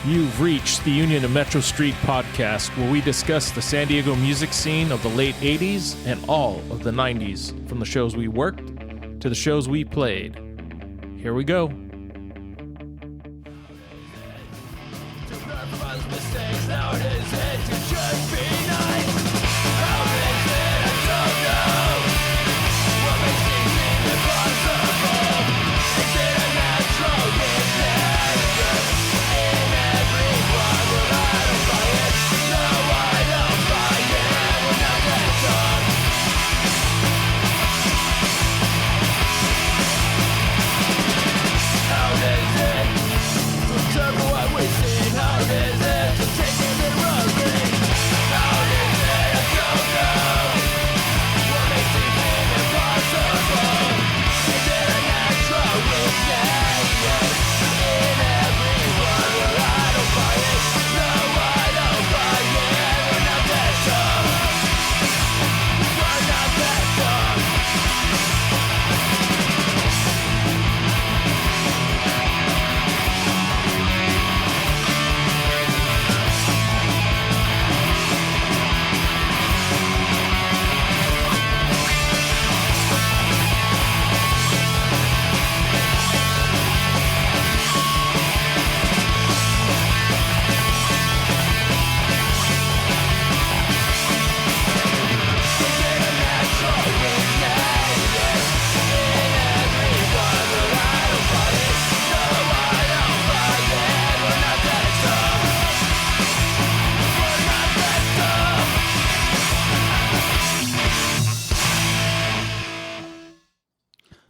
You've reached the Union of Metro Street podcast, where we discuss the San Diego music scene of the late 80s and all of the 90s, from the shows we worked to the shows we played. Here we go.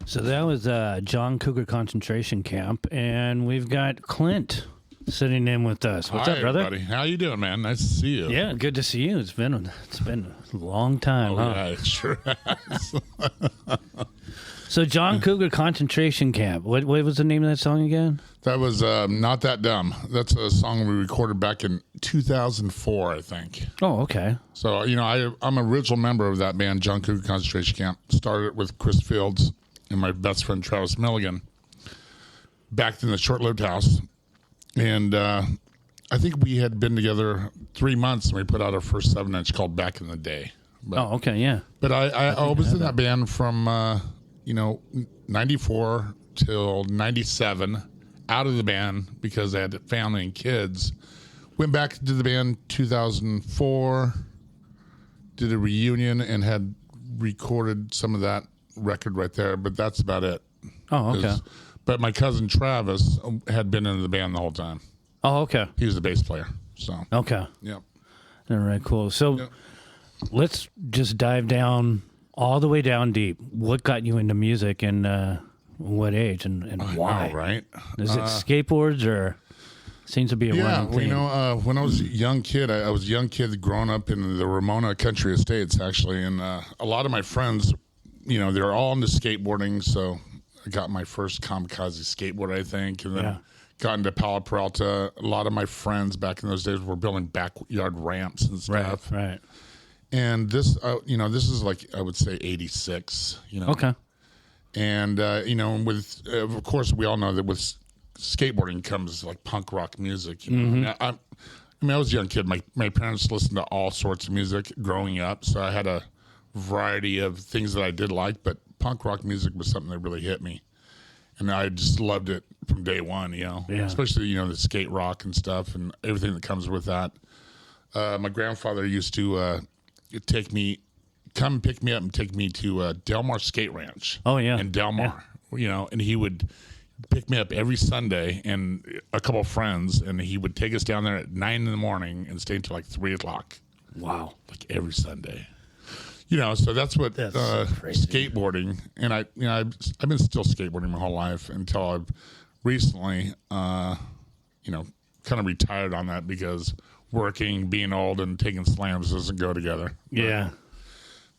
So that was John Cougar concentration camp, and we've got Clint sitting in with us. What's up, brother? Everybody. How you doing, man? Nice to see you. Yeah, good to see you. It's been a long time, huh? Yeah, it sure has. So John Cougar concentration camp. What was the name of that song again? That was Not That Dumb. That's a song we recorded back in 2004, I think. Oh, okay. So, I'm an original member of that band, John Cougar Concentration Camp. Started with Chris Fields and my best friend Travis Milligan back in the short-lived house. And I think we had been together 3 months and we put out our first 7-inch called Back in the Day. But, okay, yeah. But I was in that band from, 94 till 97, out of the band because I had family and kids. Went back to the band 2004, did a reunion and had recorded some of that record right there, but that's about it. Oh, okay. But my cousin Travis had been in the band the whole time. Oh, okay. He was the bass player. So okay. Yep. All right, cool. So let's just dive down all the way down deep. What got you into music and what age and why? Know, right? Is it skateboards or seems to be a running thing? When I was a young kid, I was a young kid growing up in the Ramona Country Estates, actually, and a lot of my friends, they're all into skateboarding, so I got my first kamikaze skateboard, I think, and then got into Palo Peralta. A lot of my friends back in those days were building backyard ramps and stuff. Right. And this, this is like, I would say 86, Okay. And, with, of course, we all know that with skateboarding comes like punk rock music. I was a young kid. My parents listened to all sorts of music growing up, so I had a variety of things that I did like, but punk rock music was something that really hit me. And I just loved it from day one, especially, the skate rock and stuff and everything that comes with that. My grandfather used to come pick me up and take me to Del Mar Skate Ranch. Oh, yeah. In Del Mar, and he would pick me up every Sunday and a couple of friends, and he would take us down there at 9 in the morning and stay until like 3 o'clock. Wow. Like every Sunday. So that's what skateboarding, and I've been still skateboarding my whole life until I've recently, kind of retired on that because working, being old, and taking slams doesn't go together. Yeah.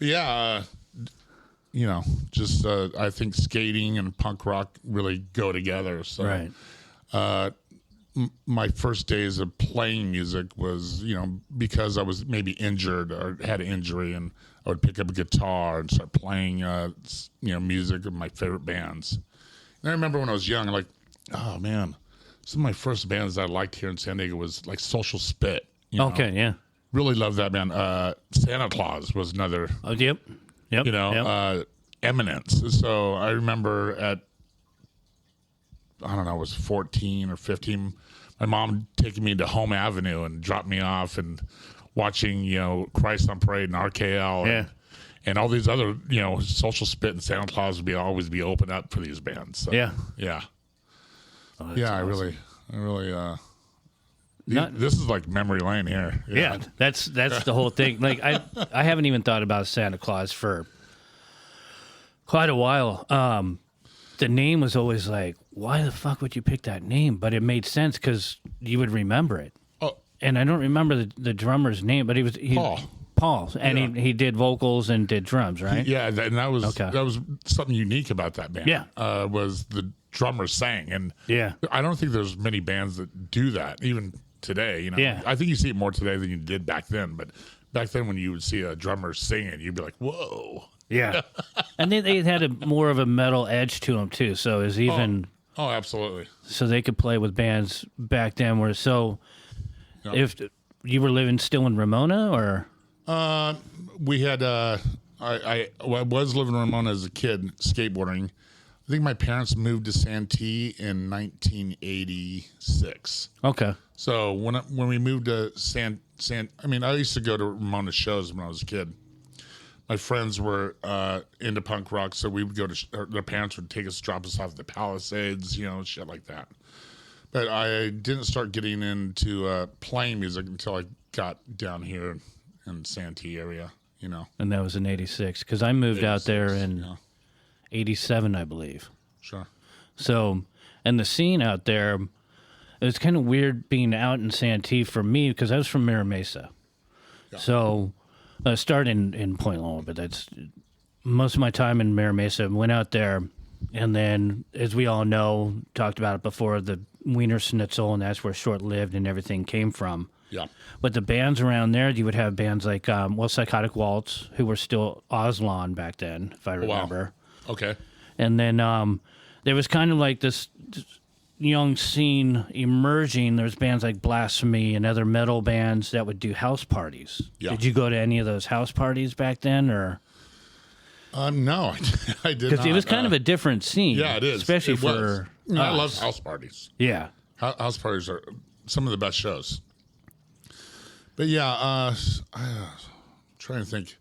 I think skating and punk rock really go together. So, right. My first days of playing music was, because I was maybe injured or had an injury, and I would pick up a guitar and start playing, music of my favorite bands. And I remember when I was young, like, oh man, some of my first bands that I liked here in San Diego was like Social Spit. You know? Okay, yeah. Really loved that band. Santa Claus was another. Oh, yep. You know, Eminence. So I remember I don't know, I was 14 or 15. My mom taking me to Home Avenue and dropped me off and watching, you know, Christ on Parade and RKL and all these other, you know, Social Spit and Santa Claus would always be open up for these bands. So, yeah. Oh, yeah, awesome. I really this is like memory lane here. Yeah, that's the whole thing. Like I haven't even thought about Santa Claus for quite a while. The name was always like, why the fuck would you pick that name? But it made sense because you would remember it. Oh, and I don't remember the drummer's name, but he Paul, and he did vocals and did drums, right? Yeah, and that was something unique about that band. Yeah, was the drummer sang, and I don't think there's many bands that do that even today. You know, I think you see it more today than you did back then. But back then, when you would see a drummer singing, you'd be like, "Whoa!" Yeah, and they had more of a metal edge to them too. So it was even absolutely. So they could play with bands back then. If you were living still in Ramona, or we had I was living in Ramona as a kid skateboarding. I think my parents moved to Santee in 1986. Okay. So when we moved to I mean, I used to go to Ramona shows when I was a kid. My friends were into punk rock, so we would go to their parents would take us, drop us off at the Palisades, you know, shit like that. But I didn't start getting into playing music until I got down here in Santee area, you know. And that was in 86, because I moved out there in 87, I believe. Sure. So, and the scene out there, it was kind of weird being out in Santee for me, because I was from Mira Mesa. Yeah. So I started in Point Loma, but that's most of my time in Mira Mesa. Went out there, and then, as we all know, talked about it before, the Wiener Schnitzel, and that's where Short Lived and everything came from. Yeah. But the bands around there, you would have bands like, Psychotic Waltz, who were still Oslon back then, if I remember. Wow. Okay. And then there was kind of like this young scene emerging. There's bands like Blasphemy and other metal bands that would do house parties. Yeah. Did you go to any of those house parties back then, or? No, I did not. Because it was kind of a different scene. Yeah, it is. Especially for us. I love house parties. Yeah. House parties are some of the best shows. But yeah, I'm trying to think.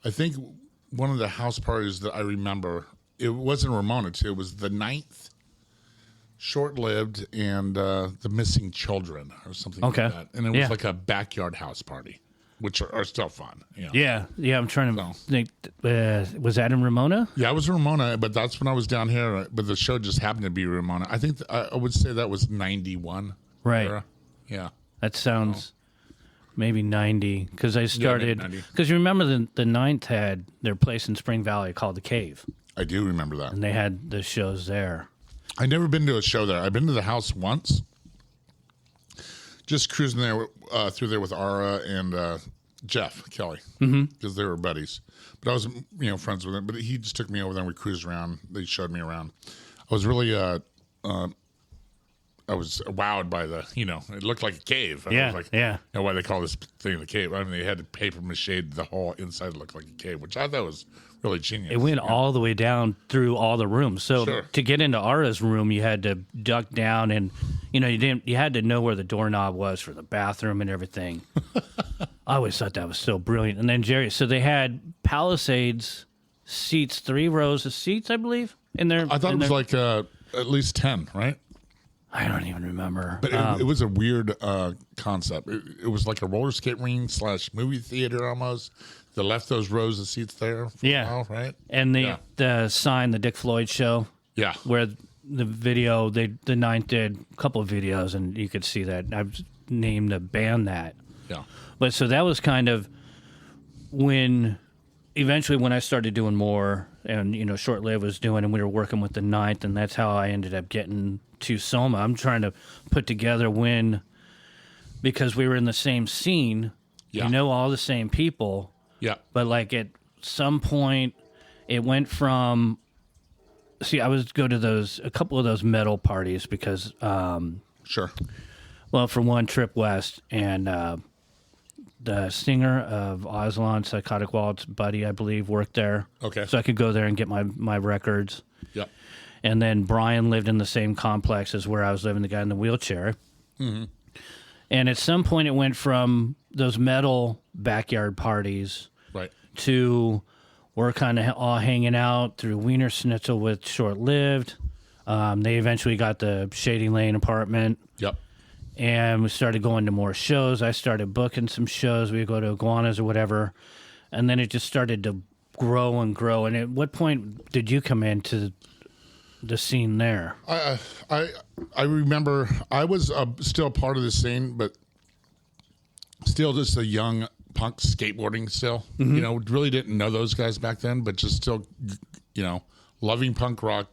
I think one of the house parties that I remember, it wasn't Ramona too. It was the 9th, Short Lived, and the Missing Children or something like that. And it was like a backyard house party, which are still fun. You know? Yeah. I'm trying to think. Was that in Ramona? Yeah, it was Ramona, but that's when I was down here. But the show just happened to be Ramona. I think I would say that was 91. Right. Era. Yeah. That sounds maybe 90, because I started. Because you remember the 9th had their place in Spring Valley called The Cave. I do remember that. And they had the shows there. I've never been to a show there. I've been to the house once. Just cruising there through there with Ara and Jeff Kelly, because they were buddies. But I was, friends with him. But he just took me over there and we cruised around. They showed me around. I was really, I was wowed by it looked like a cave. I was like, why they call this thing the cave? I mean, they had paper mache the whole inside looked like a cave, which I thought was really genius. It went all the way down through all the rooms. So to get into Ara's room, you had to duck down, and you had to know where the doorknob was for the bathroom and everything. I always thought that was so brilliant. And then Jerry, so they had Palisades seats, 3 rows of seats, I believe, in there. I thought it was like at least 10, right? I don't even remember. But it was a weird concept. It was like a roller skate ring / movie theater almost. They left those rows of seats there for a while, right? And the sign, the Dick Floyd show. Yeah. Where the video, the 9th did a couple of videos, and you could see that. I've named the band that. Yeah. But so that was kind of when I started doing more, and, Short Lived was doing, and we were working with the 9th, and that's how I ended up getting to Soma. I'm trying to put together because we were in the same scene, all the same people. Yeah. But like at some point, it went from. See, I would go to a couple of those metal parties because Sure. Well, for one, Trip West and the singer of Aslan, Psychotic Waltz, Buddy, I believe, worked there. Okay. So I could go there and get my records. Yep. And then Brian lived in the same complex as where I was living, the guy in the wheelchair. Mm-hmm. And at some point, it went from those metal backyard parties Right. to we're kind of all hanging out through Wiener Schnitzel with Short Lived. They eventually got the Shady Lane apartment. Yep. And we started going to more shows. I started booking some shows. We would go to Iguanas or whatever. And then it just started to grow and grow. And at what point did you come into the scene there? I remember I was still part of the scene, but still just a young punk skateboarding still. Mm-hmm. You know, really didn't know those guys back then, but just still, you know, loving punk rock,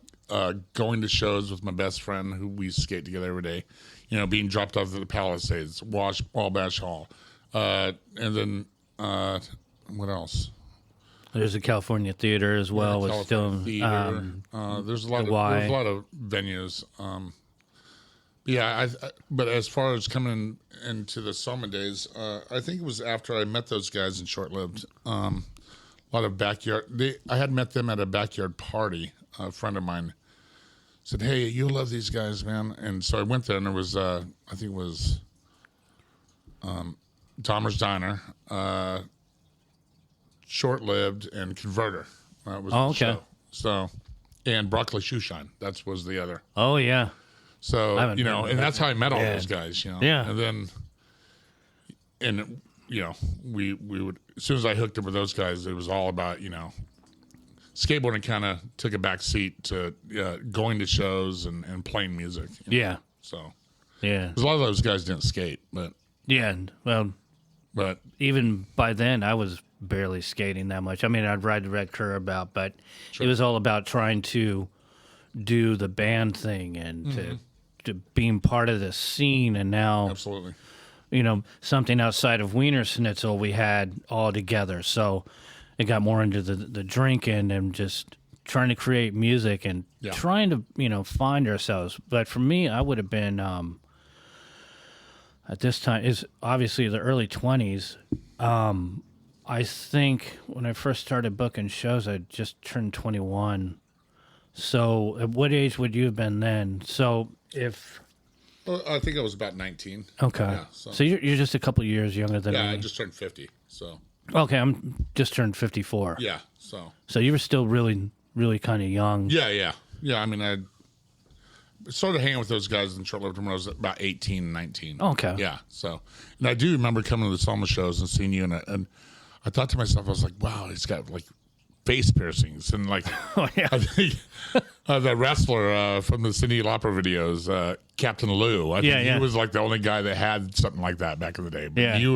going to shows with my best friend who we skate together every day, you know, being dropped off at the Palisades, Wabash Hall. And then, what else? There's a California Theater as well. With still Theater. There's a lot of venues. But as far as coming into the Soma days, I think it was after I met those guys in Short Lived. A lot of backyard. I had met them at a backyard party. A friend of mine said, "Hey, you'll love these guys, man." And so I went there, and it was I think it was Dahmer's Diner, Short Lived, and Converter. Was the show. So, and Broccoli Shoe Shine. That was the other. Oh yeah. So, you know, and that's how I met all those guys, you know. Yeah. And then, you know, we would, as soon as I hooked up with those guys, it was all about, you know, skateboarding kind of took a back seat to going to shows and playing music. You know? Yeah. So, yeah. Because a lot of those guys didn't skate, but. Yeah. Well, but even by then, I was barely skating that much. I mean, I'd ride the red curb out, but it was all about trying to do the band thing and to being part of the scene. And now, absolutely, you know, something outside of Wiener Schnitzel we had all together. So it got more into the drinking and just trying to create music and trying to, you know, find ourselves. But for me, I would have been, at this time, is obviously the early 20s. I think when I first started booking shows, I just turned 21. So at what age would you have been then? So I think I was about 19. Okay. Yeah, so you're just a couple years younger than me. Yeah, I just turned 50. So. Okay, I'm just turned 54. Yeah. So you were still really, really kind of young. Yeah. I mean, I started hanging with those guys in Short Lived when I was about 18, 19. Okay. Yeah. So, and I do remember coming to the Selma shows and seeing you, and I thought to myself, I was like, wow, he's got like face piercings and like Oh, yeah. I think the wrestler from the Cyndi Lauper videos, Captain Lou. I think he was like the only guy that had something like that back in the day. But you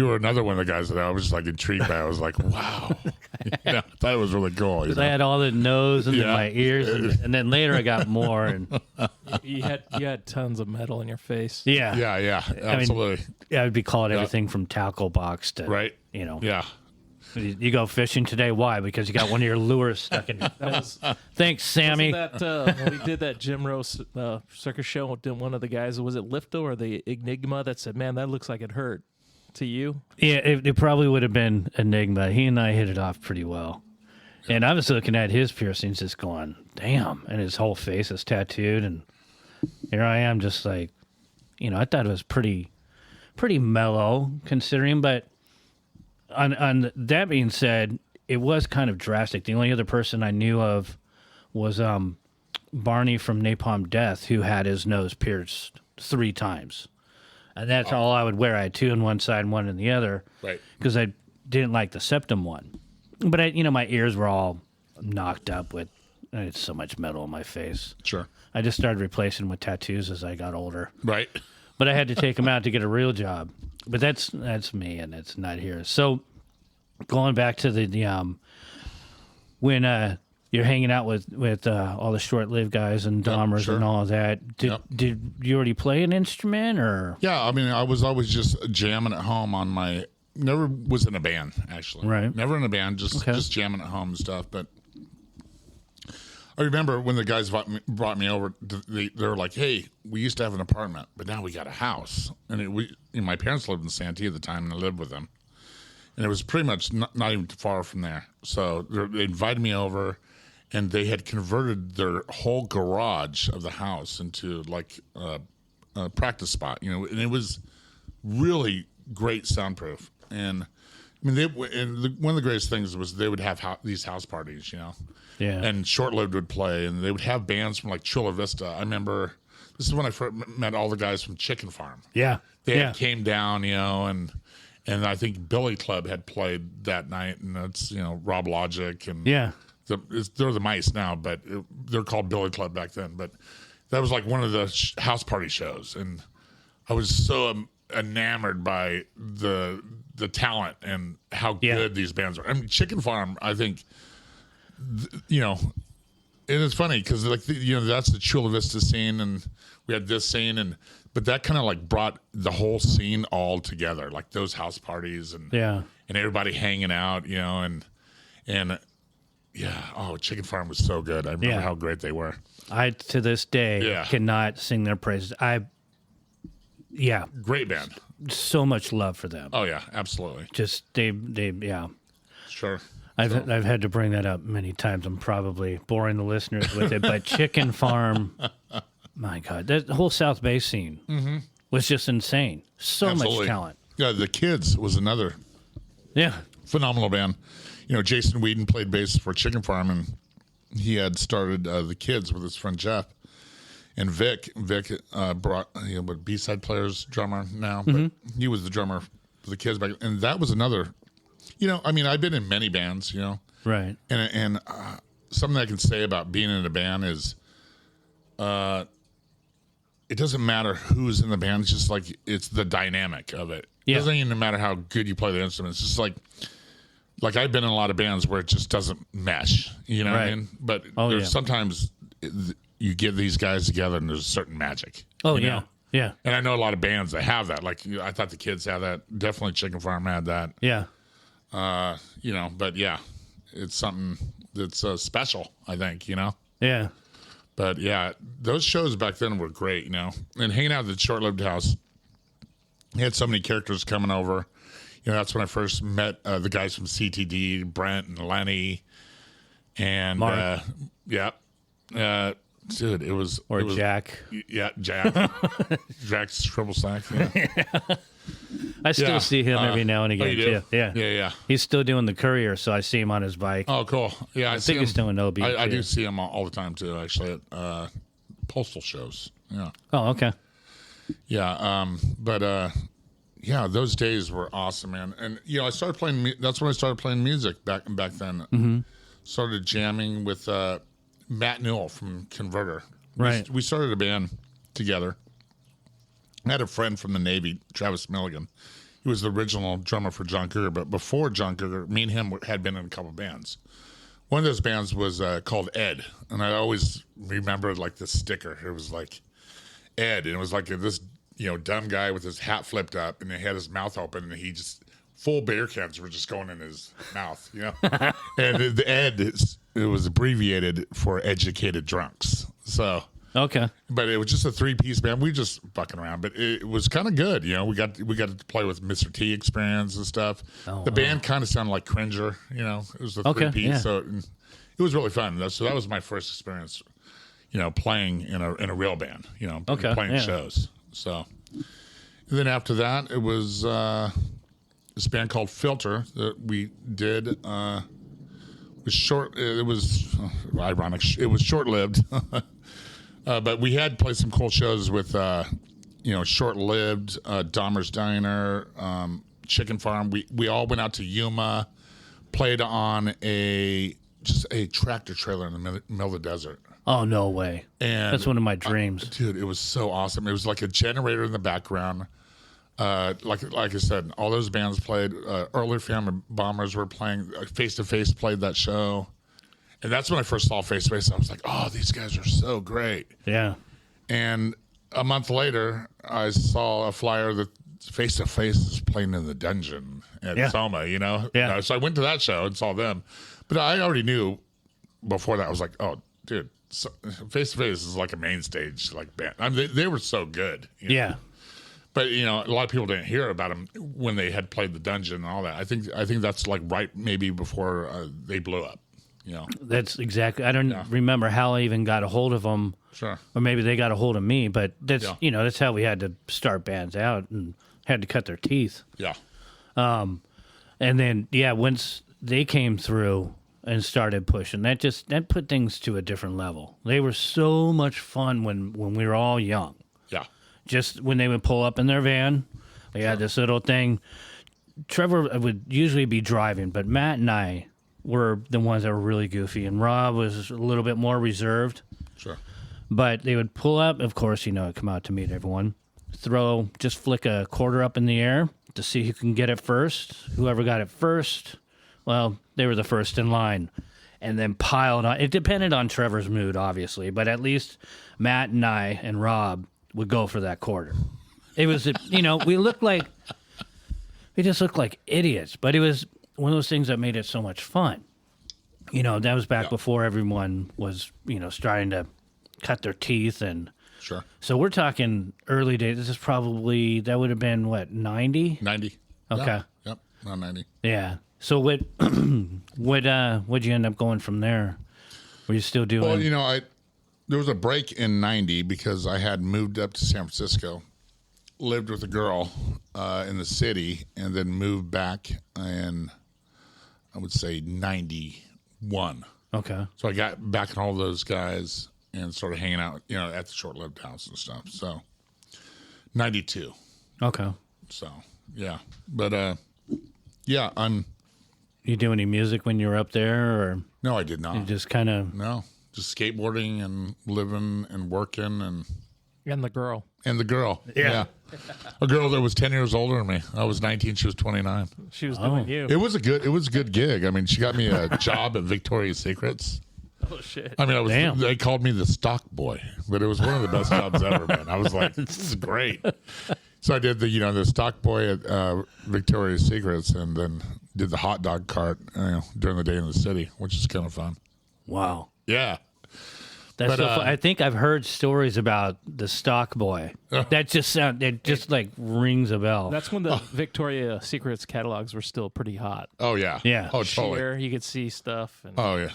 were another one of the guys that I was just like intrigued by. I was like, wow, you know, I thought it was really cool. Because I had all the nose and then my ears, and then later I got more. And you had tons of metal in your face. Yeah, absolutely. I would be called everything from tackle box to you know. Yeah. You go fishing today? Why? Because you got one of your lures stuck in. Thanks, Sammy. Wasn't that when we did that Jim Rose circus show? Didn't one of the guys, was it Lifto or the Enigma, that said, "Man, that looks like it hurt"? To you? Yeah, it probably would have been Enigma. He and I hit it off pretty well. And I was looking at his piercings, just going, "Damn!" And his whole face is tattooed, and here I am, just like, you know, I thought it was pretty mellow considering, but. On that being said, it was kind of drastic. The only other person I knew of was Barney from Napalm Death, who had his nose pierced 3 times. And that's all I would wear. I had 2 on one side and 1 on the other. Right. Because I didn't like the septum one. But, my ears were all knocked up with I had so much metal in my face. Sure. I just started replacing with tattoos as I got older. Right. But I had to take them out to get a real job. But that's me, and it's not here. So going back to the when you're hanging out with all the Short-Lived guys and Dahmers and all of that, did you already play an instrument or? Yeah, I mean, I was always just jamming at home on my. Never was in a band actually. Right. Never in a band, just jamming at home and stuff. But I remember when the guys brought me over, they were like, hey, we used to have an apartment, but now we got a house. And my parents lived in Santee at the time, and I lived with them. And it was pretty much not even too far from there. So they invited me over, and they had converted their whole garage of the house into like a practice spot, and it was really great soundproof. And I mean, one of the greatest things was they would have these house parties, Yeah. And Short Lived would play, and they would have bands from like Chula Vista. I remember this is when I first met all the guys from Chicken Farm. Yeah. They came down, and I think Billy Club had played that night, and that's Rob Logic and they're the Mice now, but they're called Billy Club back then. But that was like one of the house party shows, and I was so enamored by the talent and how good these bands are. I mean, Chicken Farm, I think. And it's funny because like that's the Chula Vista scene, and we had this scene, but that kind of like brought the whole scene all together, like those house parties and everybody hanging out, and Chicken Farm was so good. I remember how great they were. I to this day cannot sing their praises. Great band. So much love for them. Oh yeah, absolutely. Just they Sure. I've had to bring that up many times. I'm probably boring the listeners with it, but Chicken Farm, my God, that whole South Bay scene was just insane. So much talent. Yeah, the Kids was another phenomenal band. Jason Whedon played bass for Chicken Farm, and he had started the Kids with his friend Jeff. And Vic brought B-side players drummer now, but he was the drummer for the Kids back, and that was another. I mean, I've been in many bands, right, and something I can say about being in a band is, it doesn't matter who's in the band. It's just like it's the dynamic of it. It doesn't even matter how good you play the instruments. It's just like I've been in a lot of bands where it just doesn't mesh. You know what I mean? But there's sometimes you get these guys together and there's a certain magic. Oh yeah. Yeah. And I know a lot of bands that have that. Like I thought the Kids had that. Definitely Chicken Farm had that. Yeah. But it's something that's special, I think, Yeah. But those shows back then were great, and hanging out at the Short-Lived house, he had so many characters coming over. That's when I first met the guys from CTD, Brent and Lenny, and Mark. Dude, it was Jack. Yeah, Jack. Jack's triple sax. Yeah. I still see him every now and again. You do? Too. Yeah. He's still doing the Courier, so I see him on his bike. Oh, cool. Yeah, I think he's doing OB. I do see him all the time too. Actually, at postal shows. Yeah. Oh, okay. Yeah. Those days were awesome, man. And I started playing. That's when I started playing music back then. Mm-hmm. Started jamming with Matt Newell from Converter. Right. We started a band together. I had a friend from the Navy, Travis Milligan. He was the original drummer for John Cougar, but before John Cougar, me and him had been in a couple bands. One of those bands was called Ed, and I always remember like this sticker. It was like Ed, and it was like this dumb guy with his hat flipped up, and he had his mouth open, and he just full beer cans were just going in his mouth, And the Ed it was abbreviated for Educated Drunks. So. Okay. But it was just a 3-piece band. We were just fucking around, but it was kind of good. We got to play with Mr. T Experience and stuff. The band kind of sounded like Cringer. It was a 3-piece, so it was really fun. So that was my first experience, playing in a real band. Playing shows. So and then after that, it was this band called Filter that we did. It was short. It was ironic. It was short-lived. But we had played some cool shows with, Short-Lived, Dahmer's Diner, Chicken Farm. We all went out to Yuma, played on a tractor trailer in the middle of the desert. Oh, no way. And that's one of my dreams. Dude, it was so awesome. It was like a generator in the background. Like I said, all those bands played. Earlier Family Bombers were playing. Face to Face played that show. And that's when I first saw Face to Face. I was like, oh, these guys are so great. Yeah. And a month later, I saw a flyer that Face to Face is playing in the Dungeon at Soma, Yeah. So I went to that show and saw them. But I already knew before that, I was like, oh, dude, Face to Face is like a main stage like band. I mean, they were so good. You know? Yeah. But a lot of people didn't hear about them when they had played the Dungeon and all that. I think that's like right maybe before they blew up. That's exactly. I don't remember how I even got a hold of them. Sure. Or maybe they got a hold of me. But that's that's how we had to start bands out and had to cut their teeth. Yeah. And then once they came through and started pushing, that put things to a different level. They were so much fun when we were all young. Yeah. Just when they would pull up in their van, they had this little thing. Trevor would usually be driving, but Matt and I were the ones that were really goofy, and Rob was a little bit more reserved. Sure. But they would pull up, of course, come out to meet everyone, just flick a quarter up in the air to see who can get it first. Whoever got it first, well, they were the first in line. And then piled on. It depended on Trevor's mood, obviously, but at least Matt and I and Rob would go for that quarter. It was, we just looked like idiots, but it was one of those things that made it so much fun. That was back before everyone was, starting to cut their teeth. And sure. So we're talking early days. This is probably, that would have been what, 90? 90. Okay. Yeah. Yep. Not 90. Yeah. So what'd you end up going from there? Were you still doing? Well, there was a break in 90 because I had moved up to San Francisco, lived with a girl in the city, and then moved back in, I would say, 91. Okay. So I got back in all those guys and started hanging out, at the short-lived house and stuff. So 92. Okay. So, yeah. But, yeah, I'm... You do any music when you were up there, or? No, I did not. You just kind of... No, just skateboarding and living and working and the girl. And the girl. Yeah. A girl that was 10 years older than me. I was 19, she was 29. She was doing you. It was a good gig. I mean, she got me a job at Victoria's Secrets. Oh shit. I mean, they called me the stock boy, but it was one of the best jobs ever, man. I was like, this is great. So I did the stock boy at Victoria's Secrets, and then did the hot dog cart during the day in the city, which is kind of fun. Wow. Yeah. That's so fun. I think I've heard stories about the stock boy. That just like rings a bell. That's when the Victoria's Secrets catalogs were still pretty hot. Oh yeah. Yeah. Oh totally. Sheer, you could see stuff. And... Oh yeah.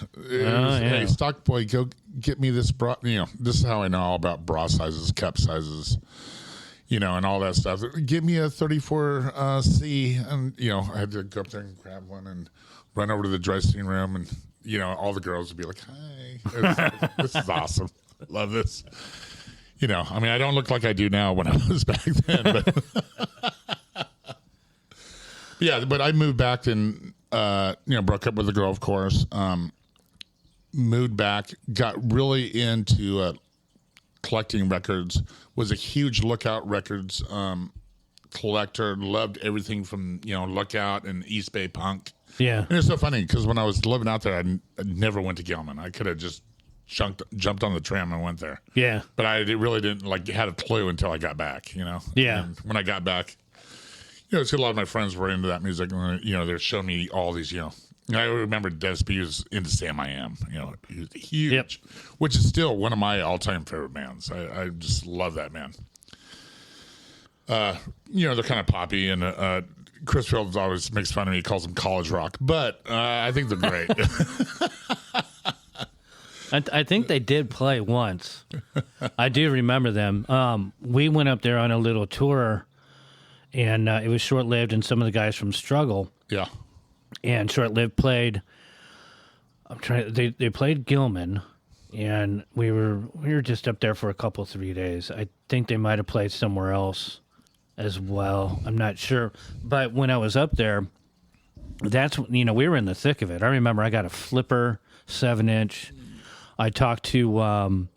Hey, stock boy, go get me this bra. This is how I know all about bra sizes, cup sizes. And all that stuff. Give me a 34C, and I had to go up there and grab one and run over to the dressing room, and all the girls would be like, "Hi, this is awesome, love this." I mean, I don't look like I do now when I was back then, but yeah. But I moved back and broke up with the girl, of course. Moved back, got really into collecting records. Was a huge Lookout Records collector. Loved everything from Lookout and East Bay punk. Yeah, and it's so funny because when I was living out there, I never went to Gilman. I could have just jumped on the tram and went there. Yeah, but I really didn't had a clue until I got back. Yeah, and when I got back, it's a lot of my friends were into that music. And, they're showing me all these. I remember Dennis B was into Sam I Am. He was huge, which is still one of my all-time favorite bands. I just love that man. They're kind of poppy, and Chris Fields always makes fun of me. He calls them college rock, but I think they're great. I think they did play once. I do remember them. We went up there on a little tour, and it was short-lived, and some of the guys from Struggle. Yeah. And Short-Lived played. They played Gilman, and we were just up there for a couple 3 days. I think they might have played somewhere else as well. I'm not sure, but when I was up there, that's we were in the thick of it. I remember I got a flipper 7-inch. I talked to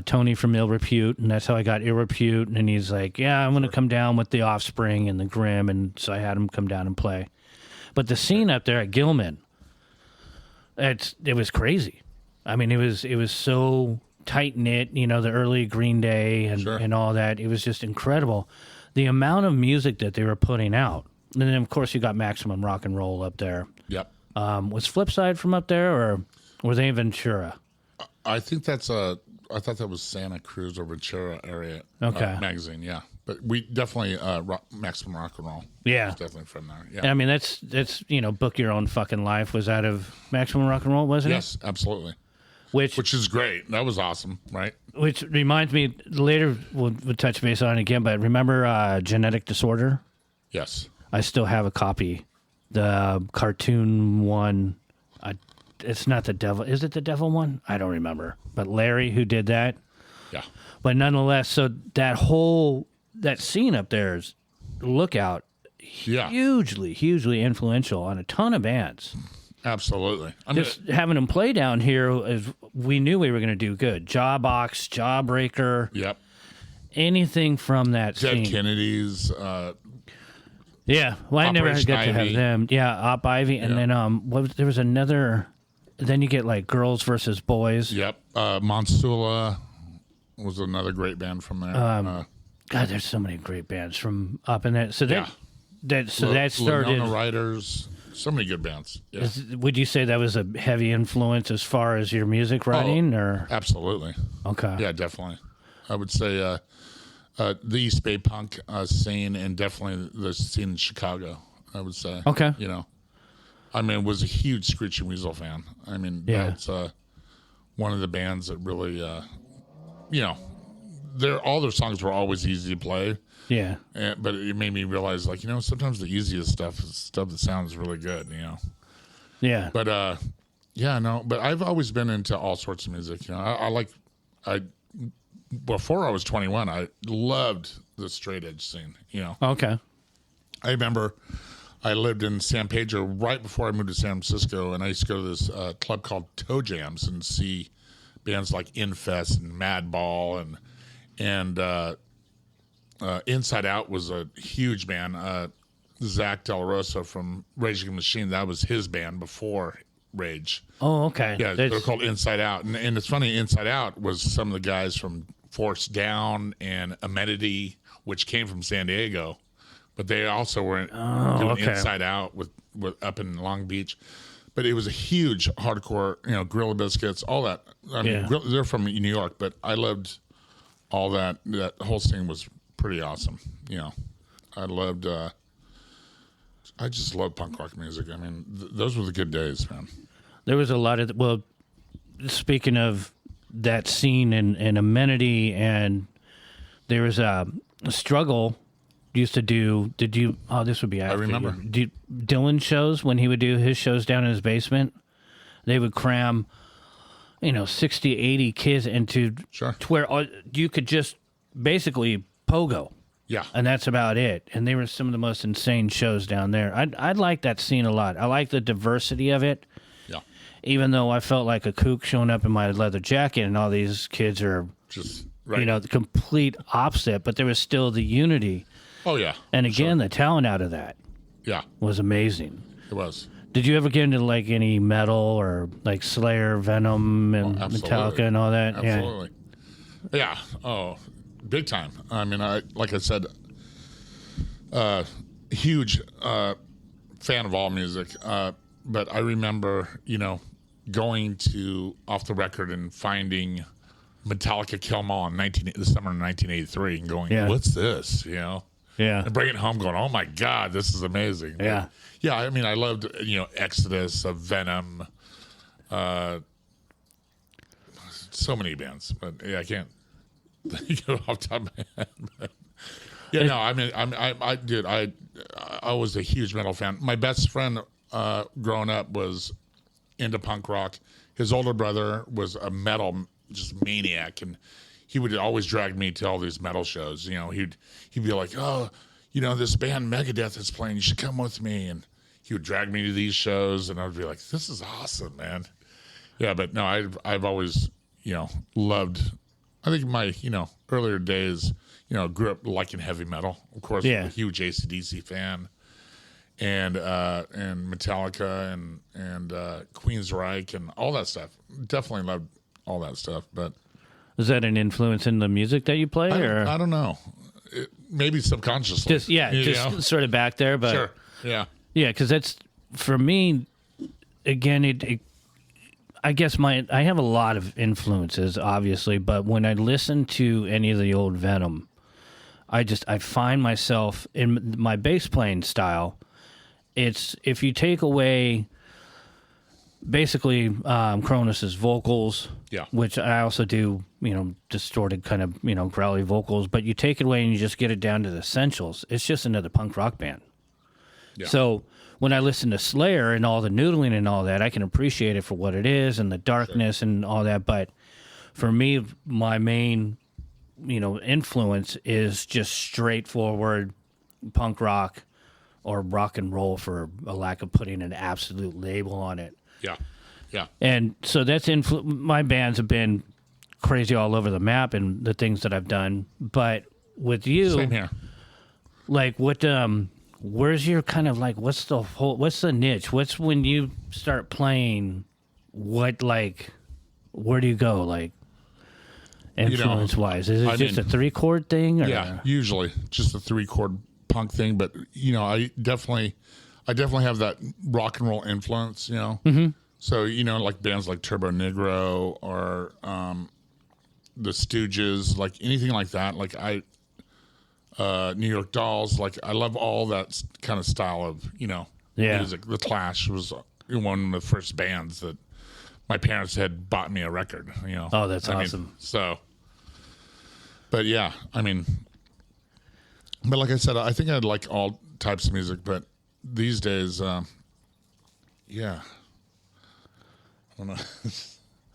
Tony from Ill Repute, and that's how I got Ill Repute. And he's like, "Yeah, I'm going to come down with the Offspring and the Grimm," and so I had him come down and play. But the scene up there at Gilman, it was crazy. I mean, it was so tight knit. The early Green Day and all that. It was just incredible. The amount of music that they were putting out, and then of course you got Maximum Rock and Roll up there. Yep. Was Flipside from up there, or were they in Ventura? I think I thought that was Santa Cruz or Ventura area magazine. Yeah, but we definitely Maximum Rock and Roll. Yeah, was definitely from there. Yeah, and I mean that's Book Your Own Fucking Life was out of Maximum Rock and Roll, wasn't it? Yes, absolutely. Which is great. That was awesome, right? Which reminds me, later we'll touch base on it again, but remember Genetic Disorder? Yes. I still have a copy. The cartoon one. It's not the devil. Is it the devil one? I don't remember. But Larry, who did that. Yeah. But nonetheless, so that scene up there is Lookout. Yeah. Hugely influential on a ton of bands. Absolutely. Just having them play down here, we knew we were going to do good. Jawbox, Jawbreaker. Yep. Anything from that Dead scene. Kennedys. Yeah. Well, I never Operation got to have Ivy. them. Yeah, Op Ivy. And then there was another. Then you get like Girls versus Boys. Yep. Monsula was another great band from there. God, there's so many great bands from up in that. So Yeah. that started. Winona Riders. So many good bands. Yeah. Would you say that was a heavy influence as far as your music writing, or Absolutely. okay? Yeah, definitely. I would say the East Bay punk scene, and definitely the scene in Chicago. I would say. Okay. I mean, was a huge Screeching Weasel fan. I mean, that's one of the bands that really, all their songs were always easy to play. Yeah. But it made me realize, like, sometimes the easiest stuff is stuff that sounds really good. Yeah. But but I've always been into all sorts of music. Before I was 21, I loved the straight edge scene. Okay. I remember I lived in San Pedro right before I moved to San Francisco, and I used to go to this club called Toe Jams and see bands like Infest and Madball and Inside Out was a huge band. Zach Del Rosa from Rage Against the Machine, that was his band before Rage. Oh, okay. Yeah, they're called Inside Out. And it's funny, Inside Out was some of the guys from Force Down and Amenity, which came from San Diego. But they also were doing Inside Out with up in Long Beach. But it was a huge hardcore, Gorilla Biscuits, all that. I mean, they're from New York, but I loved all that. That whole scene was pretty awesome. I just love punk rock music. I mean, those were the good days, man. There was a lot of speaking of that scene and Amenity, and there was a struggle. Used to do. Did you? Oh, this would be after. I remember Dylan shows when he would do his shows down in his basement. They would cram, 60, 80 kids into to where you could just basically pogo. Yeah. And that's about it. And they were some of the most insane shows down there. I'd like that scene a lot. I like the diversity of it. Yeah. Even though I felt like a kook showing up in my leather jacket and all these kids are just the complete opposite, but there was still the unity. Oh, yeah. And again, the talent out of that was amazing. It was. Did you ever get into like any metal or like Slayer, Venom, and Metallica and all that? Absolutely. Yeah. Oh, big time. I mean, like I said, huge fan of all music. But I remember, going to Off the Record and finding Metallica Kill 'Em All in the summer of 1983 and going, what's this? And bringing it home going, oh my God, this is amazing. Yeah. But, I mean, I loved, Exodus, Venom, so many bands, but I can't think of off the top of my head. But, I mean, I was a huge metal fan. My best friend growing up was into punk rock. His older brother was a metal just maniac, and he would always drag me to all these metal shows. He'd be like, oh, this band Megadeth is playing. You should come with me. And he would drag me to these shows, and I would be like, this is awesome, man. Yeah, but no, I've always, loved. I think my, earlier days, grew up liking heavy metal. Of course, I'm a huge AC/DC fan, and Metallica and Queensryche and all that stuff. Definitely loved all that stuff, but. Is that an influence in the music that you play? I don't know. Maybe subconsciously. Just sort of back there. But sure. Yeah. Yeah, because that's, for me, again, I guess I have a lot of influences, obviously, but when I listen to any of the old Venom, I find myself in my bass playing style. It's if you take away basically Cronus's vocals, which I also do, distorted kind of, growly vocals, but you take it away and you just get it down to the essentials. It's just another punk rock band. Yeah. So when I listen to Slayer and all the noodling and all that, I can appreciate it for what it is and the darkness and all that. But for me, my main, influence is just straightforward punk rock or rock and roll, for a lack of putting an absolute label on it. Yeah, yeah. And so that's my bands have been crazy all over the map and the things that I've done. But with you, same here. Like what? Where's your kind of like? What's the niche? What's when you start playing? What like? Where do you go? Like influence wise, is it just a 3-chord thing? Or? Yeah, usually just a 3-chord punk thing. But I definitely have that rock and roll influence. Mm-hmm. So like bands like Turbo Negro or the Stooges, like anything like that. Like New York Dolls, like I love all that kind of style of music. The Clash was one of the first bands that my parents had bought me a record. Oh, that's awesome. But yeah, but like I said, I think I'd like all types of music, but these days, yeah, I don't know.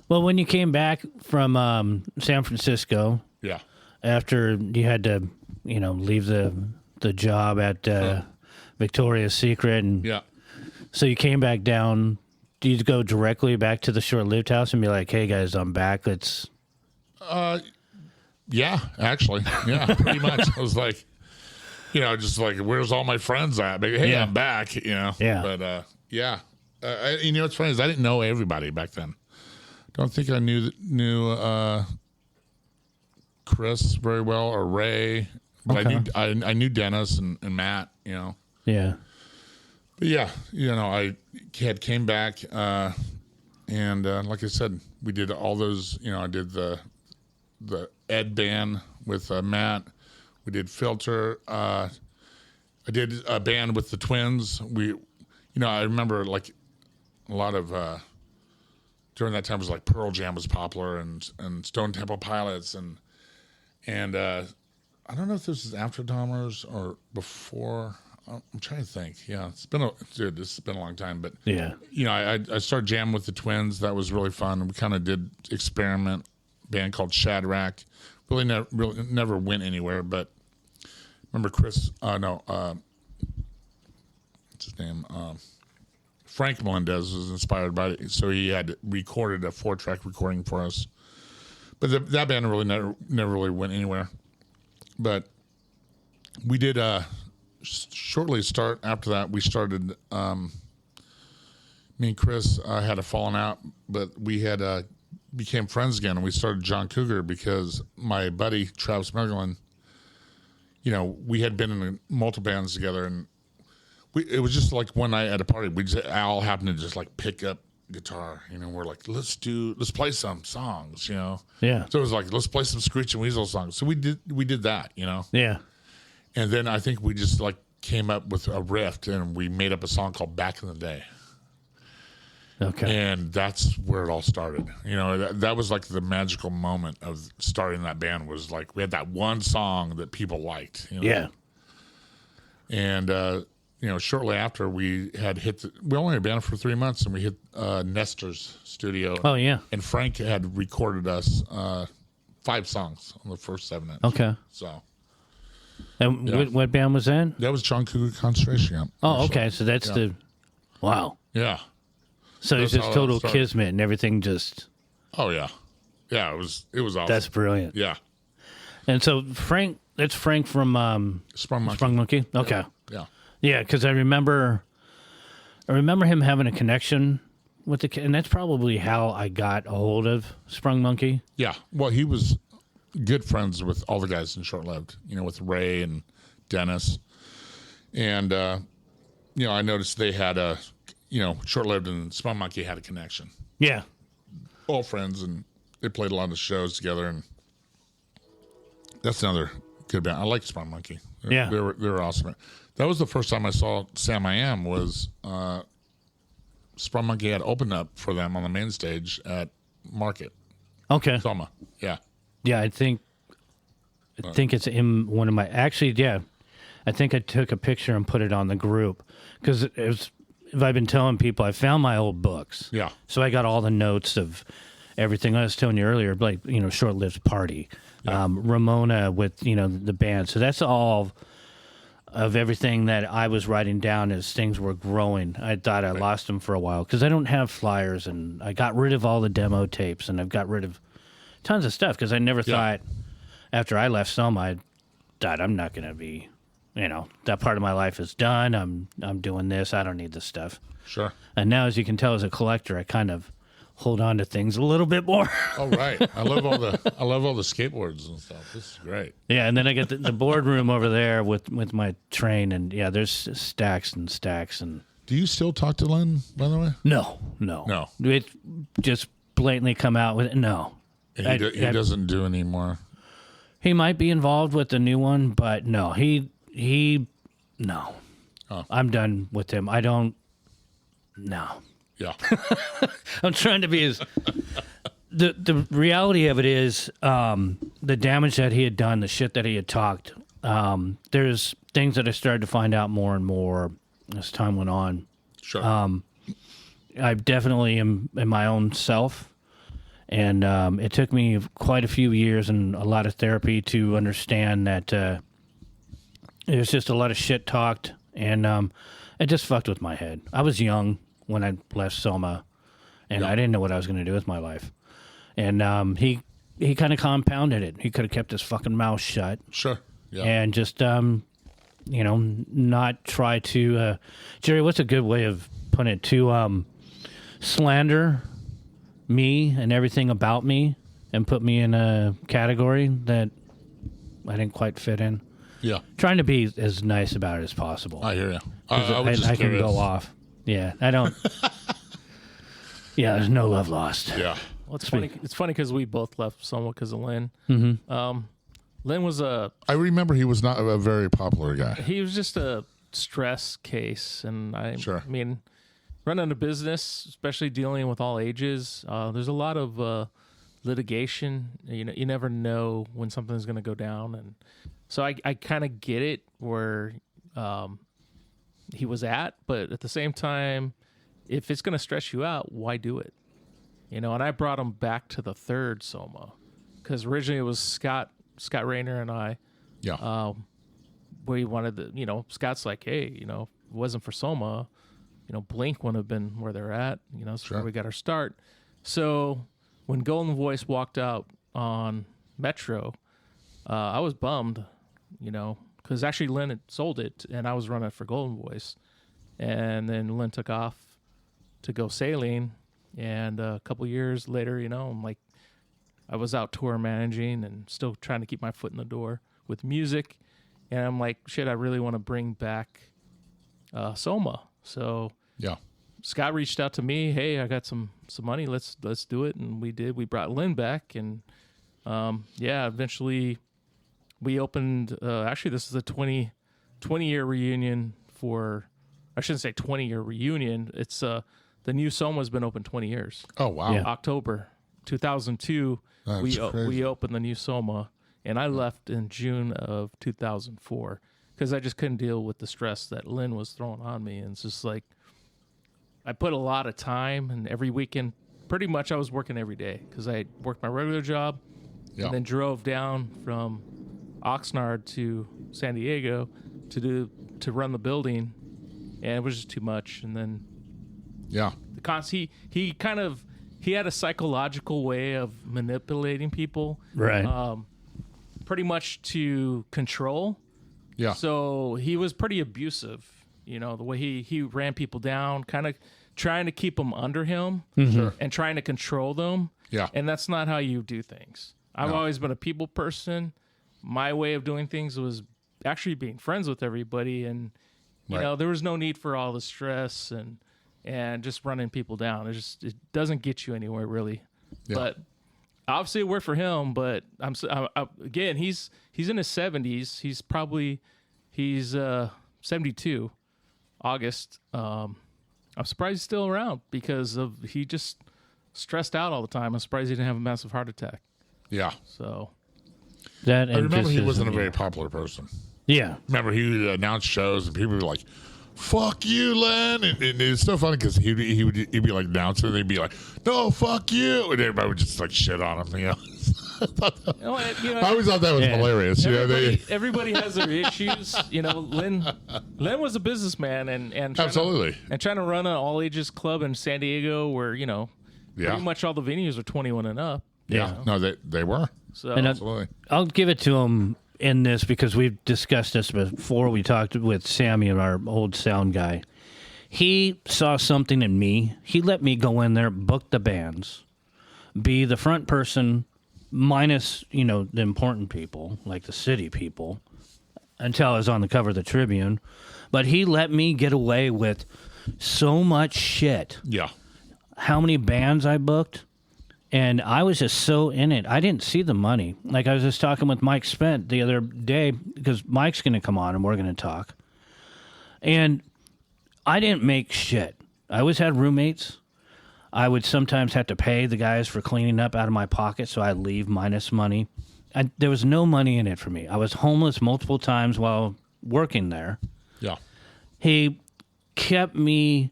Well, when you came back from San Francisco, yeah, after you had to leave the job at Victoria's Secret, and so you came back down. Do you go directly back to the short-lived house and be like, "Hey guys, I'm back. Let's." Yeah, actually, yeah, pretty much. I was like, just like, where's all my friends at? But, hey, I'm back. Yeah. But what's funny is I didn't know everybody back then. Don't think I knew Chris very well or Ray. But I knew Dennis and Matt, Yeah. But yeah, I came back, and like I said, we did all those. I did the Ed band with Matt. We did Filter. I did a band with the Twins. I remember like a lot of during that time was like Pearl Jam was popular and Stone Temple Pilots and I don't know if this is after Dahmer's or before. I'm trying to think. Yeah, it's been a long time, but yeah, I started jamming with the Twins. That was really fun. We kind of did experiment band called Shadrach. Really never went anywhere. But remember Chris? What's his name? Frank Melendez was inspired by it, so he had recorded a 4-track recording for us. But that band really never really went anywhere. But we did shortly start after that. We started. Me and Chris had a falling out, but we had became friends again, and we started John Cougar because my buddy Travis Mergelin. We had been in multiple bands together, and it was just like one night at a party. We just all happened to just like pick up guitar. We're like, let's play some songs. Yeah. So it was like, let's play some Screech and Weasel songs. So we did that. Yeah. And then I think we just like came up with a riff, and we made up a song called Back in the Day. Okay. And that's where it all started. That was like the magical moment of starting that band. Was like we had that one song that people liked. Yeah. And shortly after we had we only had been for 3 months, and we hit Nestor's studio. Oh yeah. And Frank had recorded us 5 songs on the first 7 inch. Okay. So. And what band was that? That was John Cougar Concentration Camp. Oh, okay. So that's the. Wow. Yeah. So it's just total kismet and everything just. Oh yeah, yeah. It was awesome. That's brilliant. Yeah. And so Frank, that's Frank from Sprung Monkey. Sprung Monkey. Okay. Yeah. Yeah, because I remember him having a connection with and that's probably how I got a hold of Sprung Monkey. Yeah. Well, he was good friends with all the guys in Short Lived. With Ray and Dennis, and I noticed they had a. Short Lived and Sprung Monkey had a connection. Yeah. all friends, and they played a lot of shows together, and that's another good band. I like Sprung Monkey. Yeah. They were awesome. That was the first time I saw Sam I Am. Was Sprung Monkey had opened up for them on the main stage at Market. Okay. Soma. Yeah. Yeah, I think it's in one of my. Actually, yeah, I think I took a picture and put it on the group because if I've been telling people, I found my old books. Yeah. So I got all the notes of everything I was telling you earlier, like Short-Lived Party, Ramona with the band. So that's all of everything that I was writing down as things were growing. I thought I lost them for a while because I don't have flyers, and I got rid of all the demo tapes, and I've got rid of tons of stuff because I never thought after I left Soma, I thought I'm not going to be, that part of my life is done. I'm doing this. I don't need this stuff. Sure. And now, as you can tell, as a collector, I kind of hold on to things a little bit more. Oh, right. I love all the skateboards and stuff. This is great. Yeah, and then I get the boardroom over there with my train, and there's stacks and stacks. And do you still talk to Lynn, by the way? No. It just blatantly come out with it. No. And he doesn't do anymore. He might be involved with the new one, but no, he no. Oh. I'm done with him. I don't. No. Yeah. I'm trying to be as. The reality of it is the damage that he had done, the shit that he had talked. There's things that I started to find out more and more as time went on. Sure. I definitely am in my own self. And it took me quite a few years and a lot of therapy to understand that there's just a lot of shit talked, and it just fucked with my head. I was young when I left Soma, and I didn't know what I was going to do with my life. And he kind of compounded it. He could have kept his fucking mouth shut. Sure. Yeah. And just, not try to... Jerry, what's a good way of putting it? To slander me and everything about me and put me in a category that I didn't quite fit in. Yeah. Trying to be as nice about it as possible. I hear you. I can go off. Yeah, I don't. Yeah, there's no love lost. Yeah. Well, it's funny. It's funny because we both left somewhat because of Lynn. Mm-hmm. Lynn was I remember he was not a very popular guy. He was just a stress case, and I mean, running a business, especially dealing with all ages, there's a lot of litigation. You never know when something's going to go down, and so I kind of get it where he was at, but at the same time, if it's going to stress you out, why do it? And I brought him back to the third Soma because originally it was Scott Rayner and I. Yeah. We wanted to, Scott's like, hey, if it wasn't for Soma, Blink wouldn't have been where they're at. So where we got our start. So when Golden Voice walked out on Metro, I was bummed, because actually Lynn had sold it and I was running it for Golden Voice. And then Lynn took off to go sailing. And a couple years later, I'm like, I was out tour managing and still trying to keep my foot in the door with music. And I'm like, shit, I really want to bring back Soma. So yeah, Scott reached out to me. Hey, I got some money. Let's do it. And we did. We brought Lynn back. And eventually we opened. Actually, this is a 20-year reunion for. I shouldn't say 20-year reunion. It's the new Soma's been open 20 years. Oh wow! Yeah. October 2002. We opened the new Soma, and I left in June of 2004 because I just couldn't deal with the stress that Lynn was throwing on me. And it's just like I put a lot of time, and every weekend, pretty much I was working every day because I worked my regular job, and then drove down from Oxnard to San Diego to run the building, and it was just too much. And then he had a psychological way of manipulating people, right? Pretty much to control. Yeah. So he was pretty abusive. The way he ran people down, kind of trying to keep them under him and trying to control them. Yeah. And that's not how you do things. I've always been a people person. My way of doing things was actually being friends with everybody, and there was no need for all the stress and just running people down. It doesn't get you anywhere really. But obviously it worked for him. But again, he's in his 70s. He's 72. August. I'm surprised he's still around because he just stressed out all the time. I'm surprised he didn't have a massive heart attack. Yeah. So I remember he wasn't a very popular person. Yeah. Remember he would announce shows and people were like, "Fuck you, Len," and it's so funny because he'd be like announcing and they'd be like, "No, fuck you," and everybody would just like shit on him. I always thought that was hilarious. Everybody has their issues. Len was a businessman and absolutely trying to run an all ages club in San Diego where pretty much all the venues are 21 and up. Yeah, no, they were. So and absolutely, I'll give it to him in this because we've discussed this before. We talked with Sammy, our old sound guy. He saw something in me. He let me go in there, book the bands, be the front person, minus the important people like the city people, until I was on the cover of the Tribune. But he let me get away with so much shit. Yeah, how many bands I booked. And I was just so in it. I didn't see the money. Like I was just talking with Mike Spent the other day because Mike's going to come on and we're going to talk. And I didn't make shit. I always had roommates. I would sometimes have to pay the guys for cleaning up out of my pocket, so I'd leave minus money. There was no money in it for me. I was homeless multiple times while working there. Yeah. He kept me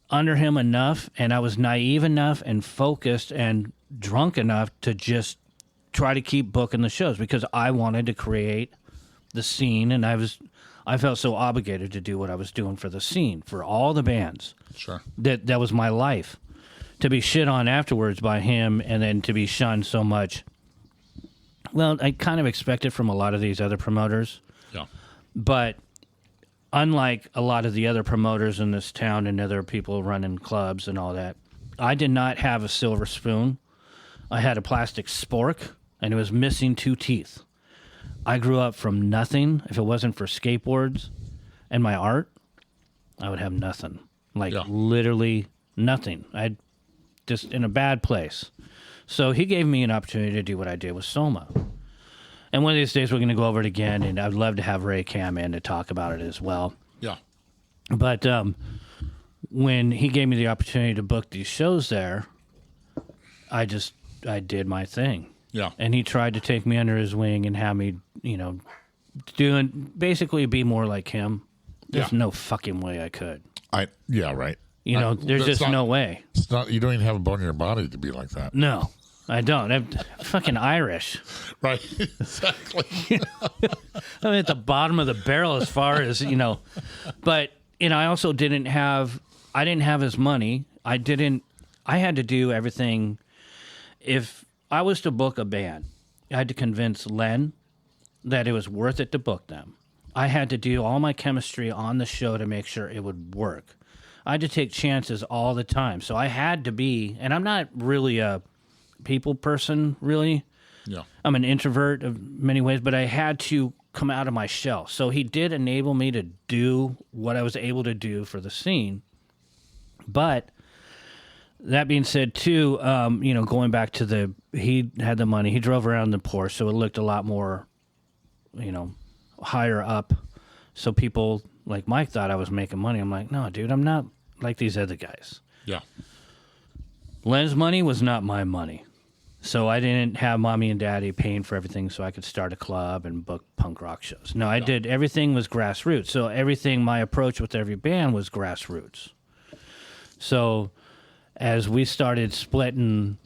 under him enough, and I was naive enough and focused and drunk enough to just try to keep booking the shows because I wanted to create the scene, and I felt so obligated to do what I was doing for the scene, for all the bands. Sure. That was my life. To be shit on afterwards by him and then to be shunned so much. Well, I kind of expect it from a lot of these other promoters. Yeah. But unlike a lot of the other promoters in this town and other people running clubs and all that, I did not have a silver spoon. I had a plastic spork, and it was missing 2 teeth. I grew up from nothing. If it wasn't for skateboards and my art, I would have nothing. Literally nothing. I'd just in a bad place. So he gave me an opportunity to do what I did with Soma. And one of these days we're going to go over it again, and I'd love to have Ray Cam in to talk about it as well. Yeah. But when he gave me the opportunity to book these shows there, I did my thing. Yeah. And he tried to take me under his wing and have me, basically be more like him. There's no fucking way I could. Right. There's just no way. It's not. You don't even have a bone in your body to be like that. No. I don't. I'm fucking Irish. Right. Exactly. I'm at the bottom of the barrel as far as, But, I also didn't have his money. I had to do everything. If I was to book a band, I had to convince Len that it was worth it to book them. I had to do all my chemistry on the show to make sure it would work. I had to take chances all the time. So I had to be, and I'm not really a people person, really. Yeah. I'm an introvert of many ways, but I had to come out of my shell. So he did enable me to do what I was able to do for the scene. But that being said, too, going back to he had the money. He drove around the Porsche, so it looked a lot more, higher up. So people like Mike thought I was making money. I'm like, no, dude, I'm not like these other guys. Yeah. Len's money was not my money. So I didn't have mommy and daddy paying for everything so I could start a club and book punk rock shows. No, I did. Everything was grassroots. So my approach with every band was grassroots. So as we started splitting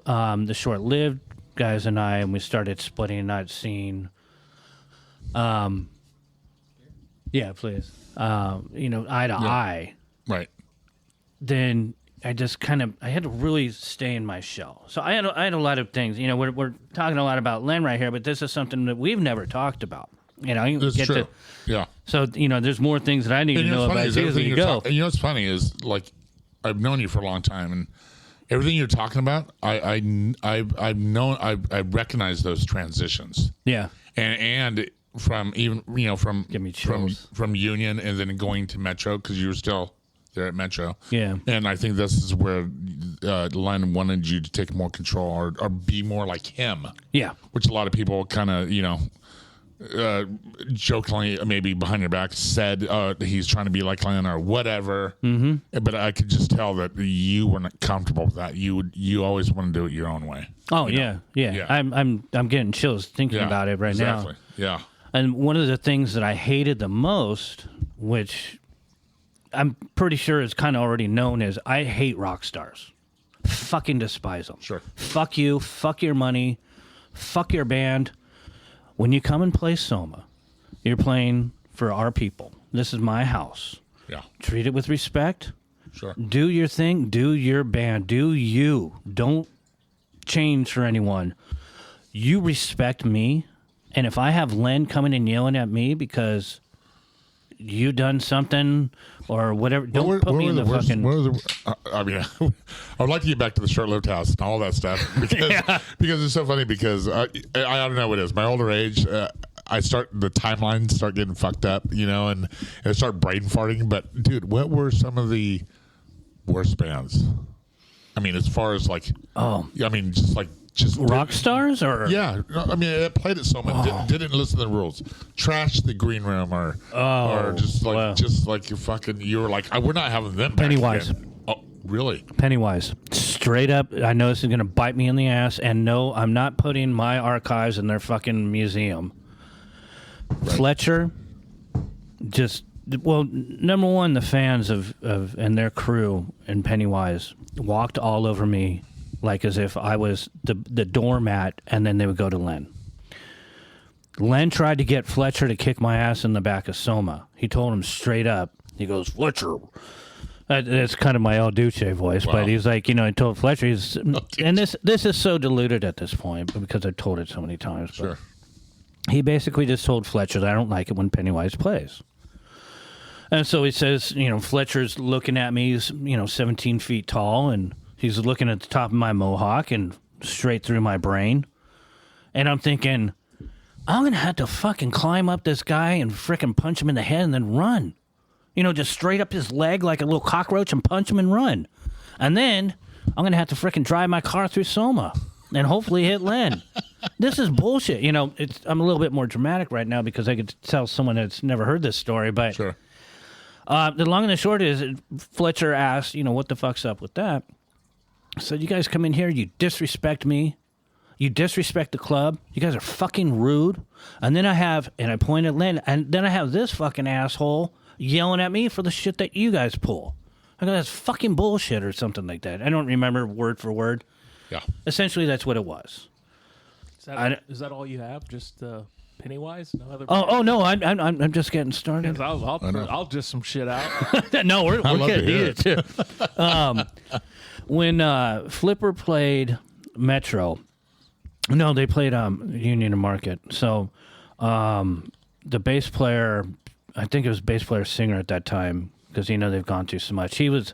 the short-lived guys and we started splitting that scene. Yeah, please. Eye to eye. Right. Then I just I had to really stay in my shell. So I had a lot of things. We're talking a lot about Len right here, but this is something that we've never talked about. That's true. Yeah. So, there's more things that I need to know about as we go. And what's funny is, I've known you for a long time, and everything you're talking about, I've recognized those transitions. Yeah. And from even, Give me chills. from Union and then going to Metro, because you were still there at Metro. Yeah. And I think this is where Len wanted you to take more control or be more like him. Yeah. Which a lot of people kind of, jokingly, maybe behind your back, said he's trying to be like Len or whatever. Mm-hmm. But I could just tell that you weren't comfortable with that. You always want to do it your own way. Oh yeah. I'm getting chills thinking about it right now. Exactly. Yeah. And one of the things that I hated the most, which I'm pretty sure is kind of already known, is I hate rock stars. Fucking despise them. Sure. Fuck you. Fuck your money. Fuck your band. When you come and play Soma, you're playing for our people. This is my house. Yeah. Treat it with respect. Sure. Do your thing. Do your band. Do you. Don't change for anyone. You respect me. And if I have Len coming and yelling at me because you done something or whatever, don't put me in the fucking... I would like to get back to the short-lived house and all that stuff because it's so funny because I don't know what it is. My older age, the timelines start getting fucked up, and I start brain farting. But, dude, what were some of the worst bands? I mean, as far as just rock stars or it played it so much. Didn't listen to the rules. Trashed the green room or just like you were like, we're not having them. Pennywise. Oh, really? Pennywise. Straight up. I know this is gonna bite me in the ass, and no, I'm not putting my archives in their fucking museum. Right. Fletcher. Number one, the fans of and their crew and Pennywise walked all over me. Like as if I was the doormat, and then they would go to Len. Len tried to get Fletcher to kick my ass in the back of Soma. He told him straight up. He goes, Fletcher. That's kind of my El Duce voice, but he's like, he told Fletcher, and this is so diluted at this point because I've told it so many times. Sure. He basically just told Fletcher that I don't like it when Pennywise plays. And so he says, Fletcher's looking at me, he's, 17 feet tall, and he's looking at the top of my mohawk and straight through my brain. And I'm thinking, I'm going to have to fucking climb up this guy and frickin' punch him in the head and then run. Just straight up his leg like a little cockroach and punch him and run. And then I'm going to have to frickin' drive my car through Soma and hopefully hit Len. This is bullshit. I'm a little bit more dramatic right now because I could tell someone that's never heard this story. But sure. The long and the short is Fletcher asked, what the fuck's up with that? So you guys come in here, you disrespect me, you disrespect the club, you guys are fucking rude, and then I point at Len, and then I have this fucking asshole yelling at me for the shit that you guys pull. I go, that's fucking bullshit or something like that. I don't remember word for word. Yeah. Essentially, that's what it was. Is that all you have? Just Pennywise? No other. Oh no, I'm just getting started. I'll just some shit out. No, we're gonna need it too. When Flipper played Metro, no, they played Union and Market. So the bass player, I think it was bass player singer at that time, because they've gone through so much. He was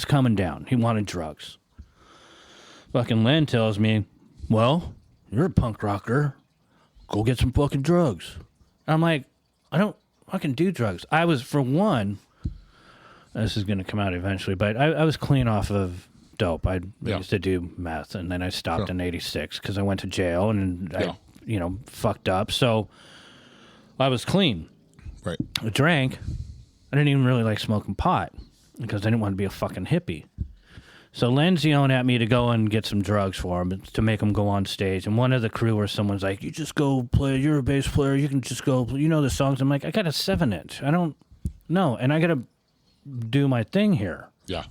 coming down. He wanted drugs. Fucking Len tells me, well, you're a punk rocker. Go get some fucking drugs. I'm like, I don't fucking do drugs. I was, for one, this is going to come out eventually, but I was clean off of dope. I used to do meth, and then I stopped in 86 because I went to jail and I fucked up. So I was clean. Right. I drank. I didn't even really like smoking pot because I didn't want to be a fucking hippie. So Len's yelling at me to go and get some drugs for him to make him go on stage. And one of the crew or someone's like, you just go play. You're a bass player. You can just go. You know the songs. I'm like, I got a 7-inch. I don't know. And I got to do my thing here. Yeah.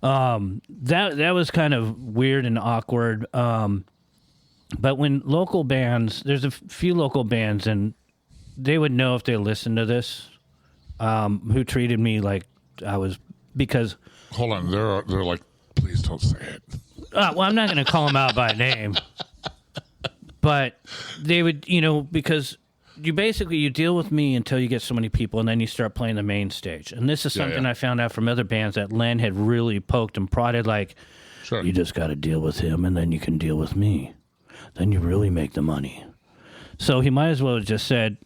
That was kind of weird and awkward. But when local bands, there's a few local bands, and they would know if they listened to this, who treated me like I was, because... Hold on, they're like, please don't say it. Well, I'm not going to call them out by name, but they would, because you deal with me until you get so many people, and then you start playing the main stage. And this is something I found out from other bands that Len had really poked and prodded, like, sure, you just got to deal with him, and then you can deal with me. Then you really make the money. So he might as well have just said,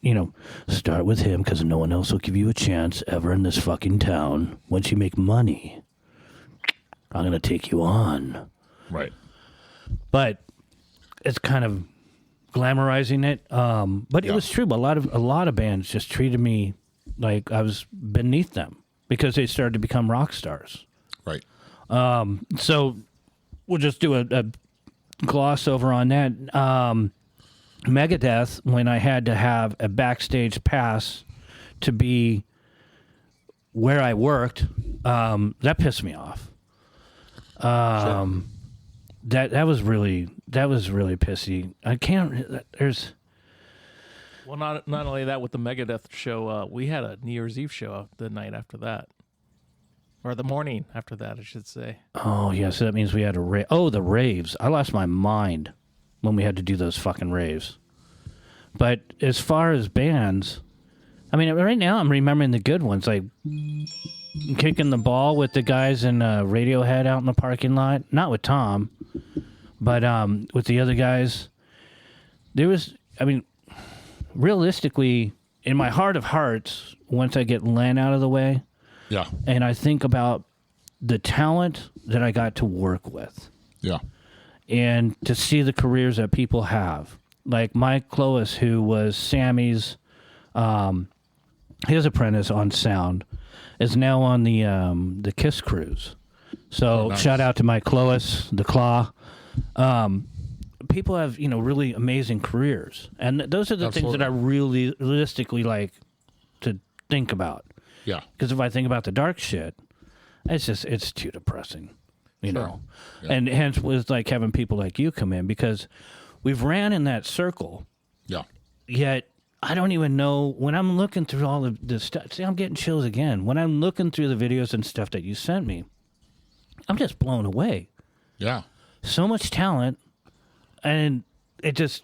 start with him because no one else will give you a chance ever in this fucking town once you make money. I'm going to take you on. Right. But it's kind of glamorizing it. But it was true. A lot of bands just treated me like I was beneath them because they started to become rock stars. Right. So we'll just do a gloss over on that. Megadeth, when I had to have a backstage pass to be where I worked, that pissed me off. That was really pissy. I can't. There's. Well, not only that, with the Megadeth show, we had a New Year's Eve show the night after that, or the morning after that, I should say. Oh yeah, so that means we had a the raves. I lost my mind when we had to do those fucking raves. But as far as bands, I mean, right now I'm remembering the good ones, like kicking the ball with the guys in Radiohead out in the parking lot. Not with Tom, but with the other guys. There was, I mean, realistically, in my heart of hearts, once I get Len out of the way, Yeah. and I think about the talent that I got to work with, Yeah. and to see the careers that people have, like Mike Clovis, who was Sammy's his apprentice on sound, is now on the Kiss cruise. So nice. Shout out to Mike Clovis, the Claw. People have really amazing careers, and those are the things that I really realistically like to think about. Yeah. Because if I think about the dark shit, it's too depressing, you know. Yeah. And hence was like having people like you come in, because we've ran in that circle. Yeah. Yet I don't even know, when I'm looking through all of this stuff. See, I'm getting chills again. When I'm looking through the videos and stuff that you sent me, I'm just blown away. Yeah. So much talent, and it just,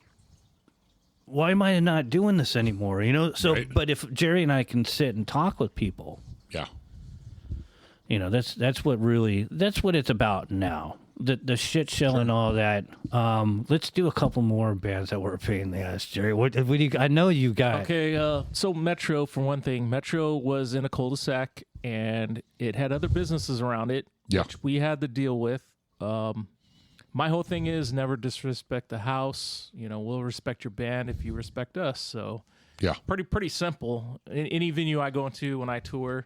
why am I not doing this anymore? So, Right. But if Jerry and I can sit and talk with people, Yeah. that's what it's about now. The shit show and all that. Let's do a couple more bands that were a pain in the ass, Jerry. What do you? I know you got. Okay, so Metro, for one thing, Metro was in a cul-de-sac, and it had other businesses around it, Yeah. which we had to deal with. My whole thing is never disrespect the house. We'll respect your band if you respect us. So Yeah. pretty simple. In any venue I go into when I tour,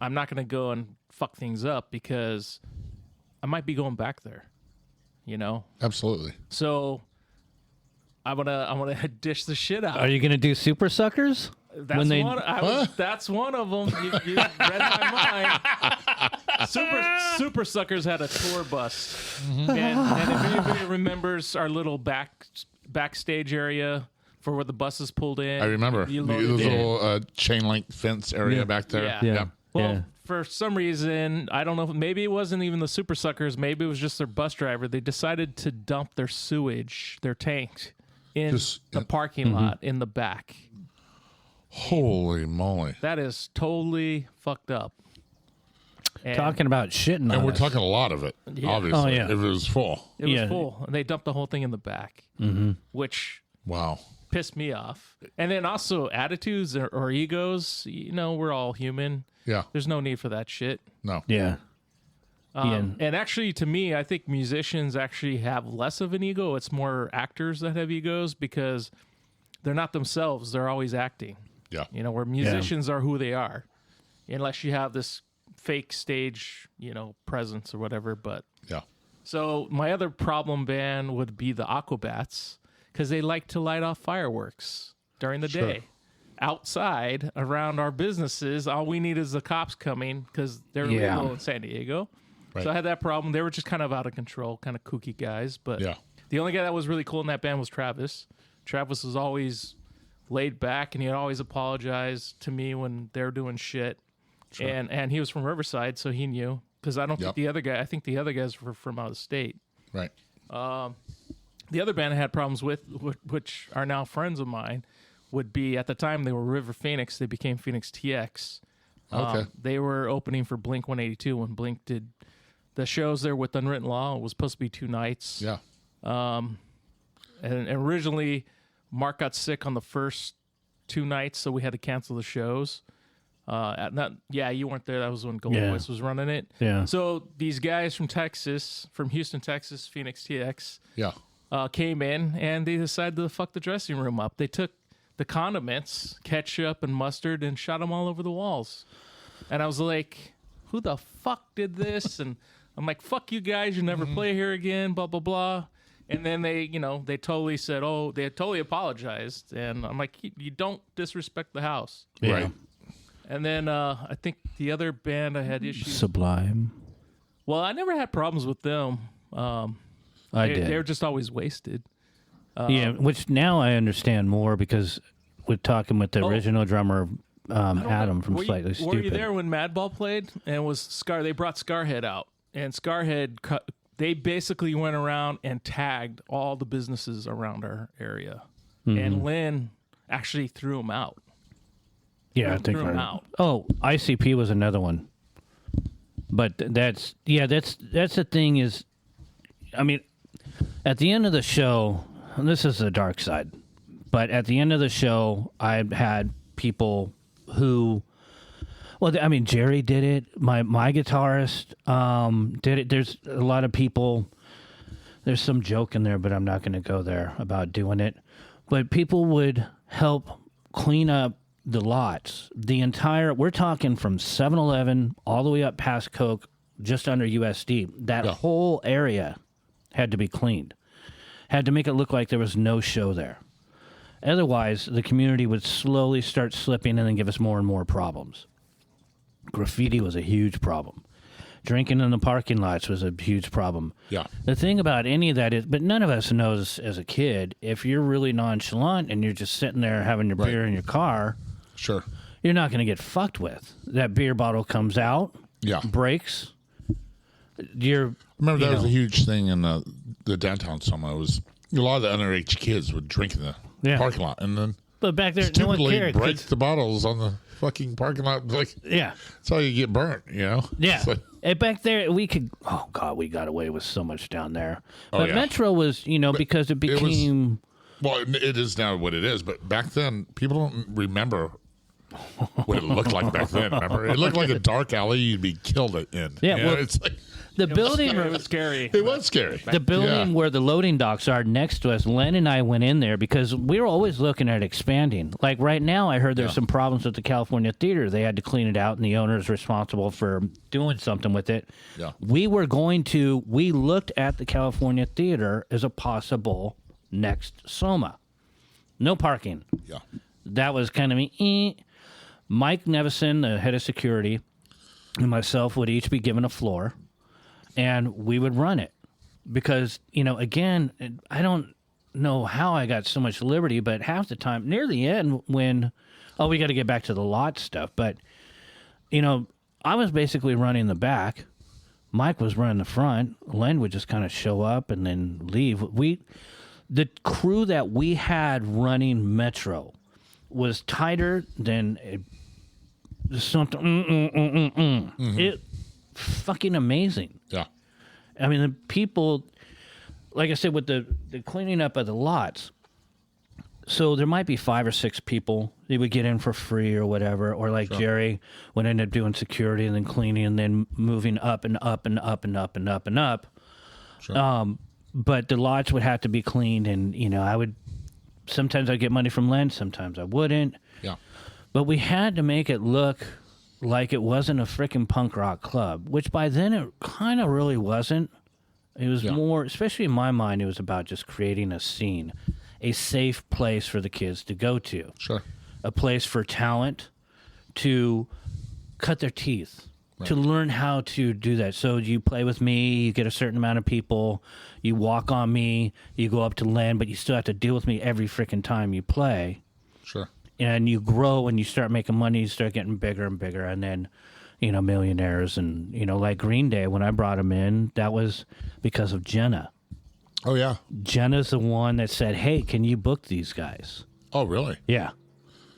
I'm not going to go and fuck things up because I might be going back there, Absolutely. So I wanna dish the shit out. Are you gonna do Super Suckers? That's that's one of them. You read my mind. Super Suckers had a tour bus, and if anybody remembers our little backstage area for where the buses pulled in, I remember. you There loaded was a in. little chain link fence area back there. Yeah. Well, Yeah. for some reason, I don't know, maybe it wasn't even the Super Suckers, maybe it was just their bus driver. They decided to dump their sewage, their tank, in the parking lot in the back. Holy moly. That is totally fucked up. And Talking about shitting on And we're us. talking a lot of it, obviously, Oh, yeah. if it was full. it was Yeah. full. And they dumped the whole thing in the back, which Wow. pissed me off. And then also attitudes or egos. We're all human. Yeah. There's no need for that shit. No. Yeah. And actually, to me, I think musicians actually have less of an ego. It's more actors that have egos because they're not themselves. They're always acting. Yeah. Where musicians are who they are, unless you have this fake stage, presence or whatever. But Yeah. so my other problem band would be the Aquabats, because they like to light off fireworks during the day. Outside around our businesses, all we need is the cops coming because they're illegal in San Diego. Right. So I had that problem. They were just kind of out of control, kind of kooky guys. But Yeah. the only guy that was really cool in that band was Travis. Travis was always laid back, and he'd always apologize to me when they're doing shit. Sure. And he was from Riverside, so he knew. Because I don't think the other guy, I think the other guys were from out of state. Right. The other band I had problems with, which are now friends of mine, would be, at the time they were River Phoenix. They became Phoenix TX. Okay. They were opening for Blink 182 when Blink did the shows there with Unwritten Law. It was supposed to be 2 nights. Yeah. And originally, Mark got sick on the first 2 nights, so we had to cancel the shows. You weren't there. That was when Golden Voice was running it. Yeah. So these guys from Texas, from Houston, Texas, Phoenix TX, came in and they decided to fuck the dressing room up. They took the condiments, ketchup and mustard, and shot them all over the walls. And I was like, who the fuck did this? And I'm like, fuck you guys. You never play here again, blah, blah, blah. And then they totally said, they totally apologized. And I'm like, you don't disrespect the house. Yeah. Right. And then I think the other band I had issues. Sublime. Well, I never had problems with them. I did. They were just always wasted. Which now I understand more because we're talking with the original drummer, Adam from Slightly Stupid. Were you there when Madball played? And was Scar? They brought Scarhead out, and Scarhead. They basically went around and tagged all the businesses around our area, and Lynn actually threw them out. Yeah, I think. Oh, ICP was another one. But that's the thing is, I mean, at the end of the show, and this is the dark side, but at the end of the show, I had people who, well, I mean, Jerry did it. My guitarist did it. There's a lot of people. There's some joke in there, but I'm not going to go there about doing it. But people would help clean up the lots. We're talking from 7-Eleven all the way up past Coke, just under USD. That whole area had to be cleaned. Had to make it look like there was no show there. Otherwise, the community would slowly start slipping and then give us more and more problems. Graffiti was a huge problem. Drinking in the parking lots was a huge problem. Yeah. The thing about any of that is, but none of us knows as a kid, if you're really nonchalant and you're just sitting there having your beer in your car, sure, you're not going to get fucked with. That beer bottle comes out, breaks. I remember that was a huge thing in the downtown Soma. It was a lot of the underage kids would drink in the parking lot, and then but back there, no one cared. Break the bottles on the fucking parking lot. Like, that's how you get burnt, you know? Yeah. Like, and back there, we got away with so much down there. But Metro was, because it became. It is now what it is, but back then, people don't remember what it looked like back then. Remember, it looked like a dark alley you'd be killed in. Yeah, well, it's like the building. It was scary. It was scary. The building where the loading docks are next to us. Len and I went in there because we were always looking at expanding. Like right now, I heard there's some problems with the California Theater. They had to clean it out, and the owner is responsible for doing something with it. Yeah, we looked at the California Theater as a possible next Soma. No parking. Yeah. That was kind of me. Mike Nevison, the head of security, and myself would each be given a floor, and we would run it. Because, again, I don't know how I got so much liberty, but half the time, near the end, when, we got to get back to the lot stuff, but, I was basically running the back. Mike was running the front. Len would just kind of show up and then leave. The crew that we had running Metro was tighter than something. It fucking amazing. Yeah. I mean, the people, like I said, with the cleaning up of the lots, so there might be 5 or 6 people. They would get in for free or whatever, or like Jerry would end up doing security and then cleaning and then moving up and up and up and up and up and up. Sure. But the lots would have to be cleaned, and sometimes I'd get money from Len, sometimes I wouldn't. Yeah. But we had to make it look like it wasn't a freaking punk rock club, which by then it kind of really wasn't. It was more, especially in my mind, it was about just creating a scene, a safe place for the kids to go to. Sure. A place for talent to cut their teeth. Right. To learn how to do that. So you play with me, you get a certain amount of people, you walk on me, you go up to Len, but you still have to deal with me every freaking time you play. Sure. And you grow and you start making money, you start getting bigger and bigger, and then, millionaires. And, like Green Day, when I brought them in, that was because of Jenna. Oh, yeah. Jenna's the one that said, hey, can you book these guys? Oh, really? Yeah.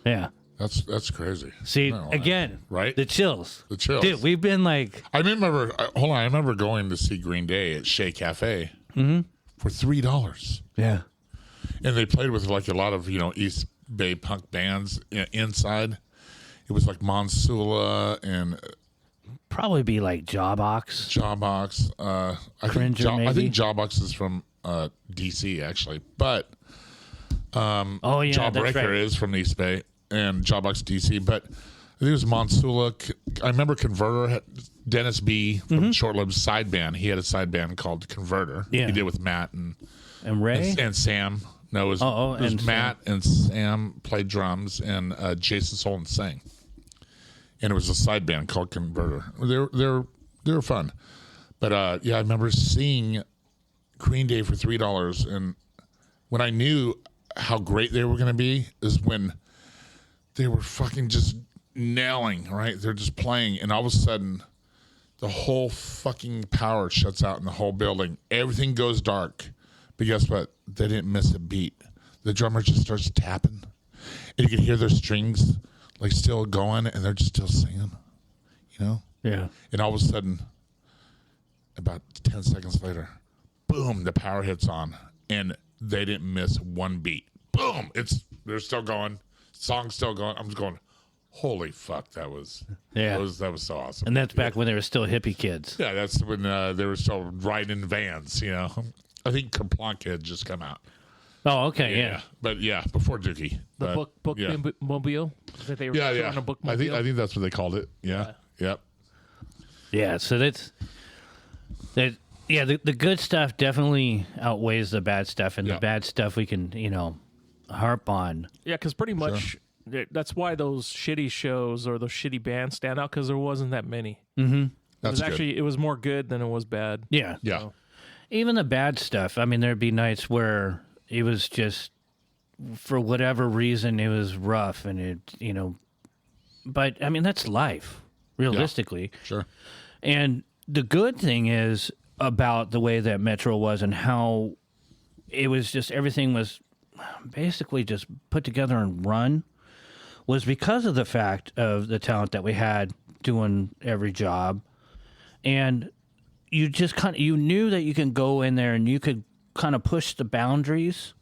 Yeah. That's crazy. See, again, right? The chills. Dude, we've been like... I remember going to see Green Day at Shea Cafe for $3. Yeah. And they played with like a lot of, East Bay punk bands inside. It was like Monsula and Probably be like Jawbox. Jawbox. I think Jawbox is from DC actually, but Jawbreaker right. is from East Bay and Jawbox DC. But I think it was Monsula. I remember Converter. Dennis B from Short-Lived Side Band. He had a side band called Converter. Yeah. He did with Matt and Ray and Sam. No, it was Matt and Sam played drums and Jason Solon sang. And it was a side band called Converter. They were fun. But I remember seeing Green Day for $3, and when I knew how great they were going to be is when they were fucking just nailing, right? They're just playing, and all of a sudden the whole fucking power shuts out in the whole building. Everything goes dark. But guess what? They didn't miss a beat. The drummer just starts tapping, and you can hear their strings like still going, and they're just still singing, you know? Yeah. And all of a sudden, about 10 seconds later, boom, the power hits on, and they didn't miss one beat. Boom! They're still going. Song's still going. I'm just going, holy fuck, that was so awesome. And that's back when they were still hippie kids. Yeah, that's when they were still riding in vans, you know. I think Kerplunk had just come out. Oh, okay, yeah. But before Dookie. The bookmobile that they were on a bookmobile. I think that's what they called it. Yeah. Yep. Yeah, so the good stuff definitely outweighs the bad stuff, and the bad stuff we can, harp on. Yeah, because pretty much that's why those shitty shows or those shitty bands stand out, because there wasn't that many. Mm-hmm. It was more good than it was bad. Yeah. Yeah. So. Even the bad stuff. I mean, there'd be nights where it was just, for whatever reason, it was rough, and it, but I mean, that's life, realistically. Yeah, sure. And the good thing is about the way that Metro was and how it was just, everything was basically just put together and run, was because of the fact of the talent that we had doing every job. And you just you knew that you can go in there and you could kind of push the boundaries,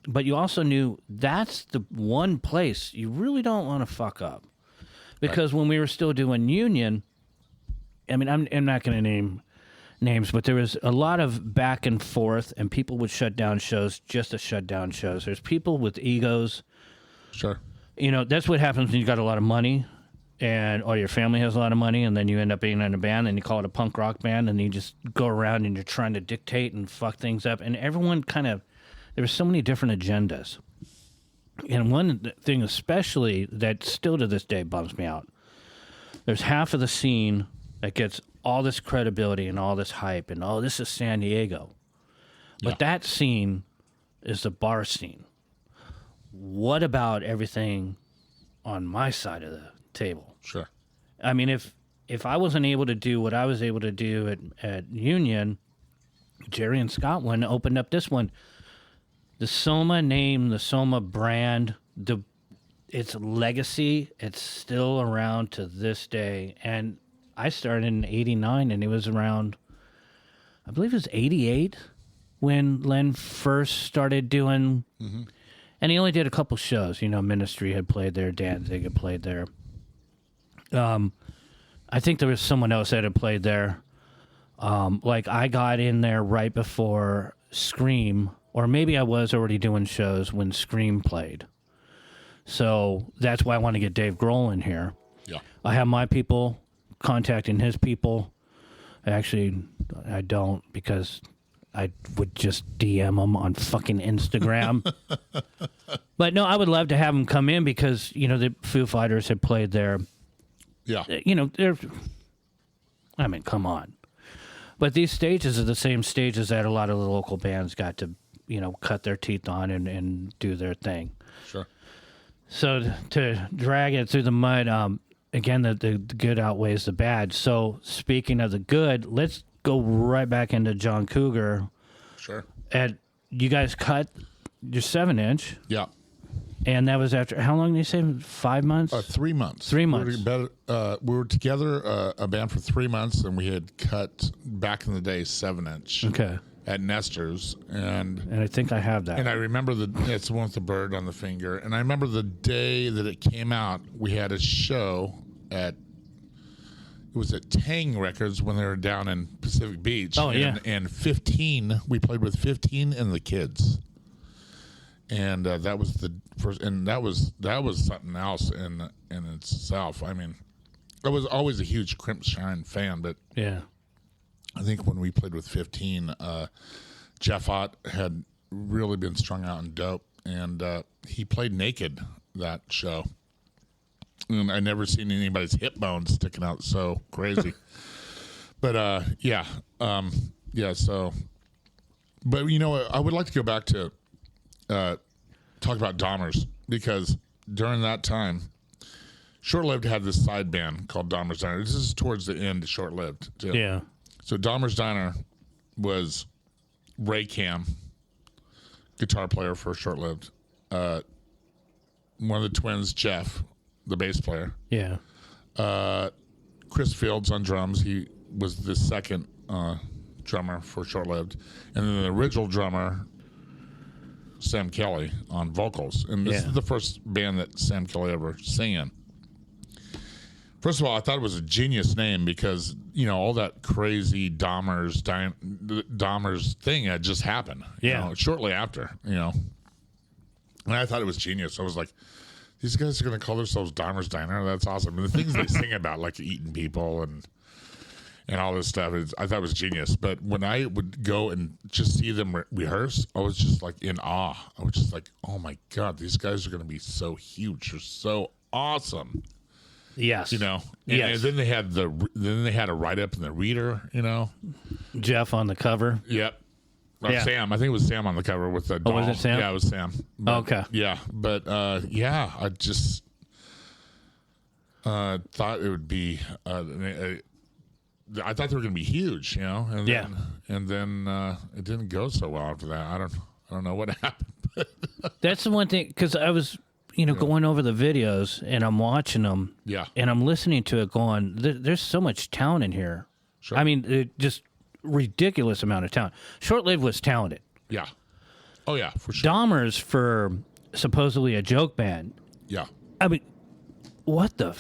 but you also knew that's the one place you really don't want to fuck up. Because when we were still doing Union, I mean, I'm not going to name names, but there was a lot of back and forth, and people would shut down shows just to shut down shows. There's people with egos. Sure. That's what happens when you got a lot of money, or your family has a lot of money, and then you end up being in a band, and you call it a punk rock band, and you just go around and you're trying to dictate and fuck things up. And everyone there were so many different agendas. And one thing especially that still to this day bums me out, there's half of the scene that gets all this credibility and all this hype, and this is San Diego. But that scene is the bar scene. What about everything on my side of the table? Sure. I mean, if I wasn't able to do what I was able to do at Union, Jerry and Scotland opened up this one. The Soma name, the Soma brand, its legacy, it's still around to this day. And I started in 89, and it was around, I believe it was 88 when Len first started doing, and he only did a couple shows. Ministry had played there, Danzig had played there. I think there was someone else that had played there. I got in there right before Scream, or maybe I was already doing shows when Scream played. So that's why I want to get Dave Grohl in here. Yeah. I have my people contacting his people. Actually, I don't, because I would just DM him on fucking Instagram. But no, I would love to have him come in because, the Foo Fighters had played there. Yeah. Come on. But these stages are the same stages that a lot of the local bands got to, cut their teeth on and do their thing. Sure. So to drag it through the mud, again, the good outweighs the bad. So speaking of the good, let's go right back into John Cougar. Sure. And you guys cut your 7-inch. Yeah. And that was after, how long did you say? 5 months? 3 months. 3 months. We were together, a band for 3 months, and we had cut, back in the day, 7-inch. Okay. at Nestor's, and I think I have that. I remember it's the one with the bird on the finger. And I remember the day that it came out, we had a show it was at Tang Records when they were down in Pacific Beach. Oh, yeah. And 15, we played with 15 and the Kids. And that was the first, and that was something else in itself. I mean, I was always a huge Crimp Shine fan, but yeah, I think when we played with 15, Jeff Ott had really been strung out and dope, and he played naked that show. And I never seen anybody's hip bones sticking out so crazy. But yeah. So, but you know, I would like to go back to talk about Dahmer's, because during that time, Short Lived had this side band called Dahmer's Diner. This is towards the end of Short Lived, too. Yeah. So Dahmer's Diner was Ray Cam, guitar player for Short Lived. One of the twins, Jeff, the bass player. Yeah. Chris Fields on drums. He was the second drummer for Short Lived. And then the original drummer, Sam Kelly, on vocals. And this is the first band that Sam Kelly ever sang in. First of all, I thought it was a genius name because, you know, all that crazy Dahmer's thing had just happened. You know, shortly after, you know. And I thought it was genius. I was like, these guys are going to call themselves Dahmer's Diner? That's awesome. And the things they sing about, like eating people and all this stuff, I thought it was genius. But when I would go and just see them rehearse, I was just like in awe. I was just like, oh my God, these guys are going to be so huge. They're so awesome. Yes. You know, and then they had a write up in the Reader, you know. Jeff on the cover. Yep. Sam. I think it was Sam on the cover with the doll. Oh, was it Sam? Yeah, it was Sam. But, okay. Yeah. But I just thought it would be I thought they were going to be huge, you know. And then it didn't go so well after that. I don't know what happened. That's the one thing, because I was, going over the videos and I'm watching them. Yeah. And I'm listening to it going, there's so much talent in here. Sure. I mean, just ridiculous amount of talent. Short Lived was talented. Yeah. Oh, yeah, for sure. Dahmer's, for supposedly a joke band. Yeah. I mean, what the...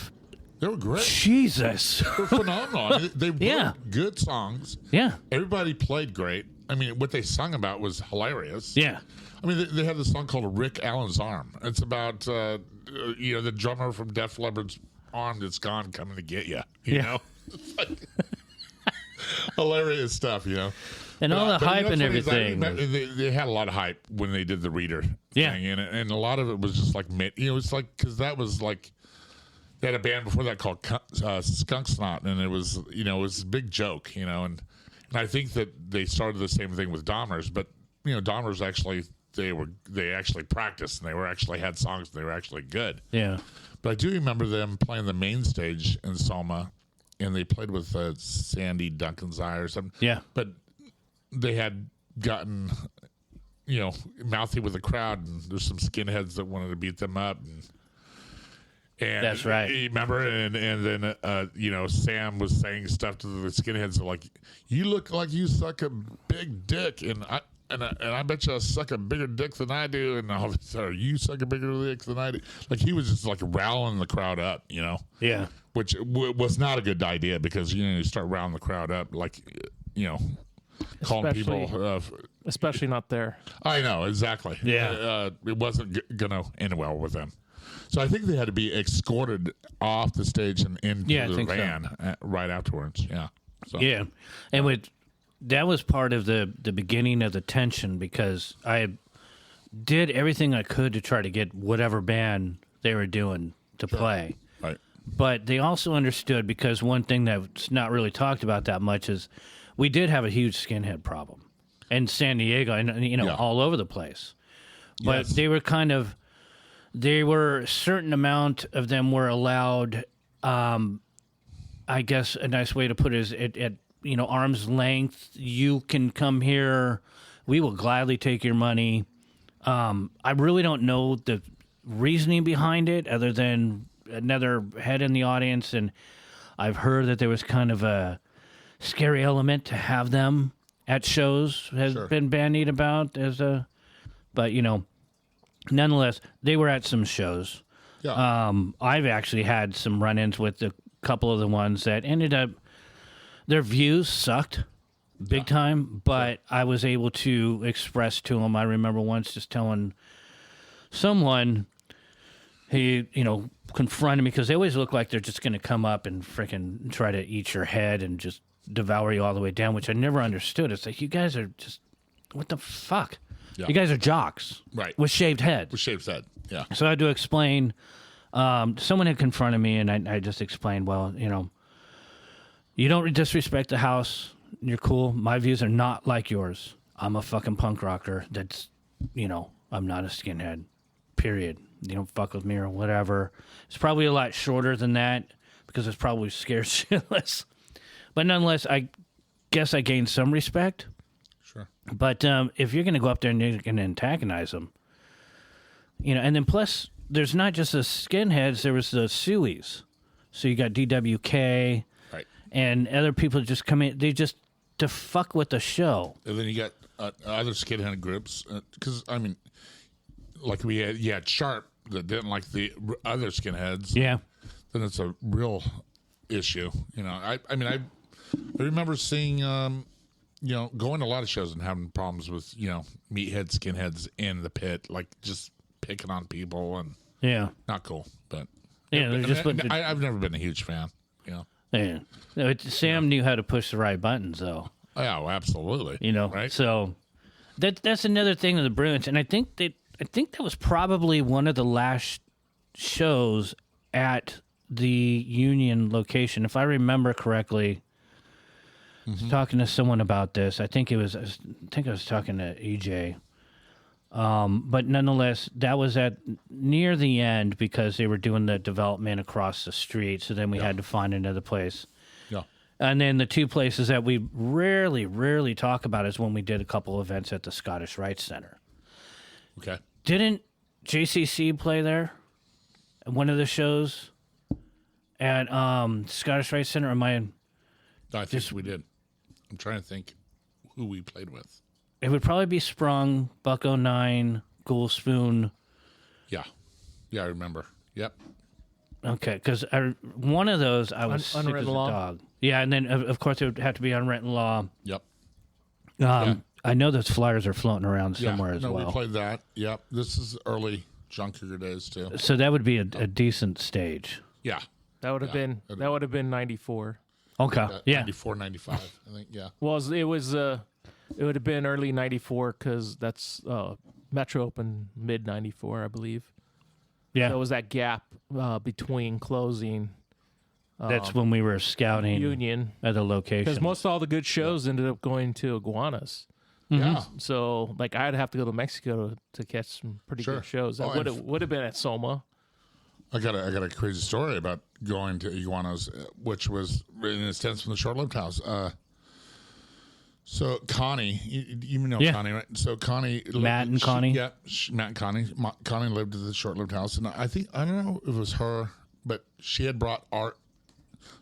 They were great. Jesus. They were phenomenal. They wrote good songs. Yeah. Everybody played great. I mean, what they sung about was hilarious. Yeah. I mean, they had this song called Rick Allen's Arm. It's about, the drummer from Def Leppard's arm that's gone coming to get you. You know? It's like hilarious stuff, you know? And all the hype and everything. They had a lot of hype when they did the Reader thing. And a lot of it was just like, it's like, because that was like, they had a band before that called Skunk Snot, and it was, it was a big joke, and I think that they started the same thing with Dahmer's, but, Dahmer's actually, they actually practiced, and they actually had songs, and they were actually good. Yeah. But I do remember them playing the main stage in Soma, and they played with Sandy Duncan's Eye or something. Yeah. But they had gotten, mouthy with the crowd, and there's some skinheads that wanted to beat them up, and that's right. You remember? And then, Sam was saying stuff to the skinheads like, you look like you suck a big dick, and I bet you I suck a bigger dick than I do, and all this, or you suck a bigger dick than I do. Like, he was just like riling the crowd up, Yeah. Which was not a good idea because, you start riling the crowd up, like, calling people. Especially not there. I know, exactly. Yeah. It wasn't going to end well with them. So I think they had to be escorted off the stage and into the van right afterwards. Yeah. So. Yeah. And that was part of the beginning of the tension, because I did everything I could to try to get whatever band they were doing to play. Right. But they also understood, because one thing that's not really talked about that much is we did have a huge skinhead problem in San Diego and, all over the place. But they were a certain amount of them were allowed, I guess a nice way to put it is at arm's length. You can come here. We will gladly take your money. I really don't know the reasoning behind it other than another head in the audience. And I've heard that there was kind of a scary element to have them at shows has been bandied about but nonetheless, they were at some shows. Yeah. I've actually had some run-ins with a couple of the ones that ended up, their views sucked big time, but I was able to express to them. I remember once just telling someone, he, confronted me because they always look like they're just going to come up and freaking try to eat your head and just devour you all the way down, which I never understood. It's like, you guys are just, what the fuck? Yeah. You guys are jocks. Right. With shaved heads. With shaved head. Yeah. So I had to explain. Someone had confronted me, and I just explained, well, you don't disrespect the house. You're cool. My views are not like yours. I'm a fucking punk rocker. That's, I'm not a skinhead. Period. You don't fuck with me or whatever. It's probably a lot shorter than that because it's probably scared shitless. But nonetheless, I guess I gained some respect. Sure. But if you're going to go up there and you're going to antagonize them, and then plus, there's not just the skinheads, there was the Sueys. So you got DWK Right. and other people just come in, they just to fuck with the show. And then you got other skinhead groups. Because, like you had Sharp that didn't like the other skinheads. Yeah. Then it's a real issue. I remember seeing, going to a lot of shows and having problems with, meathead skinheads in the pit, like just picking on people and not cool. But I've never been a huge fan. Yeah. Sam knew how to push the right buttons, though. Oh, absolutely. Right? So that's another thing of the Bruins, and I think that was probably one of the last shows at the Union location, if I remember correctly. I was talking to someone about this. I think I was talking to EJ. But nonetheless, that was at near the end because they were doing the development across the street. So then we had to find another place. Yeah. And then the two places that we rarely talk about is when we did a couple events at the Scottish Rite Center. Okay. Didn't JCC play there at one of the shows at Scottish Rite Center? I think we did. I'm trying to think who we played with. It would probably be Sprung, Buck 09, Ghoul Spoon. Yeah. Yeah, I remember. Yep. Okay, because one of those I was sick as a dog. Yeah, and then, of course, it would have to be Unwritten Law. Yep. I know those flyers are floating around somewhere as well. We played that. Yep. This is early Cougar days, too. So that would be a decent stage. Yeah. That would have been 94. Okay. Yeah. 94, 95, I think. Yeah. Well, it would have been early 94 because that's Metro opened mid 94, I believe. Yeah. So it was that gap between closing. That's when we were scouting Union at the location. Because most all the good shows ended up going to Iguanas. Yeah. So, I'd have to go to Mexico to catch some pretty good shows. That would have been at Soma. I got a crazy story about going to Iguanas, which was in a sense from the Short-Lived House. So Connie, you know Connie, right? So Connie, Matt and Connie, Matt and Connie. Connie lived at the Short-Lived House, and I don't know if it was her, but she had brought art.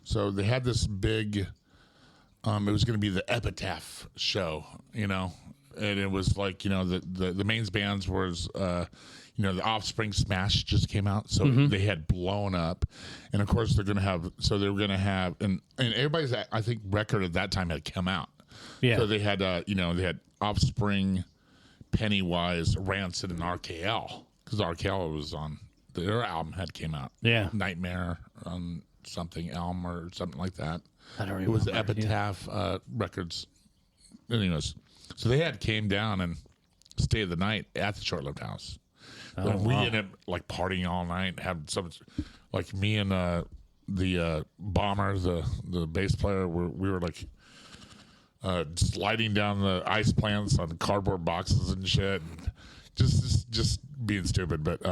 So they had this big. It was going to be the Epitaph show, and it was like the mains bands was. The Offspring Smash just came out, so they had blown up, and of course they were going to have, and everybody's I think record at that time had come out, so they had they had Offspring, Pennywise, Rancid, and RKL because RKL was on their album had came out, Nightmare on something Elm or something like that. I don't remember. It was the Epitaph Records, anyways. So they had came down and stayed the night at the Short-Lived House. We ended up partying all night, having some me and the bomber, the bass player, we were sliding down the ice plants on cardboard boxes and shit, and just being stupid. But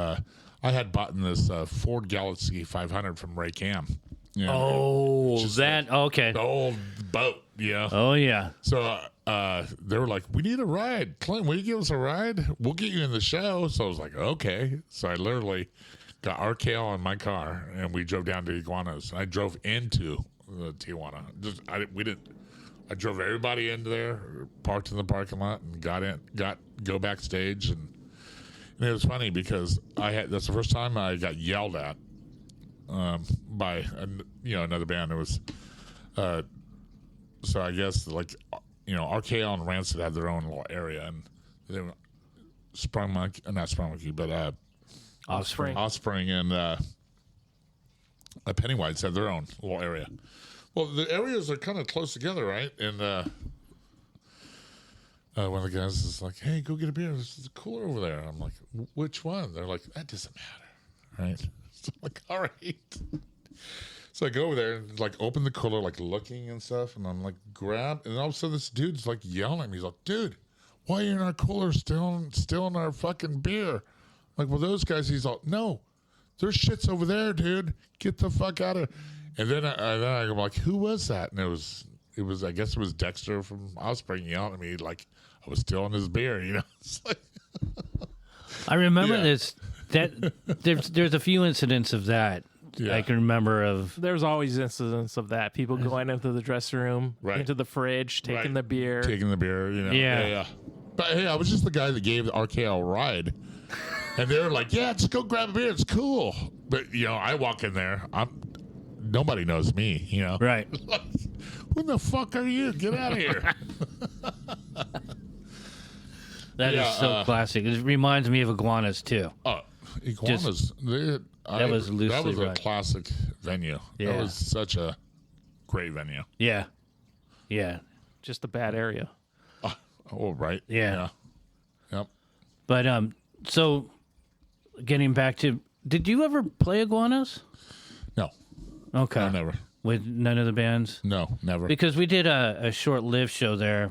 I had bought this Ford Galaxy 500 from Ray Cam. Okay. The old boat, Oh yeah. So they were like, "We need a ride, Clint. Will you give us a ride? We'll get you in the show." So I was like, "Okay." So I literally got RKL in my car and we drove down to Iguanas. I drove into Tijuana. I drove everybody into there, parked in the parking lot, and go backstage, and it was funny because that's the first time I got yelled at by another band. It was so I guess RKO and Rancid had their own little area, and they were not Sprung Monkey, but Offspring and Pennywise had their own little area. Well, the areas are kind of close together, right? And one of the guys is like, "Hey, go get a beer. There's a cooler over there." I'm like, "Which one?" They're like, "That doesn't matter, right?" So I'm like, "All right." So I go over there and like open the cooler, like looking and stuff, and I'm like, grab, and all of a sudden this dude's like yelling at me. He's like, "Dude, why are you in our cooler still in our fucking beer?" I'm like, well, those guys. He's like, "No, there's shit's over there, dude. Get the fuck out of." And then I'm like, "Who was that?" And it was. I guess it was Dexter from Offspring yelling at me like I was still in his beer. It's like I remember this. That there's a few incidents of that. I can remember of. There's always incidents of that. People going into the dressing room, into the fridge, taking the beer. Yeah. But hey, I was just the guy that gave the RKO a ride. And they were like, "Yeah, just go grab a beer. It's cool." But, I walk in there. Nobody knows me, Right. Like, who the fuck are you? Get out of here. That is so classic. It reminds me of Iguanas, too. Iguanas. That was loosely a classic venue. Yeah. That was such a great venue. Yeah. Yeah. Just a bad area. Oh, right. Yeah. Yep. But, so, getting back to, did you ever play Iguanas? No. Okay. No, never. With none of the bands? No, never. Because we did a short-lived show there.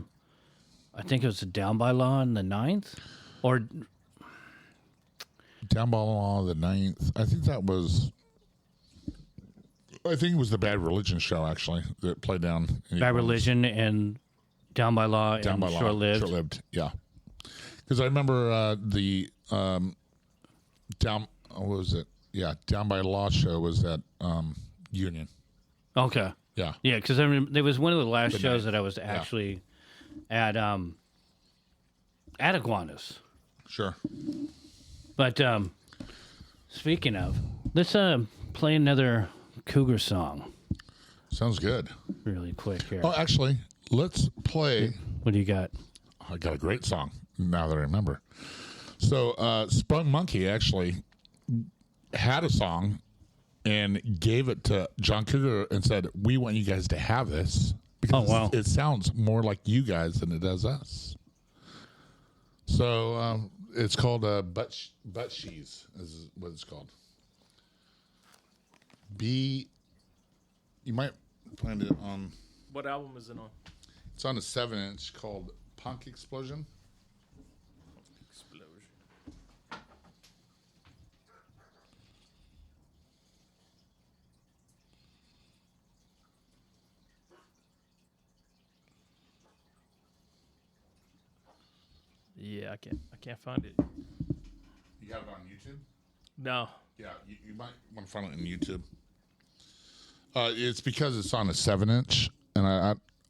I think it was the Down by Law on the 9th? Or... Down by Law the 9th. I think it was the Bad Religion show, actually, that played down. Bad Religion and Down by Law and Short-Lived. Short-Lived, yeah. Because I remember the Down by Law show was at Union. Okay. Yeah. Yeah, because I remember there was one of the last shows that I was actually at Iguanas. Sure. But speaking of, let's play another Cougar song. Sounds good. Really quick here. Oh, actually, let's play. What do you got? I got a great song now that I remember. So Sprung Monkey actually had a song and gave it to John Cougar and said, "We want you guys to have this because it sounds more like you guys than it does us." So it's called Butt Cheese is what it's called. You might find it on. What album is it on? It's on a 7-inch called Punk Explosion. Yeah, I can't find it. You have it on YouTube? No. Yeah, you might want to find it on YouTube. It's because it's on a 7-inch, and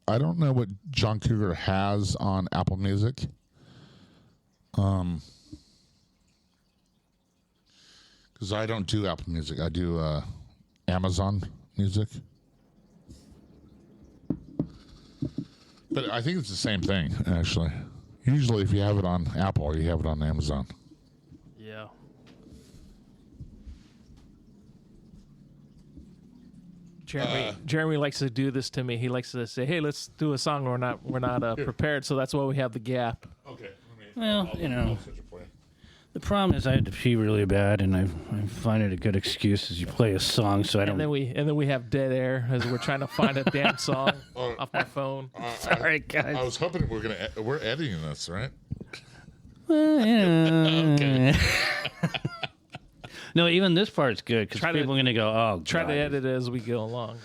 I don't know what John Cougar has on Apple Music. Because I don't do Apple Music, I do Amazon Music. But I think it's the same thing, actually. Usually, if you have it on Apple, you have it on Amazon. Yeah. Jeremy likes to do this to me. He likes to say, "Hey, let's do a song. We're not prepared, so that's why we have the gap." Okay. Well, the problem is I had to pee really bad, and I find it a good excuse as you play a song, so I don't. And then we have dead air as we're trying to find a damn song off my phone. Sorry, guys. I was hoping we're editing this, right? Well, yeah. Okay. No, even this part's good because people are going to go, "Oh, try to edit it as we go along."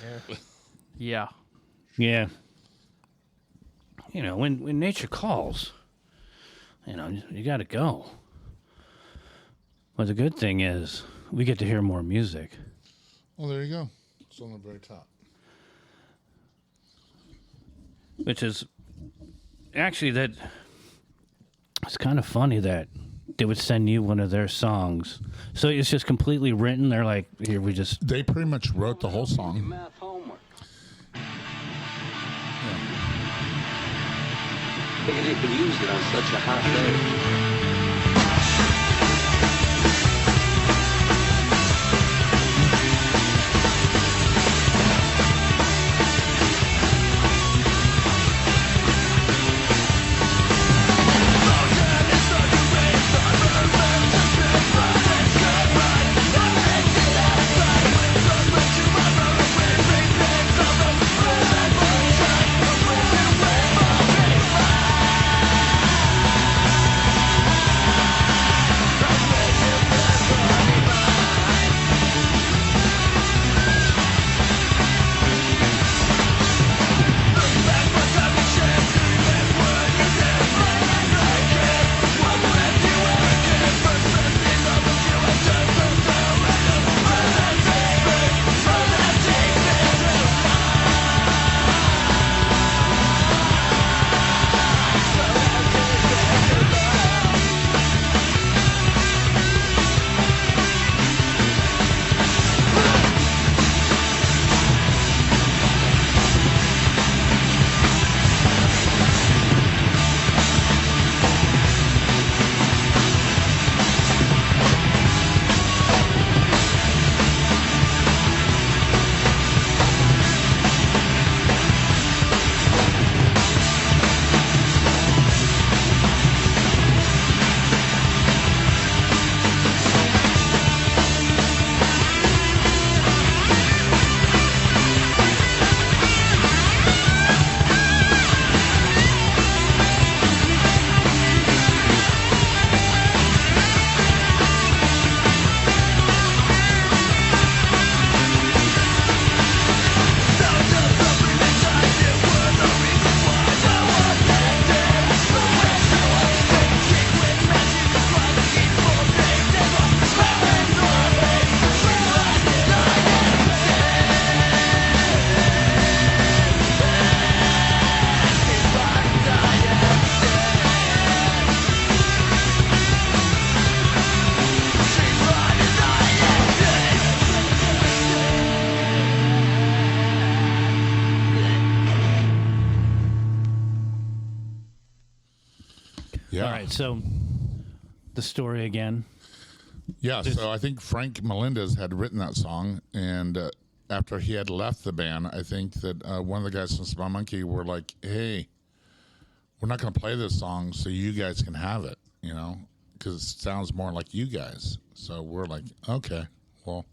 Yeah. Yeah. When nature calls, you got to go. But the good thing is we get to hear more music. Well, there you go. It's on the very top. which is actually that. It's kind of funny that they would send you one of their songs. So it's just completely written. They're like, here, we just... They pretty much wrote the whole song. Math homework. Figured you could use it on such a hot day. Yeah. All right, so the story again. Yeah, so I think Frank Melendez had written that song, and after he had left the band, I think that one of the guys from Small Monkey were like, hey, we're not going to play this song so you guys can have it, you know, because it sounds more like you guys. So we're like, okay, well,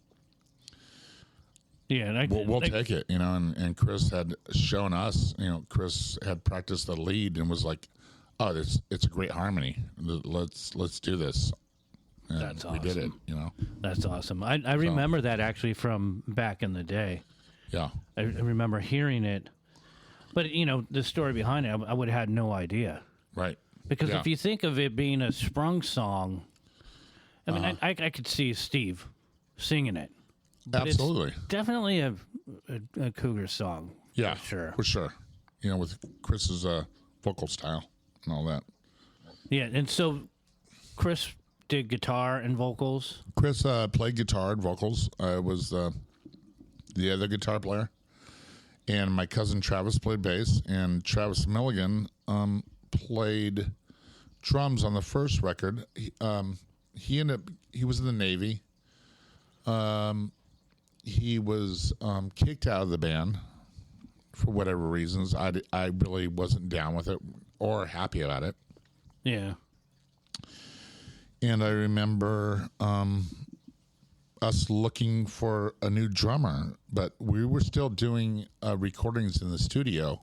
Yeah, and we'll take it, you know, and Chris had shown us, you know, Chris had practiced the lead and was like, oh, it's a great harmony. Let's do this. And That's we did it, awesome. you know. That's awesome. I remember that actually from back in the day. Yeah. I remember hearing it. But, you know, the story behind it, I would have had no idea. Right. Because Yeah. if you think of it being a sprung song, I mean, I could see Steve singing it. But Absolutely. It's definitely a Cougar song. Yeah, For sure. You know, with Chris's vocal style and all that. Yeah, and so Chris did guitar and vocals. Chris played guitar and vocals. I was the other guitar player. And my cousin Travis played bass. And Travis Milligan played drums on the first record. He was in the Navy. He was kicked out of the band for whatever reasons. I really wasn't down with it or happy about it. Yeah. And I remember us looking for a new drummer, but we were still doing recordings in the studio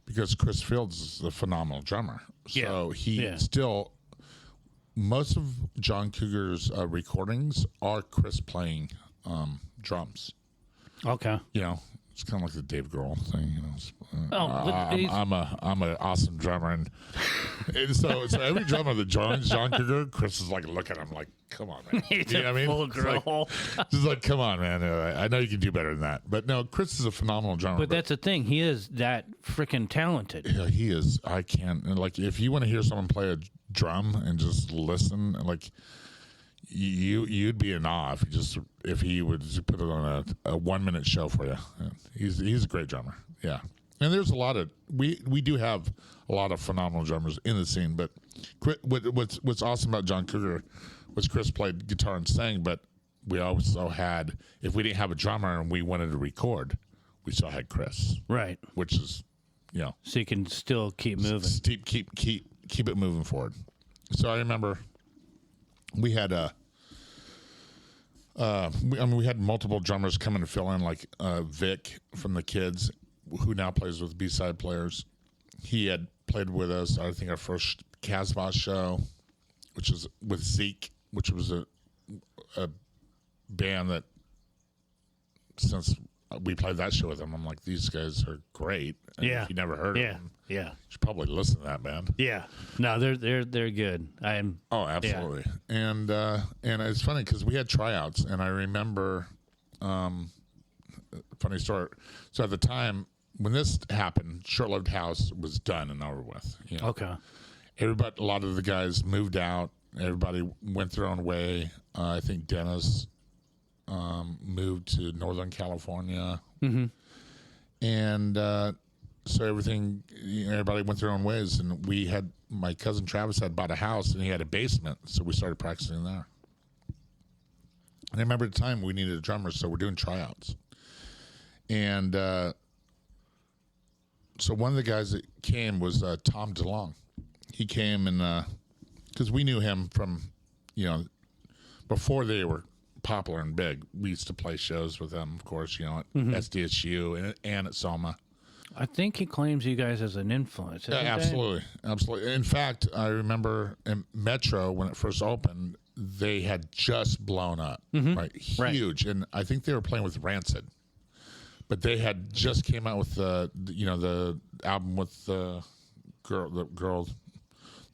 because Chris Fields is a phenomenal drummer. So he still, most of John Cougar's recordings are Chris playing drums. Okay. You know, It's kind of like the Dave Grohl thing, you know. I'm an awesome drummer, and so every drummer that joins John Cougar, Chris is like, look at him, like, come on, man. He's You know what I mean? full It's girl. just like, come on, man. I know you can do better than that, but no, Chris is a phenomenal drummer. But that's the thing. He is that freaking talented. yeah, he is. I can't. And like, if you want to hear someone play a drum and just listen, like, you'd be in awe if he would just put it on a 1 minute show for you. He's a great drummer. Yeah, and there's a lot of we do have a lot of phenomenal drummers in the scene. But what's awesome about John Cougar was Chris played guitar and sang, but we also had, if we didn't have a drummer and we wanted to record, we still had Chris, Right. which is, you know, So you can still keep moving. keep it moving forward. So I remember we had we had multiple drummers come in to fill in, like Vic from the Kids, who now plays with B-Side Players. He had played with us, I think, our first Casbah show, which is with Zeke, which was a band that, since we played that show with them, I'm like, these guys are great. And Yeah. if you never heard of Yeah. them, Yeah. you should probably listen to that band. Yeah. No, they're good. Oh, absolutely. And it's funny because we had tryouts, and I remember, funny story. So at the time when this happened, Short-Lived House was done and over with. You know? Okay. Everybody, a lot of the guys moved out. Everybody went their own way. I think Dennis moved to Northern California, and so everything, everybody went their own ways. And we had, my cousin Travis had bought a house, and he had a basement, so we started practicing there. And I remember at the time we needed a drummer, so we're doing tryouts. And so one of the guys that came was Tom DeLong. He came and because we knew him from, you know, before they were popular and big. We used to play shows with them, of course, you know, at SDSU and at Soma. I think he claims you guys as an influence. Yeah, isn't that- absolutely. Absolutely. In fact, I remember in Metro, when it first opened, they had just blown up, right? Huge. And I think they were playing with Rancid. But they had just came out with the album with the girl,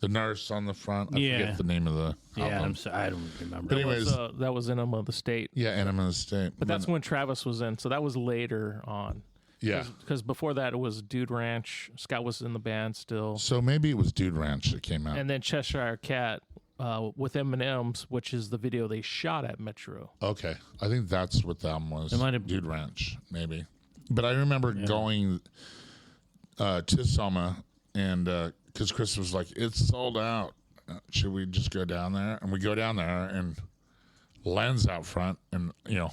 the nurse on the front. I forget the name of the album. I don't remember. But anyways, That was Enema of the State. yeah, Enema of the State. But that's when Travis was in, so that was later on. Yeah. Because before that, it was Dude Ranch. Scott was in the band still. So maybe it was Dude Ranch that came out. And then Cheshire Cat with M&M's, which is the video they shot at Metro. Okay. I think that's what the album was. It might have- Dude Ranch, maybe. But I remember going to Soma, and because Chris was like, it's sold out. Should we just go down there? And we go down there, and Len's out front, and, you know,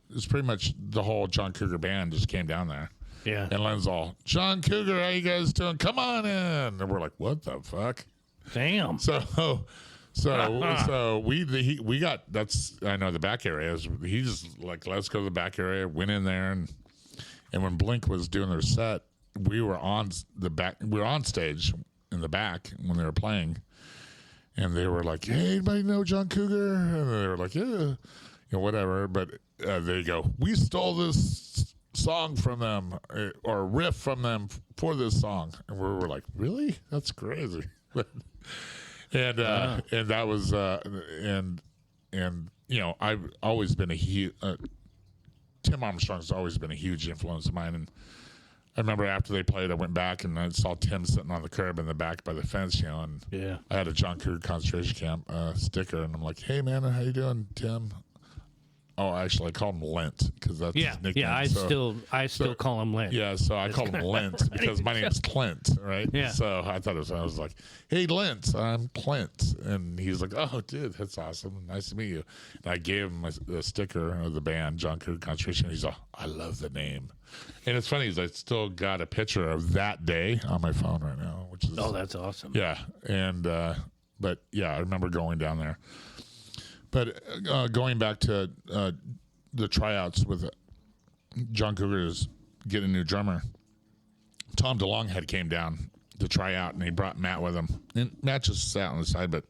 it's pretty much the whole John Cougar band just came down there. Yeah. And Len's all, John Cougar, how you guys doing? Come on in. And we're like, what the fuck? Damn. So we got, that's, I know the back areas. He just like, let's go to the back area. Went in there, and when Blink was doing their set, we were on stage in the back when they were playing, and they were like, hey, anybody know John Cougar? And they were like, yeah, you know, whatever. But there you go. We stole this song from them, or riff from them for this song, and we were like, really? That's crazy. And that was and you know, I've always been a huge Tim Armstrong's always been a huge influence of mine. And I remember after they played, I went back and I saw Tim sitting on the curb in the back by the fence, you know, and Yeah. I had a John Cougar concentration camp sticker, and I'm like, hey man, how you doing, Tim? Oh, actually, I call him Lent because that's his nickname. Yeah, I still call him Lent. Yeah, so I call him Lent because my name's Clint, right? Yeah. So I was like, hey, Lent, I'm Clint. And he's like, oh, dude, that's awesome. Nice to meet you. And I gave him a sticker of the band, John Cougar Concentration. He's like, I love the name. And it's funny is I still got a picture of that day on my phone right now, which is... Oh, that's awesome. Yeah. And, but yeah, I remember going down there. But going back to the tryouts with John Cougar's getting a new drummer, Tom DeLong came down to try out, and he brought Matt with him. And Matt just sat on the side, but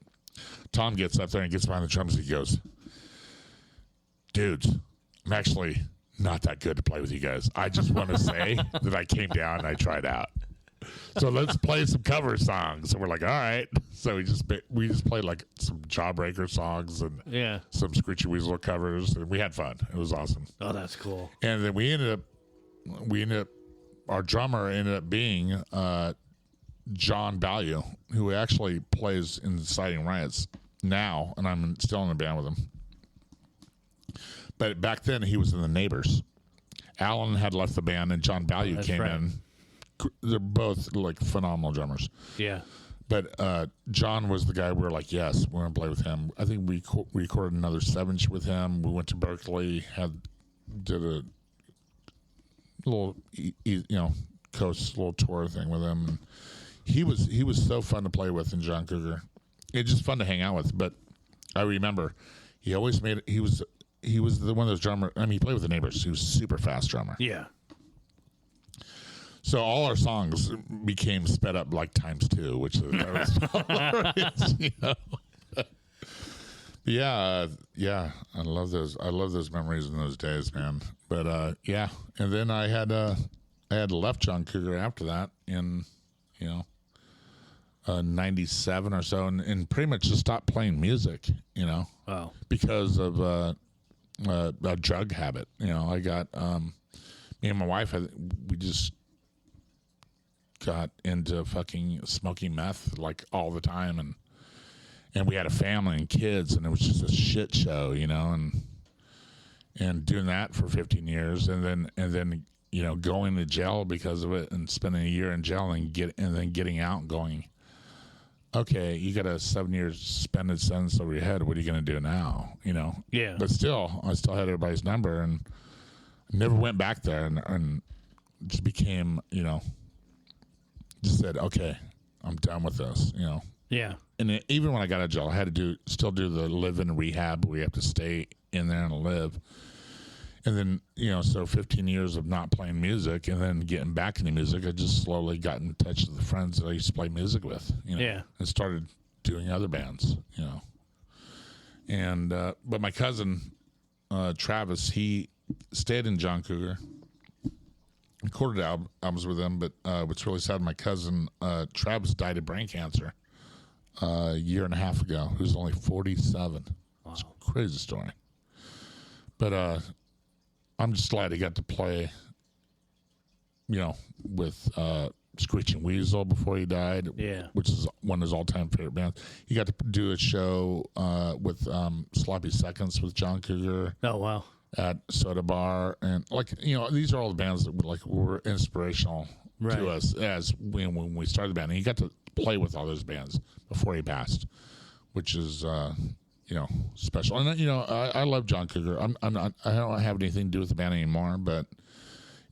Tom gets up there and gets behind the drums. And he goes, dudes, I'm actually not that good to play with you guys. I just want to say that I came down and I tried out. So let's play some cover songs. And we're like, all right. So we just played like some Jawbreaker songs and some Screechy Weasel covers, and we had fun. It was awesome. Oh, that's cool. And then we ended up, our drummer ended up being John Ballieu, who actually plays in Inciting Riots now, and I'm still in a band with him. But back then, he was in the Neighbors. Alan had left the band, and John Ballieu came in. They're both like phenomenal drummers. Yeah. But John was the guy we were like, yes, we're going to play with him. I think we recorded another 7-inch with him. We went to Berkeley, did a little, coast little tour thing with him. And he was so fun to play with in John Cougar. It's just fun to hang out with. But I remember he always he was the one of those drummers. I mean, he played with the Neighbors. He was a super fast drummer. Yeah. So all our songs became sped up like ×2, which is yeah. I love those memories in those days, man. But and then I had left John Cougar after that in 97 or so, and pretty much just stopped playing music, Wow. because of a drug habit. I got me and my wife, we just got into fucking smoking meth like all the time, and we had a family and kids, and it was just a shit show, and doing that for 15 years, and then going to jail because of it, and spending a year in jail, and then getting out and going, okay, you got a 7 years suspended sentence over your head. What are you going to do now? Yeah. But still, I still had everybody's number, and never went back there, and just became, just said, okay, I'm done with this, Yeah. And even when I got out of jail, I had to still do the live-in rehab where you have to stay in there and live. And then, so 15 years of not playing music and then getting back into music, I just slowly got in touch with the friends that I used to play music with, Yeah. and started doing other bands, And, but my cousin, Travis, he stayed in John Cougar, recorded albums with him, but what's really sad, my cousin Travis died of brain cancer a year and a half ago. He was only 47. Wow. It's a crazy story. But I'm just glad he got to play, with Screeching Weasel before he died, which is one of his all-time favorite bands. He got to do a show with Sloppy Seconds with John Cougar. Oh, wow. At Soda Bar, and these are all the bands that were inspirational to us as when we started the band. And he got to play with all those bands before he passed, which is special. And I love John Cougar. I don't have anything to do with the band anymore, but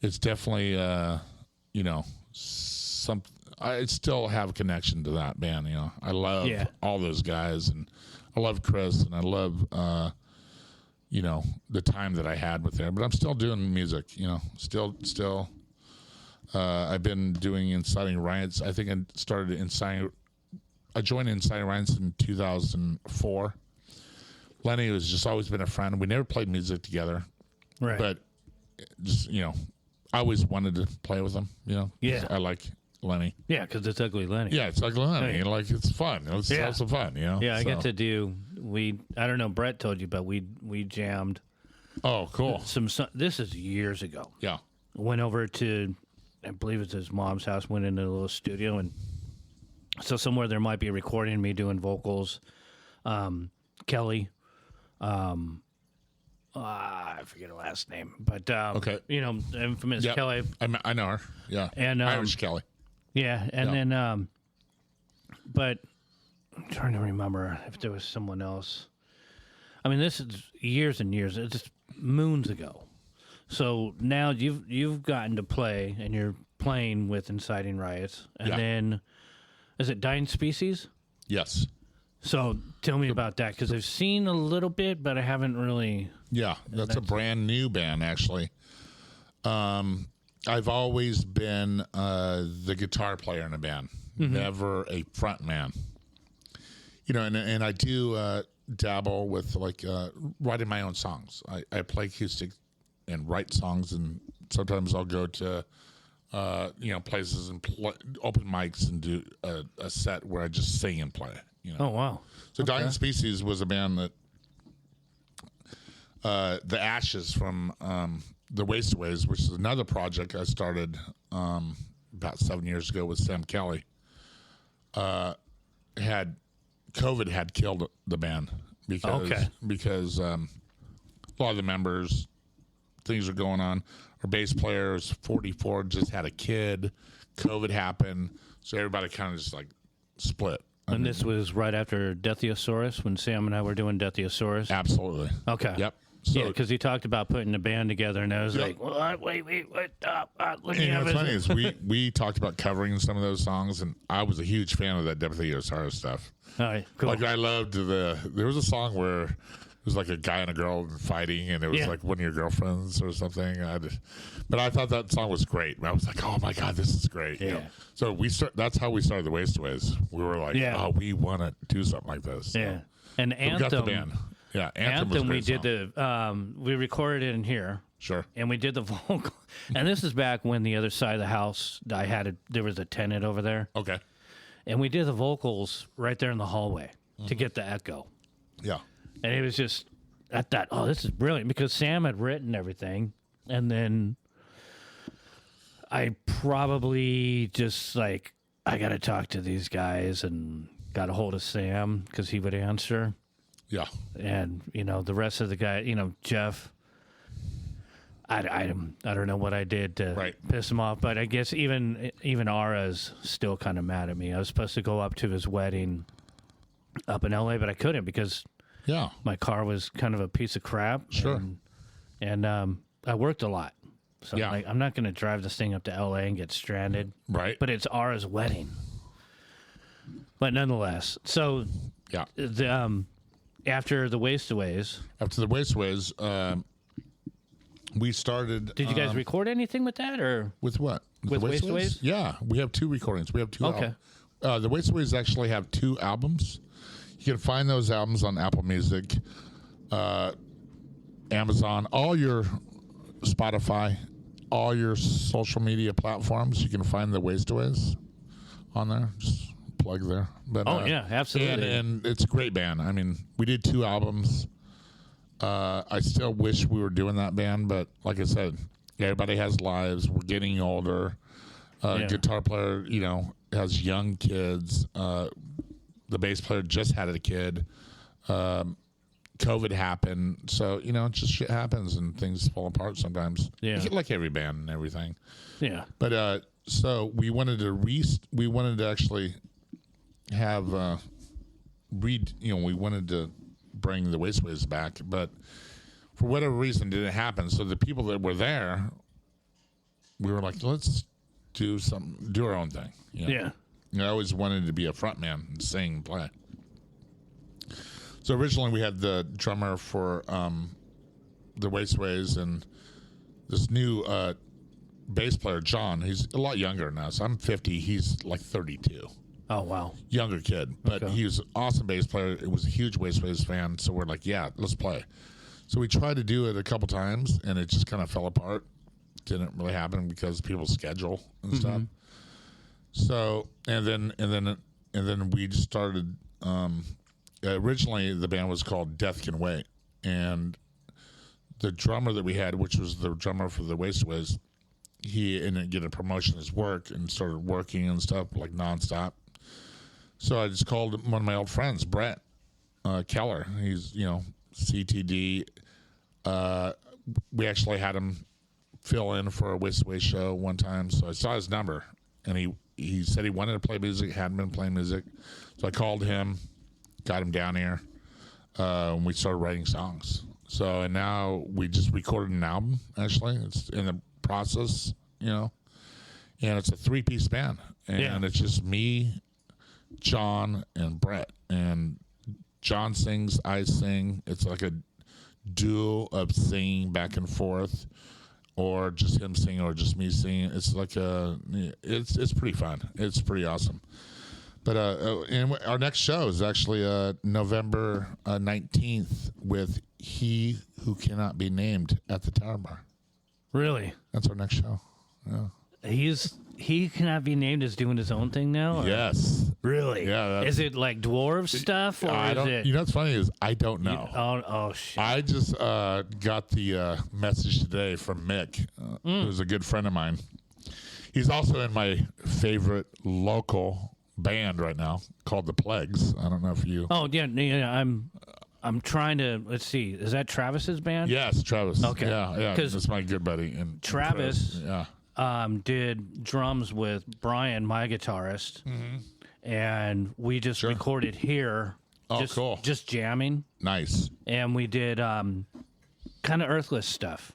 it's definitely I still have a connection to that band. I love all those guys, and I love Chris, and I love the time that I had with them. But I'm still doing music, still. I've been doing Inciting Riots. I think I joined Inciting Riots in 2004. Lenny has just always been a friend. We never played music together. Right. But just, I always wanted to play with him, Yeah. I like Lenny. Yeah, because it's Ugly Lenny. Yeah, it's Ugly Lenny. Right. Like, it's fun. Let's have some fun, Yeah, I got to do, I don't know, Brett told you, but we jammed. Oh, cool. This is years ago. Yeah. Went over to, I believe it's his mom's house, went into a little studio, and so somewhere there might be a recording of me doing vocals. Kelly, I forget her last name, but okay. Infamous Kelly. I know her. Yeah. And Irish Kelly. Yeah, and then but I'm trying to remember if there was someone else. I mean, this is years and years. It's just moons ago. So now you've gotten to play, and you're playing with Inciting Riots, and then is it Dying Species? Yes. So tell me about that, because I've seen a little bit, but I haven't really. Yeah, that's a brand new band, actually. I've always been the guitar player in a band, never a front man. And I do dabble with writing my own songs. I play acoustic and write songs, and sometimes I'll go to places and open mics and do a set where I just sing and play. Oh wow! So Dying Species was a band that the Ashes from the Wastaways, which is another project I started about 7 years ago with Sam Kelly. COVID had killed the band because a lot of the members, things are going on. Our bass player is 44, just had a kid. COVID happened, so everybody kind of just like split. And this was right after Deathiosaurus, when Sam and I were doing Deathiosaurus? Absolutely. Okay. Yep. So, yeah, because he talked about putting the band together, and I was like, what? Wait, what? Let me have what's funny is we talked about covering some of those songs, and I was a huge fan of that Deathiosaurus stuff. All right, cool. Like, I loved there was a song where it was like a guy and a girl fighting, and it was like one of your girlfriends or something. But I thought that song was great. I was like, oh my God, this is great. Yeah. So that's how we started the Wastaways. We were like, oh, we want to do something like this. Yeah. And Anthem. We got the band. Yeah, Anthem we did we recorded it in here. Sure. And we did the vocal. And this is back when the other side of the house, there was a tenant over there. Okay. And we did the vocals right there in the hallway to get the echo. Yeah. And it was just, I thought, oh, this is brilliant, because Sam had written everything. And then I probably just like, I got to talk to these guys, and got a hold of Sam because he would answer. Yeah. And, the rest of the guy, Jeff, I don't know what I did to piss him off, but I guess even Ara's still kind of mad at me. I was supposed to go up to his wedding up in LA, but I couldn't because my car was kind of a piece of crap. Sure. And I worked a lot. So I'm not going to drive this thing up to LA and get stranded. Right. But it's Ara's wedding. But nonetheless, so after the Wastaways. After the Wastaways, we started. Did you guys record anything with that, or with what? With the Wastaways? Yeah, we have 2 recordings. We have 2. Okay. The Wastaways actually have 2 albums. You can find those albums on Apple Music, Amazon, all your Spotify, all your social media platforms. You can find the Wastaways on there. Just plug there. But, yeah, absolutely. And it's a great band. I mean, we did 2 albums. I still wish we were doing that band, but like I said, everybody has lives. We're getting older. Guitar player, has young kids. The bass player just had a kid. COVID happened, so just shit happens and things fall apart sometimes. Yeah, like every band and everything. Yeah, but so we wanted to actually have we wanted to bring the Wastaways back, but for whatever reason, didn't happen. So the people that were there, we were like, let's do our own thing. Yeah. I always wanted to be a frontman and sing and play. So originally we had the drummer for the Wastaways and this new bass player, John. He's a lot younger now. So I'm 50. He's like 32. Oh, wow. Younger kid. But he was an awesome bass player. It was a huge Wastaways fan. So we're like, yeah, let's play. So we tried to do it a couple times, and it just kind of fell apart. Didn't really happen because of people's schedule and stuff. So and then we just started. Originally, the band was called Death Can Wait, and the drummer that we had, which was the drummer for the Wastaways, he ended up getting a promotion in his work and started working and stuff like nonstop. So I just called one of my old friends, Brett Keller. He's CTD. We actually had him fill in for a Wastaway show one time. So I saw his number, and he said he wanted to play music, hadn't been playing music. So I called him, got him down here, and we started writing songs. So, and now we just recorded an album, actually. It's in the process, and it's a 3-piece band. And it's just me, John, and Brett. And John sings, I sing. It's like a duo of singing back and forth, or just him singing or just me singing. It's like it's pretty fun. It's pretty awesome. But and our next show is actually November 19th with He Who Cannot Be Named at the Tower Bar. Really? That's our next show. Yeah. He cannot be named as doing his own thing now? Or? Yes. Really? Yeah. Is it like dwarf stuff, or I is don't. it? You know what's funny is I don't know. Oh shit! I just got the message today from Mick, who's a good friend of mine. He's also in my favorite local band right now called the Plagues. I don't know if you. Oh yeah. I'm trying to. Let's see. Is that Travis's band? Yes, Travis. Okay. Yeah. 'Cause That's my good buddy. And Travis. Yeah. Did drums with Brian, my guitarist, and we just recorded here. Oh, cool. Just jamming, Nice. and we did kind of Earthless stuff.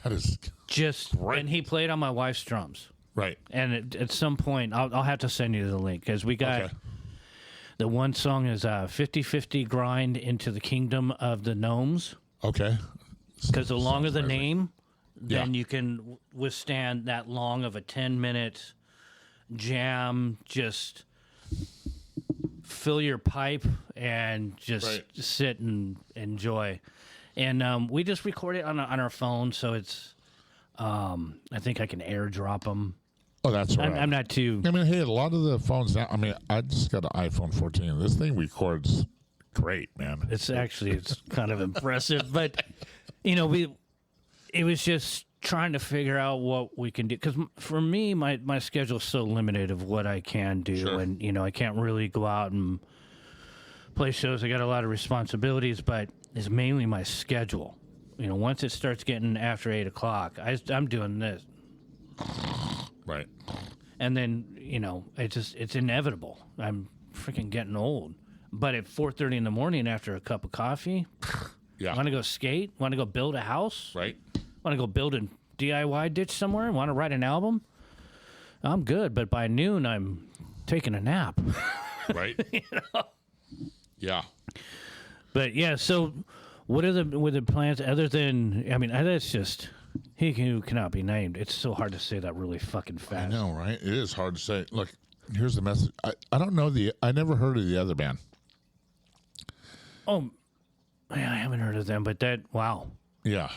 That is great. And he played on my wife's drums. Right. And at some point, I'll have to send you the link because we got Okay. the one song is 50-50 Grind into the Kingdom of the Gnomes. Okay. Because the longer the amazing. name, then Yeah. you can withstand that long of a 10-minute jam. Just fill your pipe and just sit and enjoy. And we just record it on our phone, so it's. I think I can airdrop them. Oh, that's right. I'm not too. I mean, hey, a lot of the phones now. I mean, I just got an iPhone 14. This thing records great, man. It's kind of impressive, but it was just trying to figure out what we can do because for me, my schedule's so limited of what I can do, and I can't really go out and play shows. I got a lot of responsibilities, but it's mainly my schedule. Once it starts getting after 8 o'clock, I'm doing this. Right. And then, it's inevitable. I'm freaking getting old. But at 4:30 in the morning after a cup of coffee, Yeah. want to go skate? Want to go build a house? Right. Want to go build a DIY ditch somewhere? Want to write an album? I'm good, but by noon I'm taking a nap. Right. Yeah. But yeah, so what are the plans other than? I mean, that's just he who cannot be named. It's so hard to say that really fucking fast. I know, right? It is hard to say. Look, here's the message. I don't know I never heard of the other band. Oh, yeah, I haven't heard of them, but wow. Yeah.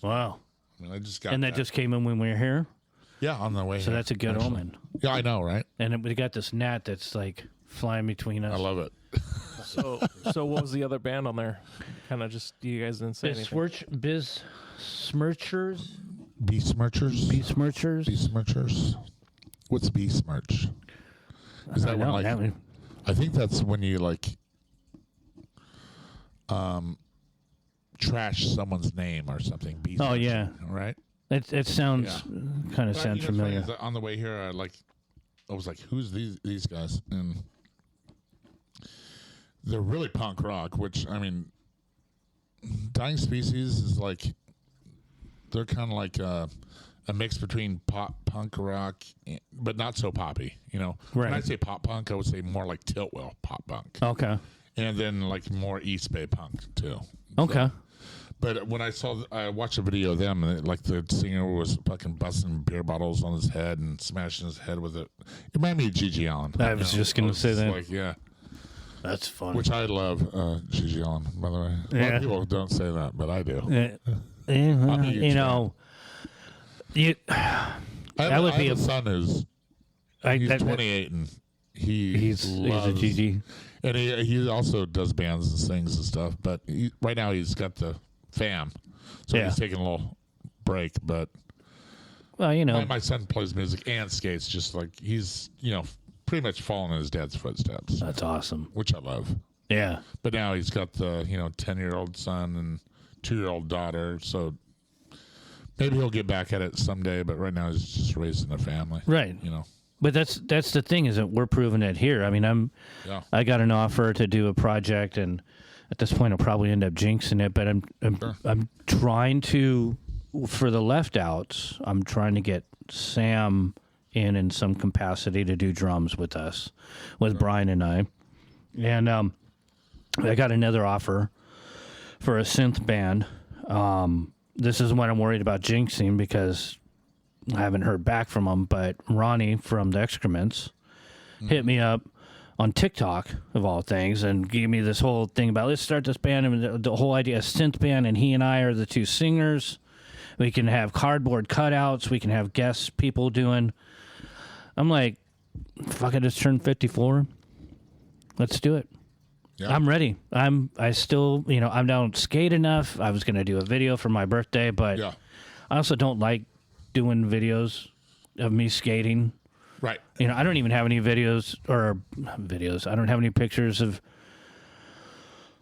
I mean, I just got and that just came in when we were here. Yeah, on the way. So here, that's a good actually. omen. Yeah, I know, right? And we got this gnat that's like flying between us. I love it. So what was the other band on there? Kind of just you guys didn't say anything. Biz Smirchers. Besmirchers. Besmirchers. Besmirchers. What's besmirch? Is that when like? I think that's when you like trash someone's name or something. Besmirch, Oh yeah, right. It sounds kind of sounds familiar. Funny, on the way here, I was like, "Who's these guys?" And they're really punk rock. Which I mean, Dying Species is like they're kind of like a mix between punk rock, but not so poppy. Right. When I say pop punk, I would say more like Tiltwell pop punk. Okay. And then like more East Bay punk too. Okay. So, but when I watched a video of them, and like the singer was fucking busting beer bottles on his head and smashing his head with it. It reminded me of Gigi Allen. I was just going to say that. Like, yeah. That's funny. Which I love, Gigi Allen, by the way. A lot of people don't say that, but I do. I have a son who's he's 28 and he's a GG. And he also does bands and sings and stuff. But right now he's got the fam, so he's taking a little break. But my son plays music and skates, just like he's pretty much following in his dad's footsteps. That's awesome, which I love. Yeah. But now he's got the 10-year-old son and 2-year-old daughter, so maybe he'll get back at it someday. But right now he's just raising a family, right? But that's the thing is that we're proving it here. I mean, I got an offer to do a project, and at this point I'll probably end up jinxing it. But I'm trying to, for the Left Outs, I'm trying to get Sam in some capacity to do drums with us, with Brian and I. And I got another offer for a synth band. This is what I'm worried about jinxing because I haven't heard back from them, but Ronnie from the Excrements hit me up on TikTok, of all things, and gave me this whole thing about let's start this band, and the whole idea of synth band, and he and I are the two singers. We can have cardboard cutouts. We can have guest people doing. I'm like, fuck, I just turned 54. Let's do it. Yeah. I'm ready. I still, I don't skate enough. I was going to do a video for my birthday, but Yeah. I also don't like doing videos of me skating. Right. I don't even have any videos. I don't have any pictures of,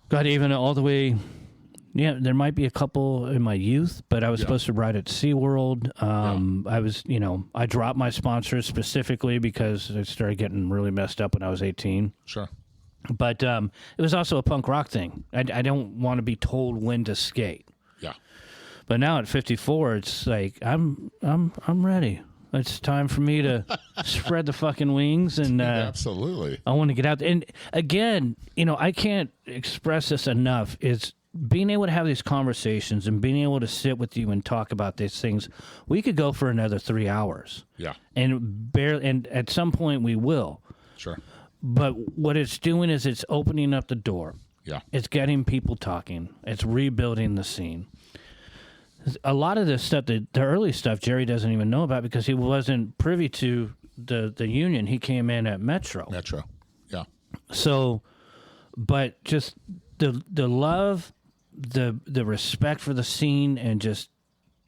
God, even all the way. Yeah, there might be a couple in my youth, but I was supposed to ride at SeaWorld. I was, I dropped my sponsors specifically because I started getting really messed up when I was 18. Sure. But it was also a punk rock thing. I don't want to be told when to skate. Yeah. But now at 54, it's like I'm ready. It's time for me to spread the fucking wings and Absolutely. I want to get out there. And again, I can't express this enough. Is being able to have these conversations and being able to sit with you and talk about these things. We could go for another 3 hours. Yeah. And at some point we will. Sure. But what it's doing is it's opening up the door. Yeah. It's getting people talking. It's rebuilding the scene. A lot of this stuff, the early stuff, Jerry doesn't even know about because he wasn't privy to the union. He came in at Metro. Yeah. So, but just the love, the respect for the scene, and just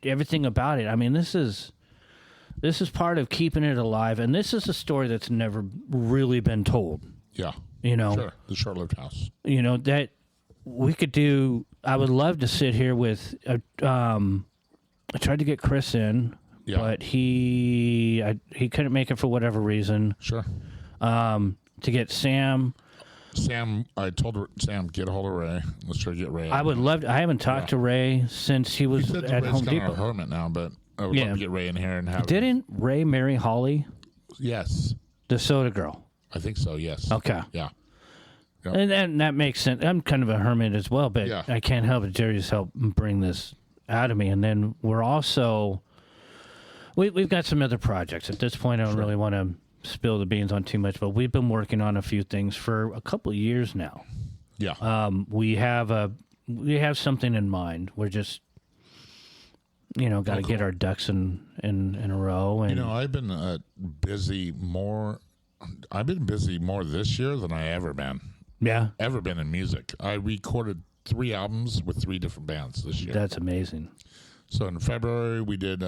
everything about it. I mean, this is part of keeping it alive, and this is a story that's never really been told. Yeah. Sure. The short-lived house. That we could do. I would love to sit here with. I tried to get Chris in, but he couldn't make it for whatever reason. Sure. To get Sam. I told Sam, get a hold of Ray. Let's try to get Ray. I would love to. I haven't talked to Ray since he was said at Ray's Home kind Depot. of a hermit now, but I would love to get Ray in here and have. Didn't Ray marry Holly, Yes. the soda girl? I think so, yes. Okay. Yeah. Yep. And that makes sense. I'm kind of a hermit as well, but Yeah. I can't help it. Jerry's helped bring this out of me. And then we're also, we've got some other projects. At this point, I don't really want to spill the beans on too much, but we've been working on a few things for a couple of years now. Yeah. We have something in mind. We're just, got to get our ducks in a row. And I've been busy more. I've been busy more this year than I ever been in music. I recorded 3 albums with 3 different bands this year. That's amazing. So in February we did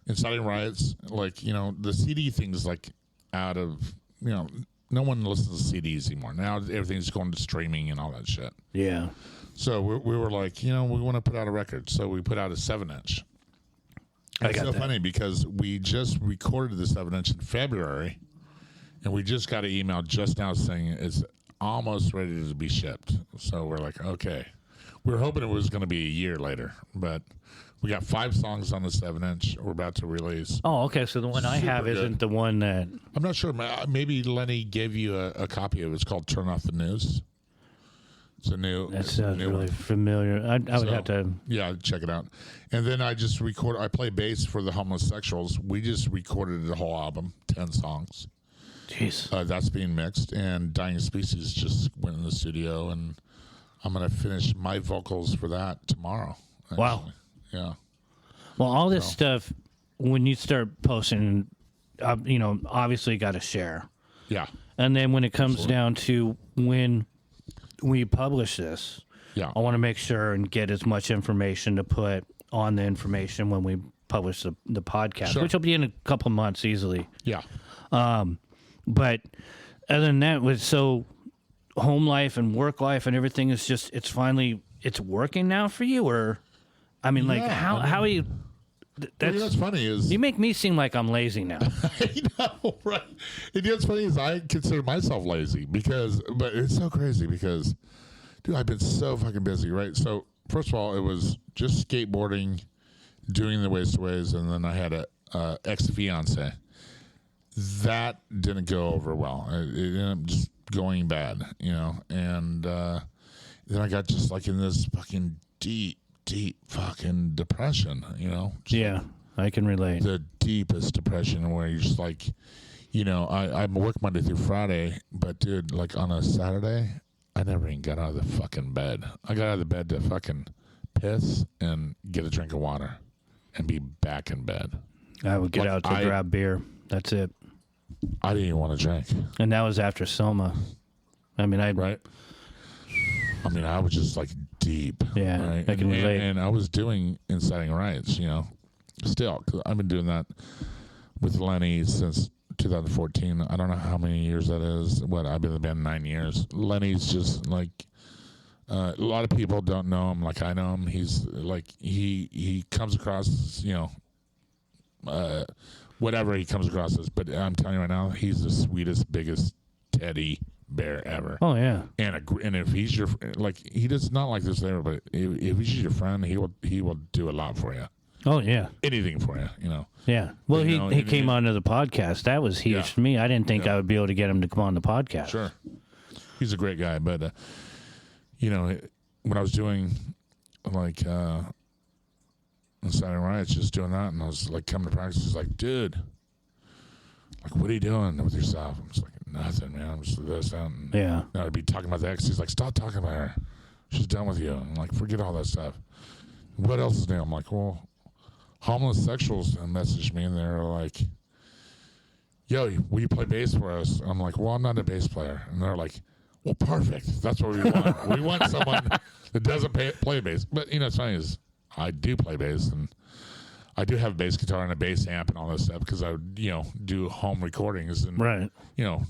Inciting Riots. Like, the CD thing's like out of, no one listens to CDs anymore. Now everything's going to streaming and all that shit. Yeah. So we were like, we want to put out a record. So we put out a 7-inch. It's so funny because we just recorded the 7-inch in February, and we just got an email just now saying it's almost ready to be shipped. So we're like, okay. We were hoping it was going to be a year later, but we got 5 songs on the 7-inch we're about to release. Oh, okay. So the one I have isn't the one that... I'm not sure. Maybe Lenny gave you a copy of it. It's called Turn Off the News. It's a new. That sounds really familiar. I would have to. Yeah, check it out. And then I just I play bass for the Homosexuals. We just recorded the whole album, 10 songs. Jeez. That's being mixed, and Dying Species just went in the studio, and I'm going to finish my vocals for that tomorrow. Actually. Wow. Yeah. Well, all this stuff, when you start posting, obviously got to share. Yeah. And then when it comes down to when we publish this, I want to make sure and get as much information to put on the information when we publish the podcast, which will be in a couple months easily. Yeah. But other than that, with home life and work life and everything is just, it's working now for you, or, I mean, how are you? What's funny is you make me seem like I'm lazy now. I know, right? And what's funny is I consider myself lazy but it's so crazy because, dude, I've been so fucking busy, right? So first of all, it was just skateboarding, doing the Ways to Ways, and then I had a ex-fiance. That didn't go over well. It ended up just going bad, and then I got just like in this fucking deep fucking depression, Yeah, I can relate. The deepest depression where you're just like, I work Monday through Friday, but dude, like on a Saturday, I never even got out of the fucking bed. I got out of the bed to fucking piss and get a drink of water and be back in bed. I would get out to grab beer. That's it. I didn't even want to drink. And that was after Soma. I mean, Right? I mean, I was just like deep. Yeah, right? I can relate. And I was doing Inciting Riots, you know, still, because I've been doing that with Lenny since 2014. I don't know how many years that is. I've been in the band 9 years. Lenny's just like, a lot of people don't know him like I know him. He's like, he comes across, you know, whatever he comes across as. But I'm telling you right now, he's the sweetest, biggest teddy bear ever. Oh yeah. And if he's your, like, he does not like this there, but if he's your friend, he will do a lot for you. Oh yeah. Anything for you, you know. Yeah. Well, you know, he came onto the podcast. That was huge for me. I didn't think I would be able to get him to come on the podcast. Sure. He's a great guy, but you know, when I was doing like Inciting Riots, just doing that, and I was like coming to practice, he's like, dude, like, what are you doing with yourself? I'm just like, nothing, man. I'm just this, that, and Yeah. you know, I'd be talking about the ex. He's like, stop talking about her. She's done with you. I'm like, forget all that stuff. What else is new? I'm like, well, homosexuals messaged me, and they're like, yo, will you play bass for us? And I'm like, well, I'm not a bass player. And they're like, well, perfect. That's what we want. We want someone that doesn't play bass. But, you know, it's funny is I do play bass, and I do have a bass guitar and a bass amp and all this stuff because I would, you know, do home recordings and, you know,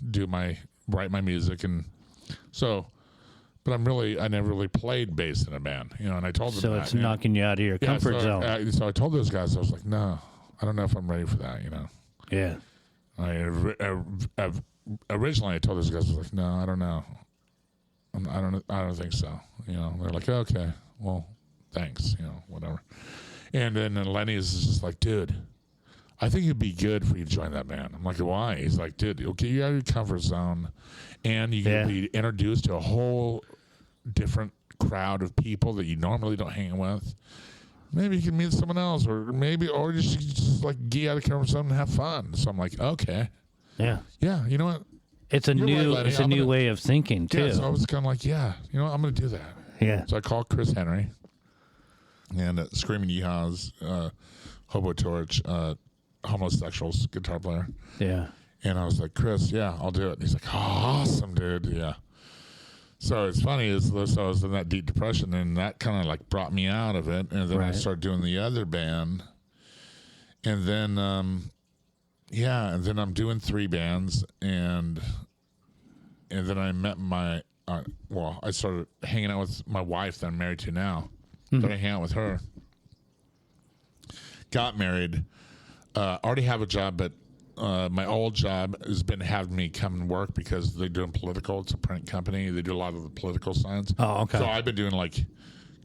write my music. And so, but I never really played bass in a band, you know, and I told them so that. it's knocking you out of your comfort zone. So I told those guys, I was like, no, I don't know if I'm ready for that, you know. Yeah. Originally, I told those guys, I was like, no, I don't know. I don't think so. You know, they're like, okay, well, thanks, you know, whatever. And then Lenny is just like, dude, I think it'd be good for you to join that band. I'm like, why? He's like, dude, okay, you're out of your comfort zone, and you can be introduced to a whole different crowd of people that you normally don't hang with. Maybe you can meet someone else, or you should just like get out of comfort zone and have fun. So I'm like, okay, yeah, you know what? It's a new way of thinking too. Yeah, so I was kind of like, yeah, you know, I'm going to do that. Yeah. So I called Chris Henry and Screaming Yeehaws, Hobo Torch, Homosexuals guitar player. Yeah. And I was like, Chris, yeah, I'll do it. And he's like, awesome, dude. Yeah. So it's funny is I was in that deep depression, and that kind of like brought me out of it. And then I started doing the other band, and then and then I'm doing 3 bands, and then I met my I started hanging out with my wife that I'm married to now. Started hanging out with her. Got married. Already have a job, but my old job has been having me come and work because they're doing political. It's a print company. They do a lot of the political signs. Oh, okay. So I've been doing like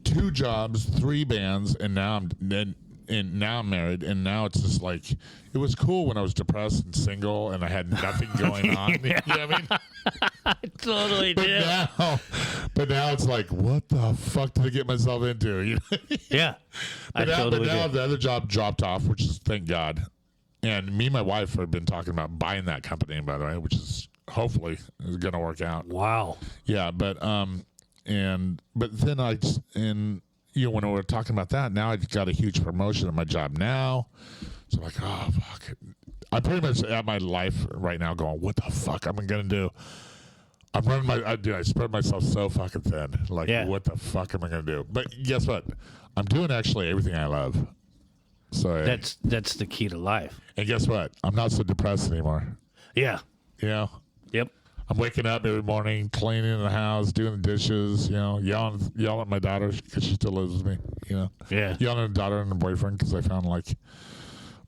2 jobs, 3 bands, and now I'm married, and now it's just like, it was cool when I was depressed and single and I had nothing going on. You know what I mean? I totally did. But now it's like, what the fuck did I get myself into? You know? Yeah. But now the other job dropped off, which is, thank God. And me and my wife have been talking about buying that company, by the way, which is hopefully is going to work out. Wow. Yeah, but then you know, when we were talking about that, now I've got a huge promotion in my job now. So I'm like, oh, fuck. I'm pretty much at my life right now going, what the fuck am I going to do? I'm running I spread myself so fucking thin. Like, what the fuck am I going to do? But guess what? I'm doing actually everything I love. So that's the key to life. And guess what? I'm not so depressed anymore. Yeah. You know? Yep. I'm waking up every morning, cleaning the house, doing the dishes, you know, yelling at my daughter because she still lives with me, you know. Yeah. Yelling at the daughter and the boyfriend because I found, like,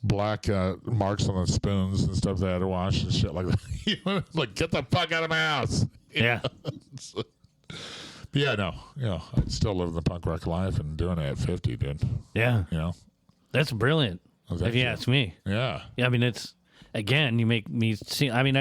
black marks on the spoons and stuff that I had to wash and shit like that. You know? Like, get the fuck out of my house. Yeah. But yeah, no. You know, I still live the punk rock life and doing it at 50, dude. Yeah. You know? That's brilliant. If you ask me. Yeah. Yeah, I mean, it's, again, you make me see, I mean,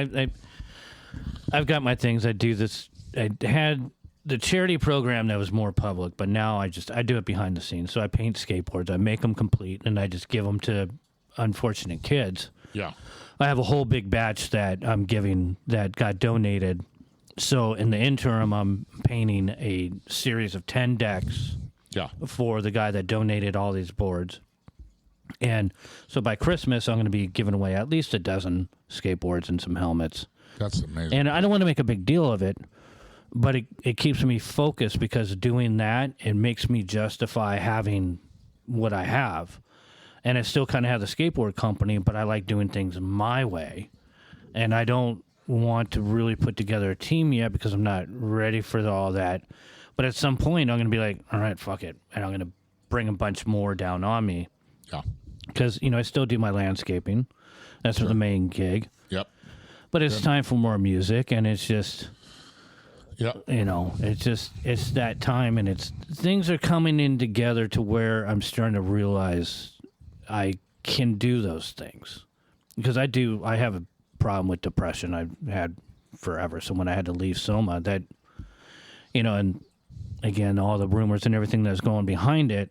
I've got my things. I do this. I had the charity program that was more public, but now I do it behind the scenes. So I paint skateboards. I make them complete, and I just give them to unfortunate kids. Yeah. I have a whole big batch that I'm giving that got donated. So in the interim, I'm painting a series of 10 decks Yeah. for the guy that donated all these boards. And so by Christmas, I'm going to be giving away at least a dozen skateboards and some helmets. That's amazing. And I don't want to make a big deal of it, but it keeps me focused, because doing that, it makes me justify having what I have. And I still kind of have the skateboard company, but I like doing things my way. And I don't want to really put together a team yet because I'm not ready for all that. But at some point, I'm going to be like, all right, fuck it. And I'm going to bring a bunch more down on me. Yeah. Because, I still do my landscaping. That's the main gig. Yep. But it's time for more music, and it's just... Yep. It's that time, and things are coming in together to where I'm starting to realize I can do those things. Because I have a problem with depression I've had forever. So when I had to leave Soma, that, and again, all the rumors and everything that's going behind it,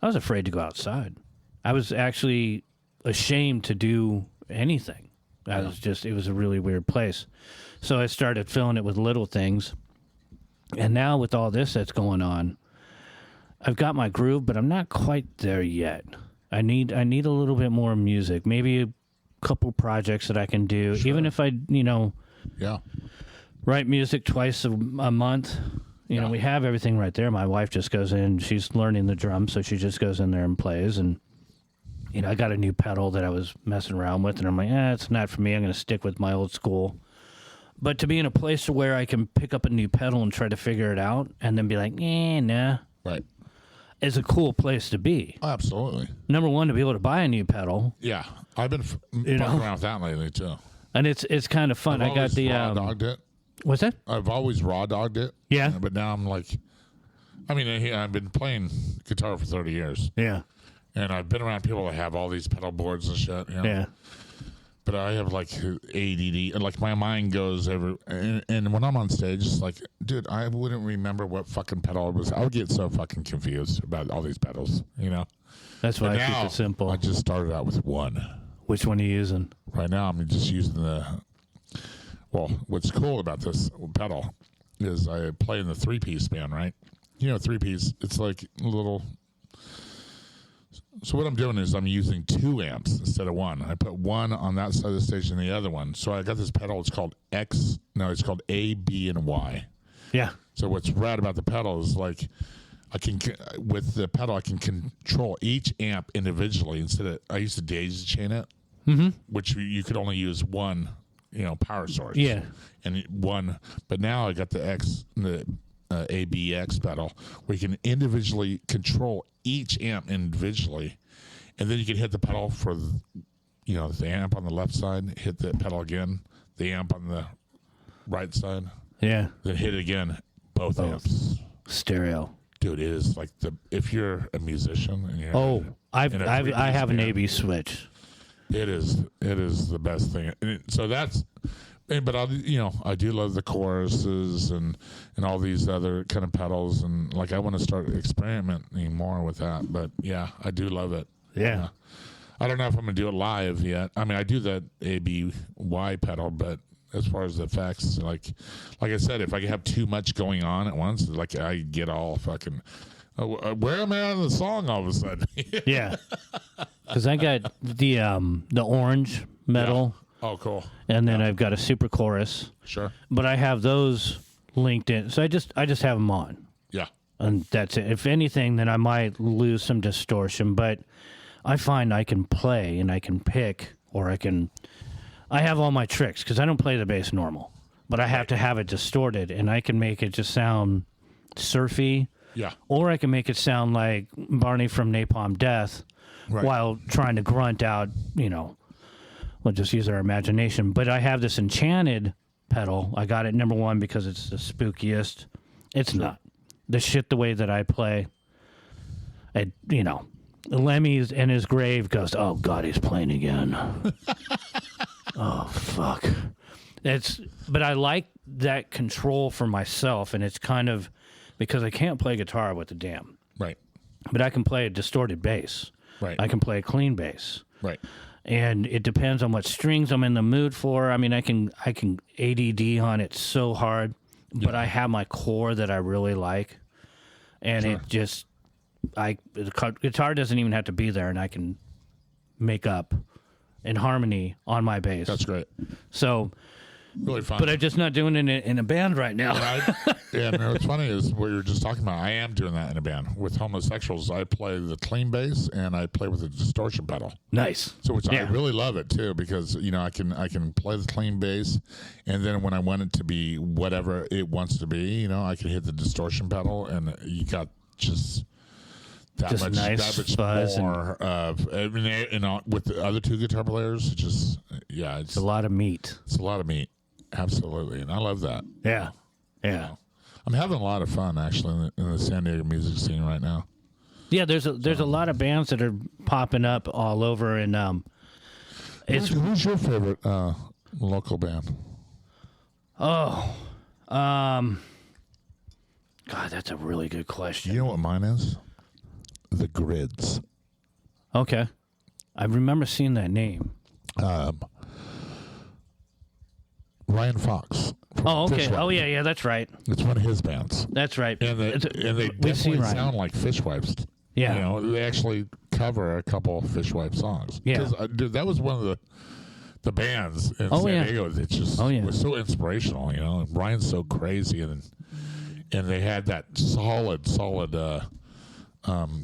I was afraid to go outside. I was actually ashamed to do anything. It was a really weird place. So I started filling it with little things. And now with all this that's going on, I've got my groove, but I'm not quite there yet. I need a little bit more music, maybe a couple projects that I can do, even if I, write music twice a month. We have everything right there. My wife just goes in, she's learning the drums, so she just goes in there and plays. And, I got a new pedal that I was messing around with, and I'm like, it's not for me. I'm going to stick with my old school. But to be in a place where I can pick up a new pedal and try to figure it out and then be like, nah. Right. Is a cool place to be. Oh, absolutely. Number one, to be able to buy a new pedal. Yeah. I've been fucking around with that lately, too. And it's kind of fun. I got the... raw dogged it. What's that? I've always raw dogged it. Yeah. But now I'm like... I've been playing guitar for 30 years. Yeah. And I've been around people that have all these pedal boards and shit. Yeah. But I have like ADD, and like my mind goes over. And when I'm on stage, it's like, dude, I wouldn't remember what fucking pedal it was. I would get so fucking confused about all these pedals, That's why I keep it simple. I just started out with one. Which one are you using? Right now, I'm just using well, what's cool about this pedal is I play in the 3-piece band, right? 3-piece, it's like a little... So what I'm doing is I'm using 2 amps instead of 1. I put one on that side of the stage and the other one. So I got this pedal. It's called it's called A, B, and Y. Yeah. So what's rad about the pedal is like with the pedal I can control each amp individually instead of I used to daisy chain it, which you could only use one, power source. Yeah. And one, but now I got the ABX pedal where you can individually control each amp individually, and then you can hit the pedal for the amp on the left side, hit the pedal again, the amp on the right side, then hit it again, both amps, stereo. Dude, it is like if you're a musician and you're I have an AB switch. It is the best thing. So that's. But I do love the choruses and all these other kind of pedals, and like I want to start experimenting more with that. But yeah, I do love it. Yeah. I don't know if I'm gonna do it live yet. I do that ABY pedal, but as far as the effects, like I said, if I have too much going on at once, like I get all fucking. Where am I on the song all of a sudden? Yeah. Because I got the orange metal. Yeah. Oh, cool. And then I've got a super chorus. Sure. But I have those linked in. So I just have them on. Yeah. And that's it. If anything, then I might lose some distortion. But I find I can play and I can pick, or I have all my tricks because I don't play the bass normal. But I have to have it distorted, and I can make it just sound surfy. Yeah. Or I can make it sound like Barney from Napalm Death while trying to grunt out, we'll just use our imagination. But I have this enchanted pedal. I got it number one because it's the spookiest. It's not. The shit the way that I play, Lemmy's in his grave goes, oh, God, he's playing again. Oh, fuck. But I like that control for myself, and it's kind of because I can't play guitar with the dam. Right. But I can play a distorted bass. Right. I can play a clean bass. Right. And it depends on what strings I'm in the mood for. I can ADD on it so hard, but I have my core that I really like, and it just the guitar doesn't even have to be there, and I can make up in harmony on my bass. That's great. So, Really fun. but I'm just not doing it in a band right now. Yeah, no, what's funny is what you were just talking about. I am doing that in a band with homosexuals. I play the clean bass and I play with a distortion pedal. Nice. So which I really love it too, because I can play the clean bass, and then when I want it to be whatever it wants to be, I can hit the distortion pedal, and you got just that Just much, nice that much fuzz more of. I mean, with the other two guitar players, it's a lot of meat. It's a lot of meat, absolutely, and I love that. Yeah. Yeah. I'm having a lot of fun actually in the San Diego music scene right now. Yeah, there's a lot of bands that are popping up all over, and Who's your favorite local band? Oh, God, that's a really good question. You know what mine is? The Grids. Okay, I remember seeing that name. Ryan Fox. Oh, okay. Fishwife. Oh, yeah, that's right. It's one of his bands. That's right. And they definitely sound like Fishwife's. Yeah. They actually cover a couple of Fishwife songs. Yeah. Dude, that was one of the bands in San Diego that just was so inspirational, And Ryan's so crazy, and they had that solid,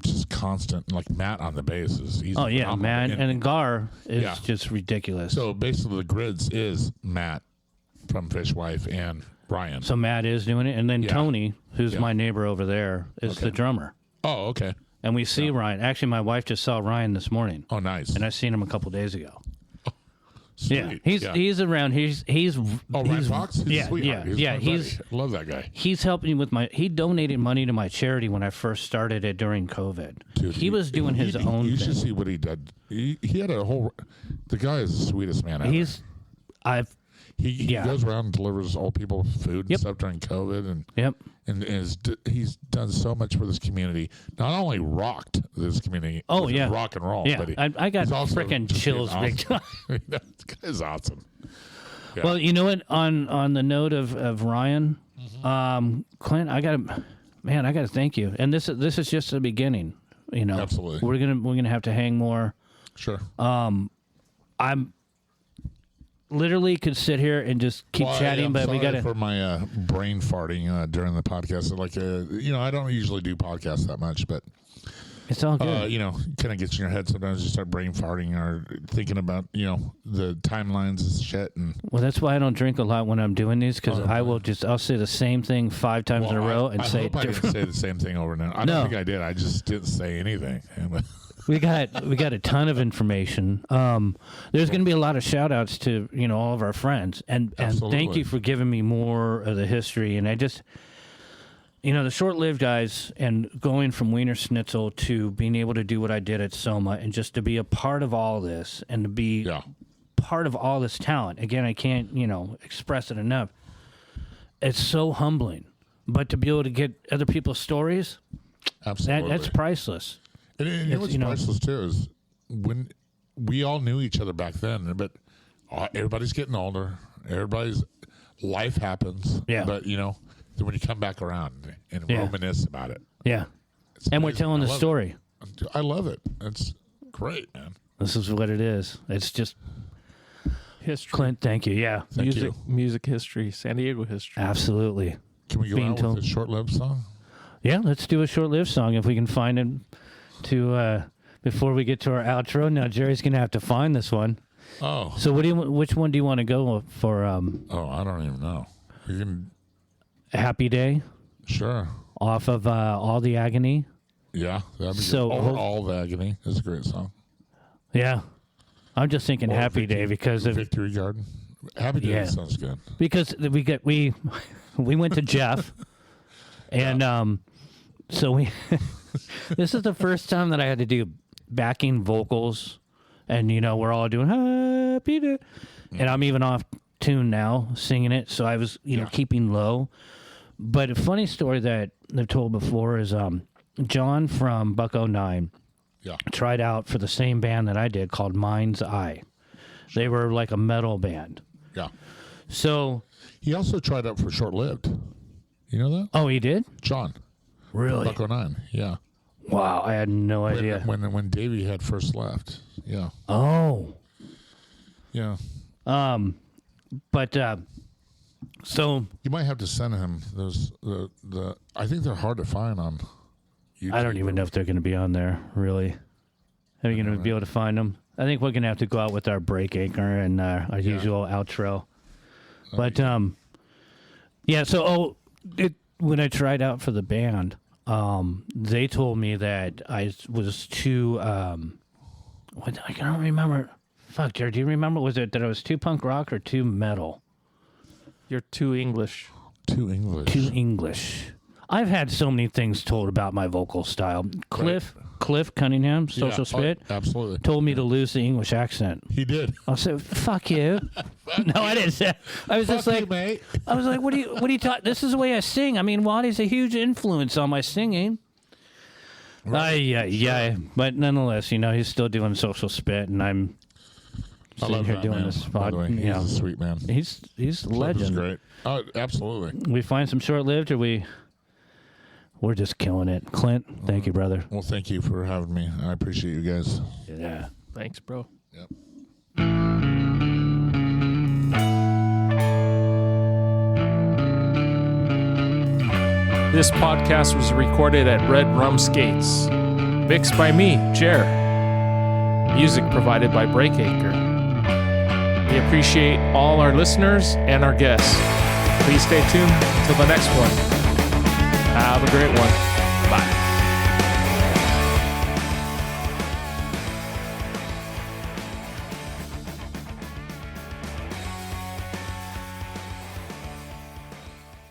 just constant, like Matt on the bass. He's phenomenal. Matt and Gar is just ridiculous. So basically the Grids is Matt from Fishwife and Ryan. So Matt is doing it, and then Tony, who's my neighbor over there, is the drummer. Oh, okay. And we see Ryan. Actually, my wife just saw Ryan this morning. Oh, nice. And I seen him a couple days ago. Sweet. He's around. He's Ryan Fox? He's a sweetheart. He's I love that guy. He's helping with he donated money to my charity when I first started it during COVID. Dude, he was doing his own You thing. should see what he did. He had a whole. The guy is the sweetest man ever. He goes around and delivers old people food and stuff during COVID, and he's done so much for this community. Not only rocked this community, rock and roll. Yeah, but I got freaking chills big time. That guy's awesome. Yeah. Well, you know what? On the note of Ryan, Clint, I gotta thank you. And this is just the beginning. Absolutely. We're gonna have to hang more. Sure. I'm literally could sit here and just keep chatting, but we got to. For my brain farting during the podcast. I don't usually do podcasts that much, but it's all good. kind of gets in your head sometimes. You start brain farting or thinking about the timelines and shit. And that's why I don't drink a lot when I'm doing these, because I'll say the same thing 5 times in a row and say I didn't say the same thing over and over. I don't think I did. I just didn't say anything. We got a ton of information. There's going to be a lot of shout outs to all of our friends, and thank you for giving me more of the history. And I just the short-lived guys, and going from Wiener Schnitzel to being able to do what I did at Soma, and just to be a part of all this, and to be part of all this talent. Again, I can't express it enough. It's so humbling, but to be able to get other people's stories, absolutely, that's priceless. And what's priceless too is when we all knew each other back then, but everybody's getting older. Everybody's life happens. Yeah. But then when you come back around and reminisce about it. Yeah. And we're telling the story. I love it. It's great, man. This is what it is. It's just History. Clint, thank you. Yeah. Thank you. Music history, San Diego history. Absolutely. Can we go out with a short-lived song? Yeah, let's do a short-lived song if we can find it before we get to our outro. Now Jerry's gonna have to find this one. Oh. So which one do you want to go for? I don't even know. You can. Happy Day. Sure. Off of All the Agony. Yeah, that'd be so good. All the Agony is a great song. Yeah, I'm just thinking Happy Day because of Victory Garden. Happy Day sounds good. Because we went to Jeff, and so we. This is the first time that I had to do backing vocals, and we're all doing Happy Day, and I'm even off tune now singing it, so I was keeping low. But a funny story that I've told before is John from Buck 09 tried out for the same band that I did called Mind's Eye. They were like a metal band. Yeah. So he also tried out for Short Lived. You know that? Oh, he did? John. Really? Buck 09. Yeah. Wow, I had no idea. When Davey had first left. Yeah. Oh. Yeah. But so You might have to send him those. I think they're hard to find on YouTube. I don't even know if they're going to be on there, really. Are you going to be able to find them? I think we're going to have to go out with our break anchor and our usual outro. But, yeah, so when I tried out for the band, they told me that I was too, I can't remember. Fuck, Jared, do you remember? Was it that I was too punk rock or too metal? You're too English. Too English. Too English. I've had so many things told about my vocal style. Cliff Cunningham, Social Spit, absolutely. told me to lose the English accent. He did. I said, "Fuck you." No, I didn't say. I was just like, mate. I was like, "What do you talk? This is the way I sing." I mean, Waddy's a huge influence on my singing. Right. Yeah. But nonetheless, he's still doing Social Spit, and I'm I sitting love here that doing man, this by the way. spot. He's a sweet man. He's a Cliff is legend. great. Oh, absolutely. We find some short-lived, or we're just killing it. Clint, thank you, brother. Well, thank you for having me. I appreciate you guys. Yeah. Thanks, bro. Yep. This podcast was recorded at Red Rum Skates. Mixed by me, Jer. Music provided by Breakacre. We appreciate all our listeners and our guests. Please stay tuned until the next one. Have a great one. Bye.